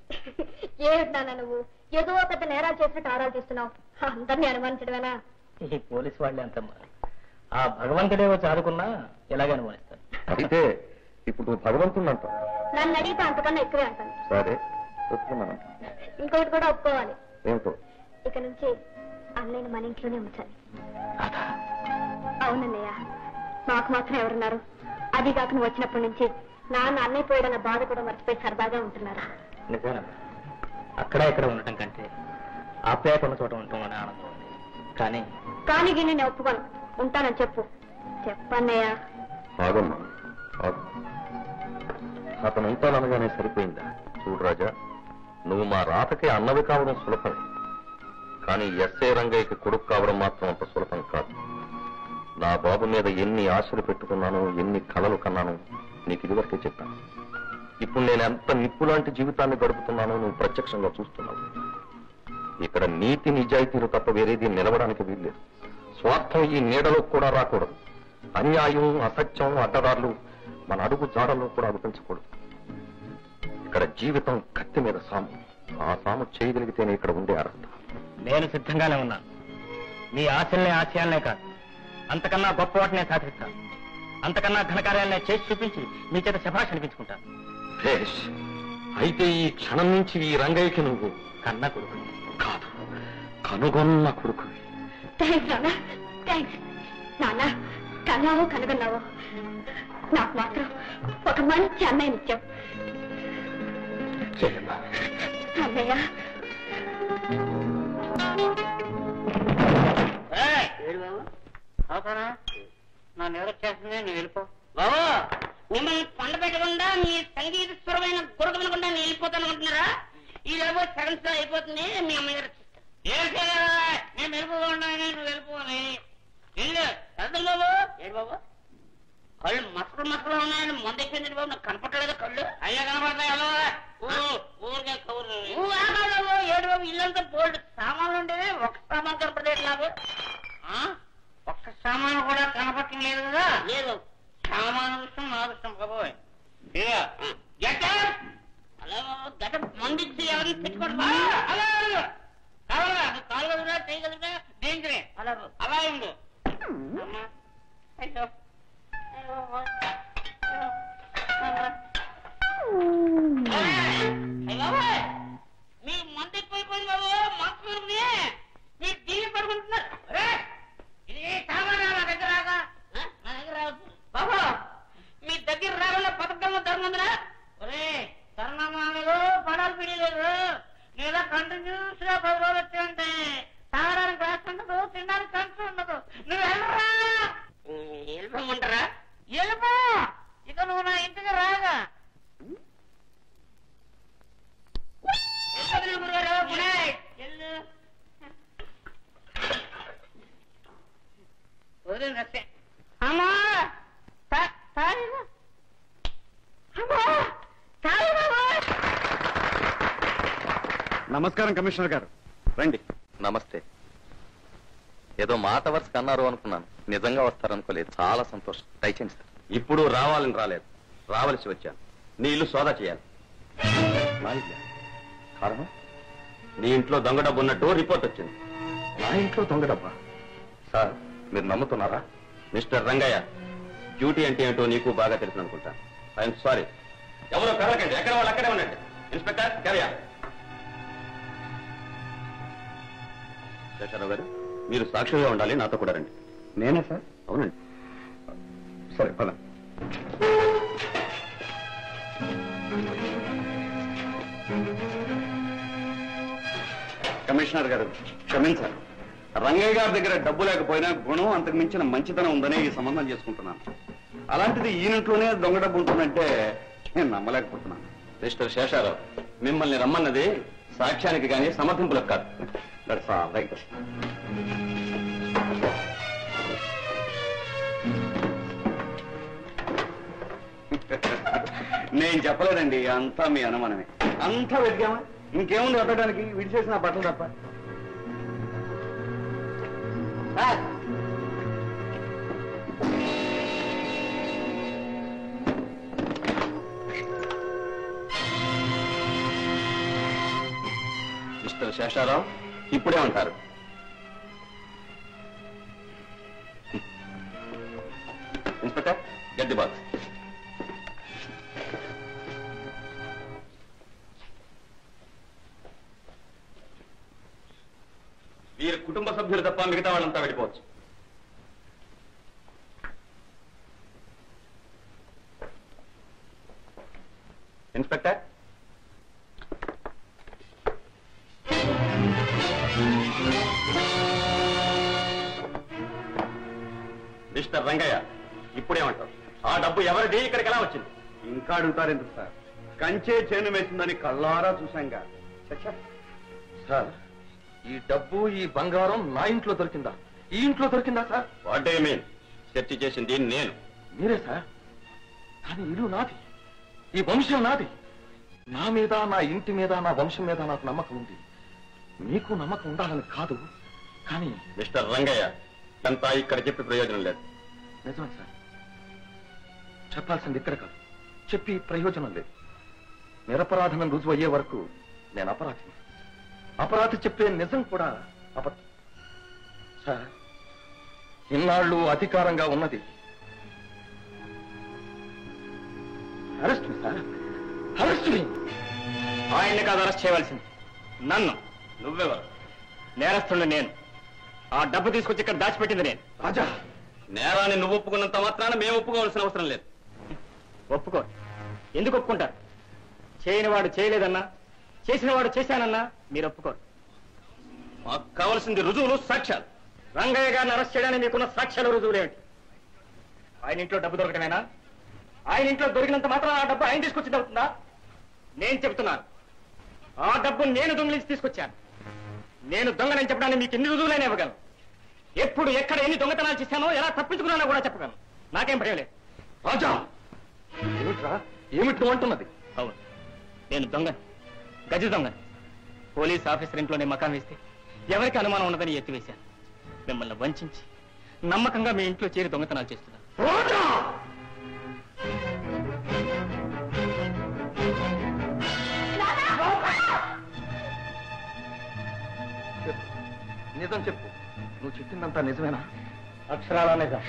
ఏమిటన్నా నువ్వు ఏదో పెద్ద నేరాలు చేసినట్టు ఆరాలు తీస్తున్నావు. అందరినీ అనుమానించడమేనా? ఈ పోలీసు వాళ్ళే అంతమ్మా. ఆ భగవంతుడే వచ్చి ఆదుకున్నా ఇలాగే అనుమానిస్తాను. అయితే ఇప్పుడు నువ్వు భగవంతుడు అంటావు. నన్ను అడిగితే అంతకన్నా ఎక్కువే అంటాను. సరే ఒప్పుకున్నానంట. ఇంకొకటి కూడా ఒప్పుకోవాలి. ఏమిటో? ఇక నుంచి అన్నయ్యని మన ఇంట్లోనే ఉంచాలి. అవునన్నయ్య, మాకు మాత్రం ఎవరున్నారు? అది కాక నువ్వు వచ్చినప్పటి నుంచి నాన్న అన్నయ్య పోయాడన్న బాధ కూడా మర్చిపోయి సరదాగా ఉంటున్నారు. నిజానమ్మా, అక్కడ ఇక్కడ ఉండటం కంటే ఆప్యాయత ఉన్న చోట ఉండటం అనే ఆనందం ఉంది. కానీ గిన్నె నేను ఒప్పుకోను. ఉంటానని చెప్పు. చెప్పన్నయ్య. ఆగమ్మా, ఆగు. అతను ఉంటాననగానే సరిపోయిందా? చూడు రాజా, నువ్వు మా రాతకి అన్నవి కావడం సులభమే, కానీ ఎస్ఏ రంగయ్యకి కొడుకు కావడం మాత్రం అంత సులభం కాదు. నా బాబు మీద ఎన్ని ఆశలు పెట్టుకున్నానో, ఎన్ని కలలు కన్నానో నీకు ఇదివరకే చెప్పాను. ఇప్పుడు నేను ఎంత నిప్పు లాంటి జీవితాన్ని గడుపుతున్నానో నువ్వు ప్రత్యక్షంగా చూస్తున్నావు. ఇక్కడ నీతి నిజాయితీలు తప్ప వేరేది నిలవడానికి వీల్లేదు. స్వార్థం ఈ నీడలో కూడా రాకూడదు. అన్యాయం, అసత్యం, అడ్డదారులు మన అడుగు జాడల్లో కూడా అనిపించకూడదు. ఇక్కడ జీవితం కత్తి మీద సాము. ఆ సాము చేయగలిగితేనే ఇక్కడ ఉండే అర్హత. నేను సిద్ధంగానే ఉన్నాను. మీ ఆశల్నే ఆశయాలనే కాదు, అంతకన్నా గొప్ప వాటినే సాధిస్తాను. అంతకన్నా ఘనకార్యాలనే చేసి చూపించి మీ చేత శభాష్ అనిపించుకుంటాను. భేష్. అయితే ఈ క్షణం నుంచి ఈ రంగయ్యకి నువ్వు కన్న కొడుకు కాదు, కనుగొన్న కొడుకు. థ్యాంక్స్ నాన్న, థ్యాంక్స్. నాన్న, కన్నావో కనుగొన్నావో నాకు మాత్రం ఒక మంచి అన్నయ్యని ఇచ్చావు. అన్నయ్య, నా నేర చేస్తుంది, నువ్వు వెళ్ళిపో. బాబు, మిమ్మల్ని పండ పెట్టకుండా మీ సంగీత స్వరమైన గురక వినకుండా నేను వెళ్ళిపోతాను అనుకుంటున్నారా? ఈ లోపు సెకండ్స్ లో అయిపోతుంది. మీ అమ్మాయి గారు నేను వెళ్ళిపోకుండా నువ్వు వెళ్ళిపోవాలి. బాబు ఏడు బాబు, కళ్ళు మసలు మసలు ఉన్నాయని మొంద అయిపోయింది బాబు. నాకు కనపట్టలేదు కళ్ళు. అయ్యా కనపడతాయి. ఊరికే కౌరు ఏడు బాబు, ఇల్లంతా బోల్డ్ సామాన్లు ఉండేవి, ఒక సామాన్ కనపడలేదు నాకు. ఒక్క సామాను కూడా కనపట్టలేదు కదా. లేదు సామాను విషయం నా విషయం బాబోయ్. అలా బాబు, గత మందిచ్చి ఎవరిని పెట్టుకోండి. కాలు కదురా, చేయగలుగుతా, డేంజరే. అలా ఉండు. అయ్యో మీ మంది ఎక్కువైపోయింది బాబు. మాకు పెరుగుతుంది. మీరు దీన్ని పడుకుంటున్నారు. ఇది సామానా నా దగ్గర రాగా? నా దగ్గర రావచ్చు బాబు. మీ దగ్గర రాకుండా పథకంలో ధర్మందిరా. ఒరే తరుణమాలు పడాలు పిడిలేదు. లేదా కంటిన్యూస్ గా 10 రోజులు వచ్చాయంటే తాగడానికి గ్లాస్ ఉండదు, తినడానికి కంచు ఉండదు. నువ్వు వెళ్ళరా. వెళ్ళిపోమంటారా? వెళ్ళిపో. ఇక నువ్వు నా ఇంటికి రాగా. అమ్మా నమస్కారం కమిషనర్ గారు, రండి. నమస్తే. ఏదో మాట వరుసకు అన్నారు అనుకున్నాను, నిజంగా వస్తారనుకోలేదు. చాలా సంతోషం. దయచేయండి సార్. ఇప్పుడు రావాలని రాలేదు, రావలసి వచ్చాను. నీ ఇల్లు సోదా చేయాలి. కారణం? నీ ఇంట్లో దొంగ డబ్బు ఉన్నట్టు రిపోర్ట్ వచ్చింది. నా ఇంట్లో దొంగ డబ్బా? సార్, మీరు నమ్ముతున్నారా? మిస్టర్ రంగయ్య, డ్యూటీ అంటే ఏంటో నీకు బాగా తెలుసు అనుకుంటా. I'm sorry. ఎవరో కదలకండి, ఎక్కడ వాళ్ళు అక్కడే ఉండండి. ఇన్స్పెక్టర్ కరియా. శేషారావు గారు, మీరు సాక్షిగా ఉండాలి, నాతో కూడా రండి. నేనే సార్? అవునండి. సరే పద. కమిషనర్ గారు క్షమించాలి. రంగయ్య గారి దగ్గర డబ్బు లేకపోయినా గుణం అంతకు మించిన మంచితనం ఉందనే ఈ సంబంధం చేసుకుంటున్నాను. అలాంటిది ఈయనట్లోనే దొంగ డబ్బు ఉంటుందంటే నేను నమ్మలేకపోతున్నాను. మిస్టర్ శేషారావు, మిమ్మల్ని రమ్మన్నది సాక్ష్యానికి కానీ సమర్థింపులకు కాదు. That's all right. నేను చెప్పలేదండి, అంతా మీ అనుమానమే. అంతా వెతికామా, ఇంకేముంది వెతకడానికి, విడిచేసిన బట్టలు తప్ప. మిస్టర్ శేషారావు, ఇప్పుడే ఉంటారు. Inspector, get the box. వీరి కుటుంబ సభ్యులు తప్ప మిగతా వాళ్ళంతా వెళ్ళిపోవచ్చు. ఇన్స్పెక్టర్, మిస్టర్ రంగయ్య, ఇప్పుడేమంటారు? ఆ డబ్బు ఎవరిది, ఇక్కడికి ఎలా వచ్చింది? ఇంకా అడుగుతారు ఎందుకు సార్? కంచే చేను వేసిందని కళ్ళారా చూశాంగా. సార్, ఈ డబ్బు, ఈ బంగారం నా ఇంట్లో దొరికిందా? ఈ ఇంట్లో దొరికిందా sir? What I mean, search చేసింది నేను. మీరే సార్? కానీ ఇల్లు నాది, ఈ వంశం నాది. నా మీద, నా ఇంటి మీద, నా వంశం మీద నాకు నమ్మకం ఉంది. మీకు నమ్మకం ఉండాలని కాదు, కానీ మిస్టర్ రంగయ్య, అంతా ఇక్కడ చెప్పి ప్రయోజనం లేదు. నిజమే సార్, చెప్పాల్సింది ఇక్కడ కాదు, చెప్పి ప్రయోజనం లేదు. నిరపరాధనం రుజువు అయ్యే వరకు నేను అపరాధిని. అపరాధి చెప్పే నిజం కూడా అబద్ధం. సార్, ఇన్నాళ్ళు అధికారంగా ఉన్నది అరెస్ట్ మీ సార్, అరెస్ట్ మీ. ఆయన్ని కాదు అరెస్ట్ చేయవలసింది, నన్ను. నువ్వెవరు? నేరస్తుడు నేను. ఆ డబ్బు తీసుకొచ్చి ఇక్కడ దాచిపెట్టింది నేను. రాజా, నేరాన్ని నువ్వు ఒప్పుకున్నంత మాత్రాన మేము ఒప్పుకోవాల్సిన అవసరం లేదు. ఒప్పుకో. ఎందుకు ఒప్పుకుంటారు? చేయని వాడు చేయలేదన్నా, చేసిన వాడు చేశానన్నా మీరు ఒప్పుకోరు. మాకు కావాల్సింది రుజువులు, సాక్ష్యాలు. రంగయ్య గారిని అరెస్ట్ చేయడానికి మీకున్న సాక్ష్యాలు, రుజువులేమిటి? ఆయన ఇంట్లో డబ్బు దొరకటమేనా? ఆయన ఇంట్లో దొరికినంత మాత్రం ఆ డబ్బు ఆయన తీసుకొచ్చింది అవుతుందా? నేను చెప్తున్నాను, ఆ డబ్బు నేను దొంగలించి తీసుకొచ్చాను. నేను దొంగనని చెప్పడానికి మీకు ఎన్ని రుజువులైనా ఇవ్వగలను. ఎప్పుడు, ఎక్కడ, ఎన్ని దొంగతనాలు చేశానో, ఎలా తప్పించుకున్నానో కూడా చెప్పగలను. నాకేం భయం లేదు. రాజా, ఏమిట్రా, ఏమిటి నువ్వు అంటున్నది? అవును, నేను దొంగని, గజ దొంగని. పోలీస్ ఆఫీసర్ ఇంట్లోనే మకాం వేస్తే ఎవరికి అనుమానం ఉండదని ఎత్తివేశాను. మిమ్మల్ని వంచించి నమ్మకంగా మీ ఇంట్లో చేరి దొంగతనాలు చేస్తున్నాను. నిజం చెప్పు, నువ్వు చెప్పిందంతా నిజమేనా? అక్షరాల నిజం.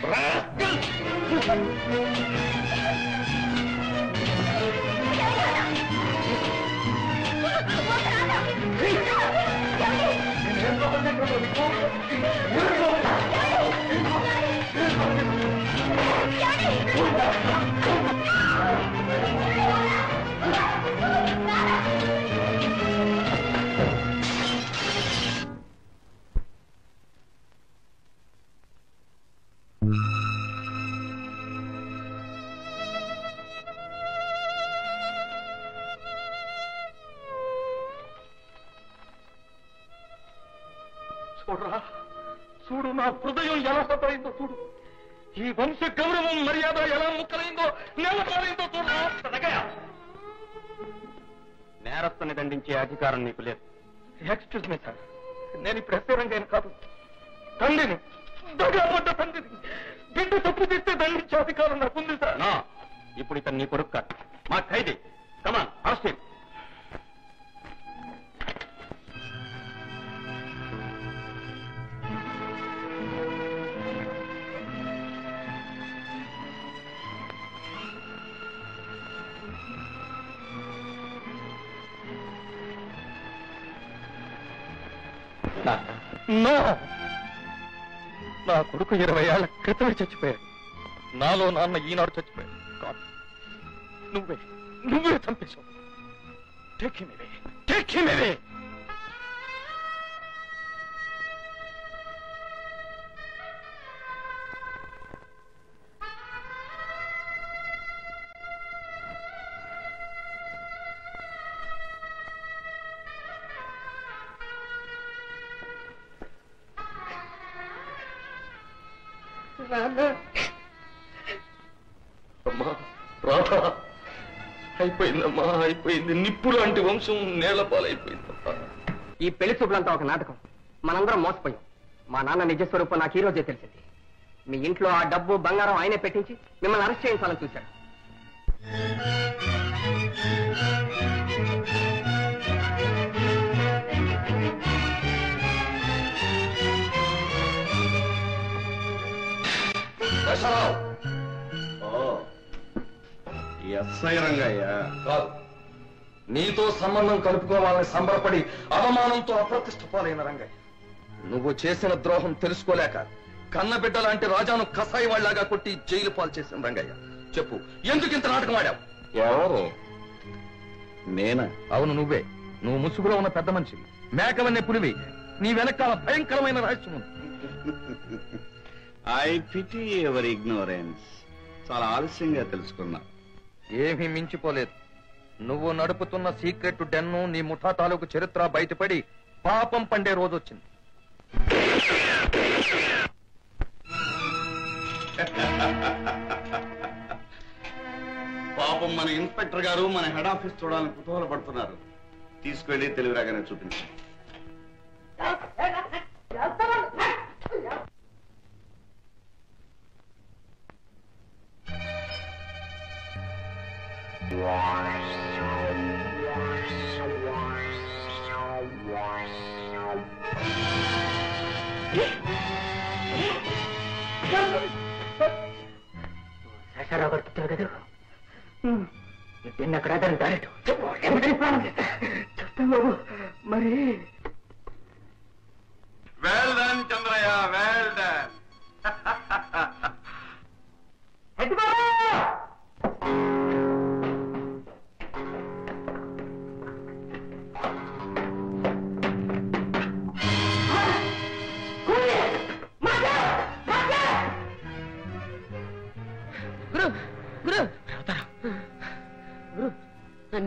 చూడరా, చూడు నా హృదయం ఎలా సతయిందో చూడు. ఈ వంశ గౌరవం, మర్యాద ఎలా ముక్కలైందో, నేలపాలైందో చూడరా. నేరస్తుని దండించే అధికారం నీకు లేదు. ఎక్స్క్యూజ్ మీ సార్, నేను ఇప్పుడు ఎస్ఐ రంగయ్యను కాదు, తండ్రిని, దగాపడ్డ తండ్రిని. బిడ్డ తప్పు చేస్తే దండించే అధికారం నాకుంది సార్. ఇప్పుడు ఇతను నీ కొడుకు కాదు, మా ఖైదీ. కమాన్, అరెస్ట్ చేయండి. నా కొడుకు 20 ఏళ్ల క్రితమే చచ్చిపోయాడు. నాలో నాన్న ఈనాడు చచ్చిపోయాడు. కాదు, నువ్వే చంపేశావు. Take him away, take him away. అమ్మా, రాధా, అయిపోయిందమ్మా, అయిపోయింది. నిప్పు లాంటి వంశం నేల పాలైపోయిందమ్మా. ఈ పెళ్లి చూపులంతా ఒక నాటకం. మనందరం మోసపోయాం. మా నాన్న నిజస్వరూపం నాకు ఈ రోజే తెలిసింది. మీ ఇంట్లో ఆ డబ్బు బంగారం ఆయనే పెట్టించి మిమ్మల్ని అరెస్ట్ చేయించాలని చూశాడు. ఎస్ఐ రంగయ్య కాదు, నీతో సంబంధం కలుపుకోవాలని సంబరపడి అవమానంతో అప్రతిష్ట పాలైన రంగయ్య. నువ్వు చేసిన ద్రోహం తెలుసుకోలేక కన్నబిడ్డ లాంటి రాజాను కసాయి వాళ్ళలాగా కొట్టి జైలు పాలు చేసిన రంగయ్య. చెప్పు, ఎందుకు ఇంత నాటకం ఆడావు? ఎవరు? నేనా? అవును, నువ్వే. నువ్వు ముసుగులో ఉన్న పెద్ద మనిషి, మేకవన్నే పులివి. నీ వెనకాల భయంకరమైన రహస్యం ఉంది. ఐ పిటీ ఎవరి ఇగ్నోరెన్స్. చాలా ఆలస్యంగా తెలుసుకున్నా. ఏమీ మించిపోలేదు. నువ్వు నడుపుతున్న సీక్రెట్ డెన్ను, నీ ముఠా తాలూకు చరిత్ర బయటపడి పాపం పండే రోజు వచ్చింది. పాపం మన ఇన్స్పెక్టర్ గారు మన హెడ్ ఆఫీస్ చూడాలని కుతూహల పడుతున్నారు. తీసుకెళ్లి తెలివిరాగానే చూపించు. శేషారావు గారు చెప్తారు కదా, నిన్న అక్కడ డైరెక్ట్ చెప్తాను బాబు. మరి well done Chandraiah, well done.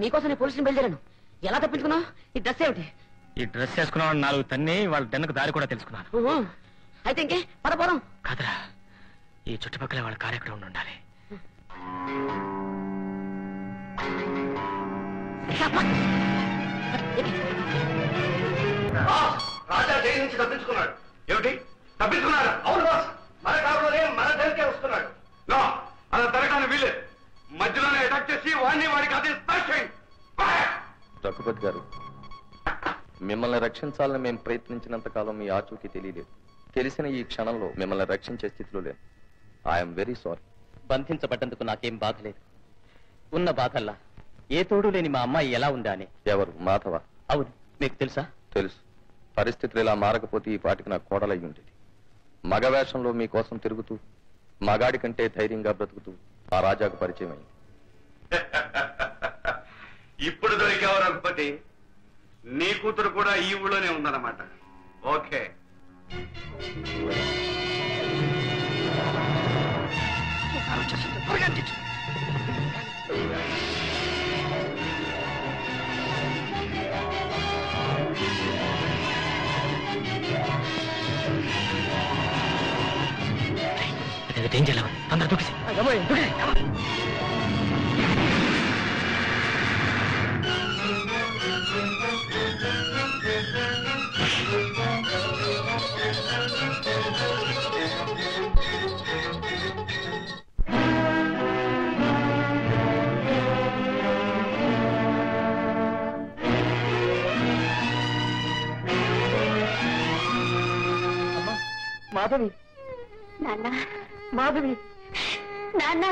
నీకోసం నేను పోలీసుని బయలుదేరాను. ఎలా తప్పించుకున్నావు? ఈ డ్రెస్ ఏమిటి? ఈ డ్రెస్ వేసుకున్నాడు 4 తన్ని వాళ్ళ డెన్నుకు దారి కూడా తెలుసుకున్నాను. అయితే ఇంకే పదపోదాం. కాదరా, ఈ చుట్టుపక్కల వాళ్ళ కారు ఎక్కడ ఉండాలి. రాజా జైలు నుంచి తప్పించుకున్నాడు. ఏమిటి తప్పించుకున్నాడు? అవును బాస్, మన కారులోనే మన దగ్గరికే వస్తున్నాడు. అలా జరగడానికి వీలేదు. మధ్యలోనే అటాక్ చేసి వాడికి అది రఘుపతి గారు, మిమ్మల్ని రక్షించాలని మేము ప్రయత్నించినంత కాలం మీ ఆచూకీ తెలియలేదు. తెలిసిన ఈ క్షణంలో మిమ్మల్ని రక్షించే స్థితిలో లేదు. I'm very sorry. బంధించబడ్డందుకు నాకేం బాధ లేదు. ఉన్న బాధల్లా ఏ తోడు లేని మా అమ్మాయి ఎలా ఉందా అని. ఎవరు? మాధవ? అవును, మీకు తెలుసా? తెలుసు. పరిస్థితులు ఇలా మారకపోతే ఈ పాటికి నాకు కోడలయ్యి ఉండేది. మగ వేషంలో మీకోసం తిరుగుతూ, మగాడి కంటే ధైర్యంగా బ్రతుకుతూ ఆ రాజాకు పరిచయం అయింది. ఇప్పుడు దొరికావు రఘుపతి. నీ కూతురు కూడా ఈ ఊళ్ళోనే ఉందన్నమాట. ఓకే. డేంజర్ ఉంది. తొందర దూకేసి. మాధవి, నాన్న, మాధవి, నాన్న,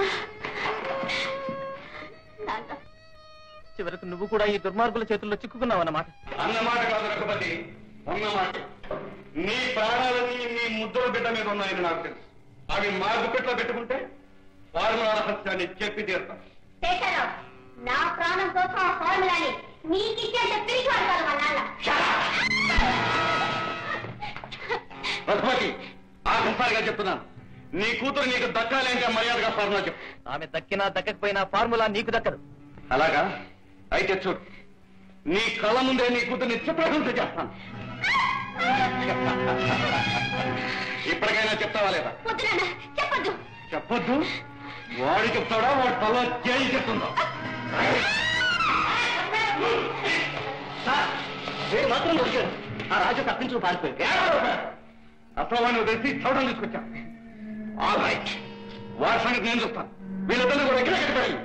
నాన్న. చివరకు నువ్వు కూడా ఈ దుర్మార్గుల చేతుల్లో చిక్కుకున్నావన్నమాట. అన్నమాట కాదు రఘుపతి, అన్నమాట. నీ ప్రాణాలని నీ ముద్దుల బిడ్డ మీద ఉన్నాయని నాకు తెలుసు. అవి మార్పు పెట్లో పెట్టుకుంటే ఫార్ములా రహస్యాన్ని చెప్పి తీరుతాం. శేషరావు, నా ప్రాణం కోసం ఆ ఫార్ములాని నీకిచ్చేంత తిరిగి వాడతాను మా నాన్న. రఘుపతి, ఆఖరిసారిగా చెప్తున్నాను, నీ కూతురు నీకు దక్కాలేంటే మర్యాదగా ఫార్ములా చెప్పు. ఆమె దక్కినా దక్కకపోయినా ఫార్ములా నీకు దక్కదు. అలాగా? అయితే చూడు, నీ కళ్ళ ముందే నీ కూతుర్ని చిత్రహింస చేస్తాను. ఇప్పటికైనా చెప్తావా లేదా? వద్దు నాన్న, చెప్పొద్దు. చెప్పొద్దు? వాడు చెప్తాడా? వాడు తల చేయి చెప్తుందా? వీడు మాత్రం దొరికాడు. ఆ రాజు తప్పించుకు పారిపోయింది. అసలు వాడిని తెలిసి చవడం తీసుకొచ్చాను. ఆల్ రైట్, వారి సంగతి నేను చూస్తాను. వీళ్ళిద్దరిని కూడా ఎక్కడ కట్టిపోయాయి.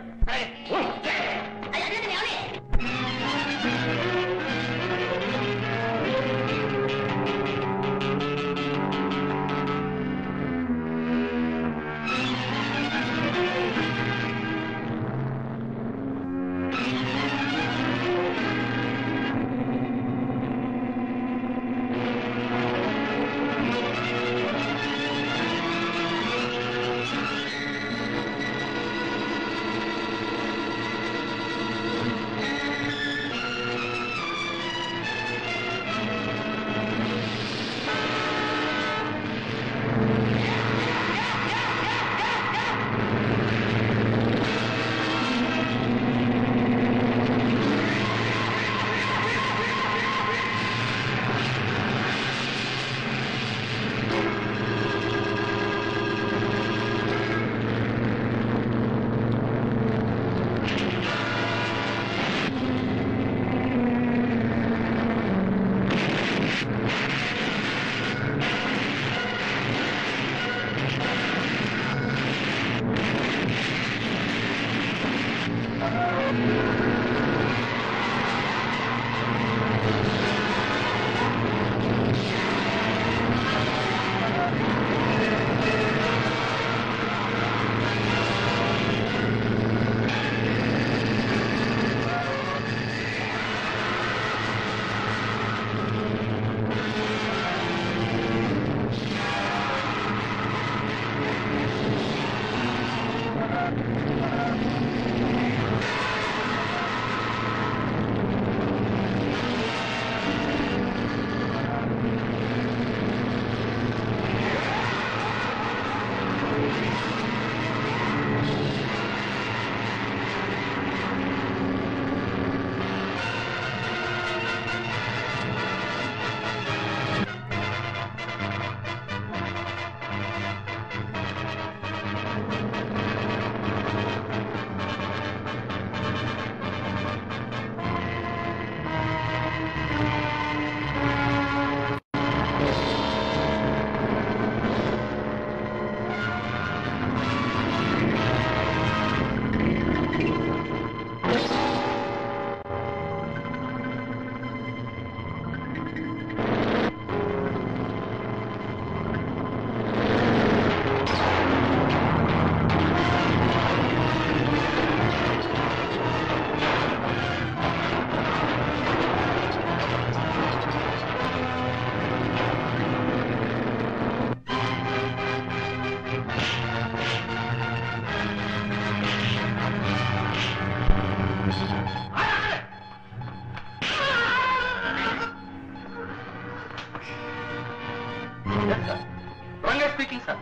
speaking, sir.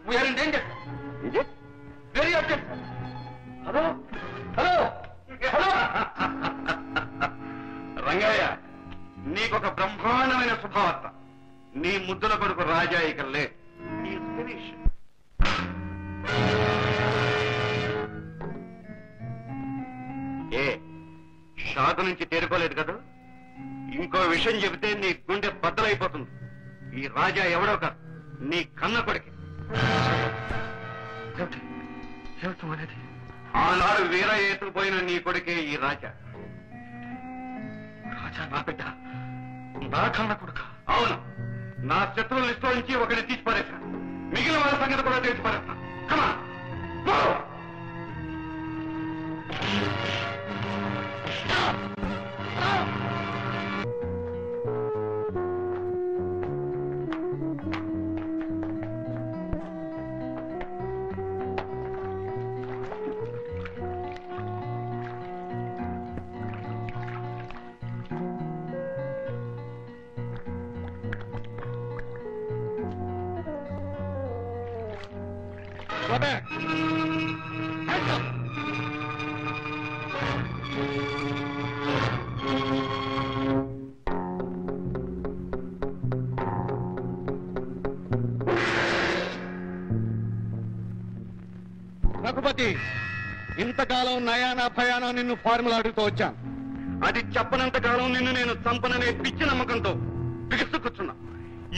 We are in danger. Is it? Very urgent, sir. Hello? Hello? Hello? Rangayya, నీకొక బ్రహ్మాండమైన శుభవార్త. నీ ముద్దుల కొడుకు రాజా ఇక లే. He is finished. ఏ షాకు నుంచి తేరుకోలేదు కదా? ఇంకో విషయం చెబితే నీ గుండె బద్దలైపోతుంది. ఈ రాజా ఎవడో కాదు, నీ కన్న కొడుకే. ఆనాడు వీర ఎత్తుకుపోయిన నీ కొడుకే ఈ రాజా. రాజా నా బిడ్డ, నా కన్న కొడుక. అవును, నా శత్రువుల లిస్టు నుంచి ఒకటి తీసి పారేశాను. మిగిలిన వాళ్ళ సంగతి కూడా తీసి పారేస్తాను. కమా రఘుపతి, ఇంతకాలం నయానా భయానా నిన్ను ఫార్ములా అడుగుతూ వచ్చాను. అది చెప్పనంత కాలం నిన్ను నేను చంపననే పిచ్చి నమ్మకంతో బిగుసుకొచ్చున్నా.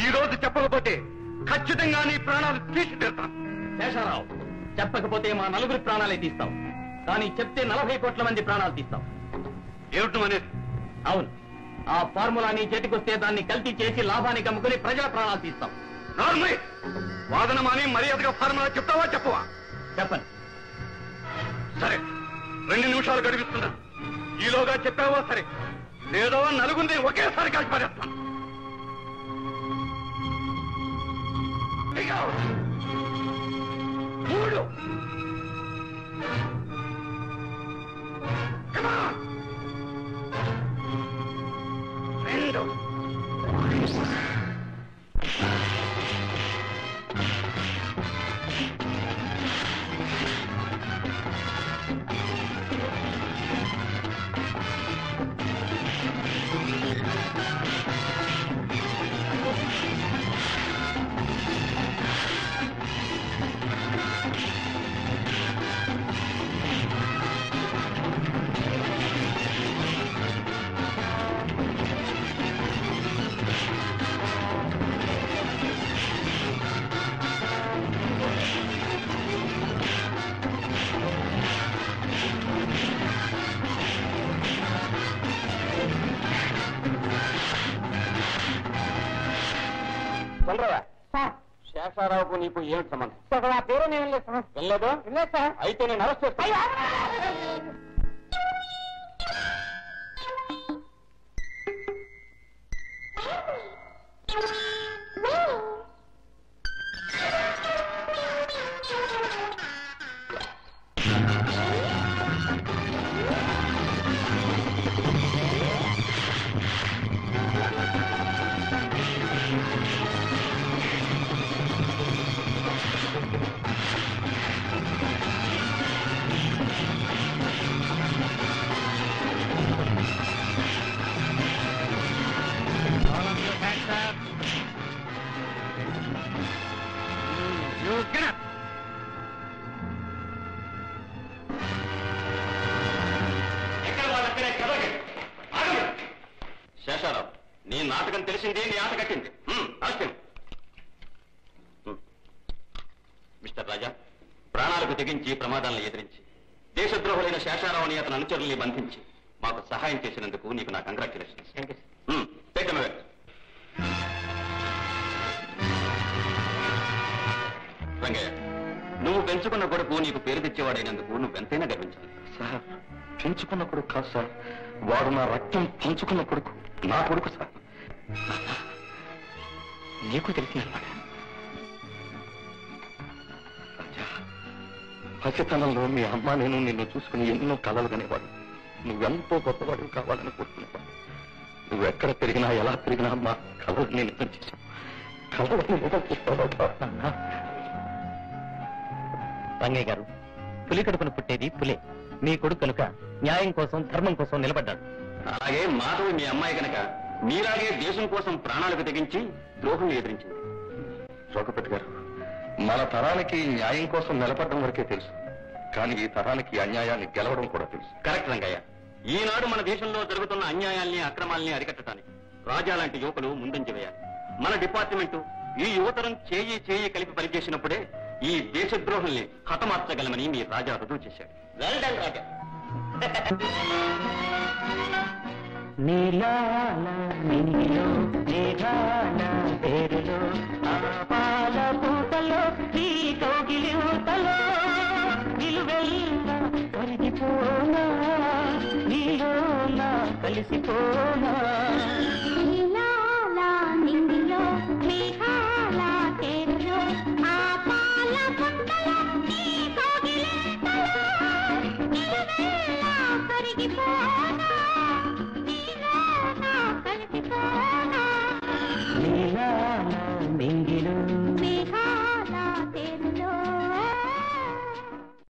ఈ రోజు చెప్పకపోతే ఖచ్చితంగా నీ ప్రాణాలు తీసి తీరుతాను. శేషారావు, చెప్పకపోతే మా నలుగురి ప్రాణాలే తీస్తావు, కానీ చెప్తే 40 కోట్ల మంది ప్రాణాలు తీస్తావు. ఏమిటం అనేది? అవును, ఆ ఫార్ములా నీ చేతికొస్తే దాన్ని కల్తీ చేసి లాభానికి అమ్ముకుని ప్రజల ప్రాణాలు తీస్తావు. నార్మల్ వాదన మాని మర్యాదగా ఫార్ములా చెప్తావా చెప్పవా? చెప్పను. సరే, 2 నిమిషాలు గడిపిస్తున్నా. ఈలోగా చెప్పావా సరే, లేదో నలుగురిని ఒకేసారి కలిసి పారేస్తాను. 3 Come on! 2 చంద్రవా, శేషారావుకు నీకు ఏమిటి సంబంధం? ఆ పేరు నేను వెళ్ళలేదు. అయితే నేను అరెస్ట్ చేస్తాను. శేషారావు, నీ నాటకం తెలిసింది, నీ ఆట కట్టింది. మిస్టర్ రాజా, ప్రాణాలకు తెగించి ప్రమాదాలను ఎదిరించి దేశద్రోహులైన శేషారావుని అతని అనుచరుల్ని బంధించి మాకు సహాయం చేసినందుకు నీకు నా కంగ్రాచులేషన్స్. రంగయ్య, నువ్వు పెంచుకున్న కొడుకు నీకు పేరు తెచ్చేవాడైనందుకు నువ్వెంతైనా గర్వించాలి. సార్, పెంచుకున్న కొడుకు కాదు సార్, వాడు నా రక్తం పంచుకున్న కొడుకు, నా కొడుకు సార్. నీకు తెలిసిందన్నమాట. రాజా, పసితనంలో మీ అమ్మ నేను నిన్ను చూసుకుని ఎన్నో కలలు కనేవాడు. నువ్వెంతో గొప్పవాడు కావాలని కోరుకునేవాడు. నువ్వెక్కడ పెరిగినా ఎలా పెరిగినా మా కలలు నేను నిజం చేశాను. కలలు నిజం చేస్తావు. రంగయ్య గారు, పులి కడుపును పుట్టేది పులే. మీ కొడుకు కనుక న్యాయం కోసం ధర్మం కోసం నిలబడ్డాడు. అలాగే మాధవి మీ అమ్మాయి కనుక మీలాగే దేశం కోసం ప్రాణాలకు తెగించి ద్రోహం ఎదిరించింది. జోకపతి గారు, మన తరానికి న్యాయం కోసం నిలబడడం వరకే తెలుసు, కానీ ఈ తరానికి అన్యాయాన్ని గెలవడం కూడా తెలుసు. కరెక్ట్ రంగయ్య. ఈనాడు మన దేశంలో జరుగుతున్న అన్యాయాల్ని అక్రమాల్ని అరికట్టడానికి రాజా లాంటి యువకులు ముందంజ వేయాలి. మన డిపార్ట్మెంట్ ఈ యువతరం చేయి కలిపి పనిచేసినప్పుడే ఈ దేశద్రోహుల్ని హతమార్చగలమని మీ రాజా రుజువు చేశాడు. వెల్ డన్ రాజా. నీలాల నీలో మేఘాల పేరులో ఆ పాల పూటలో నీ కౌగిలి ఊతలో నిలువెల్లా కరిగిపోనా, నీలోనా కలిసిపోనా. నీలాల నింగిలో మేఘాల పేరులో ఆ పాల పుట్టలో నీ కౌగిలింతలో నిలువెల్లా కరిగిపోనా.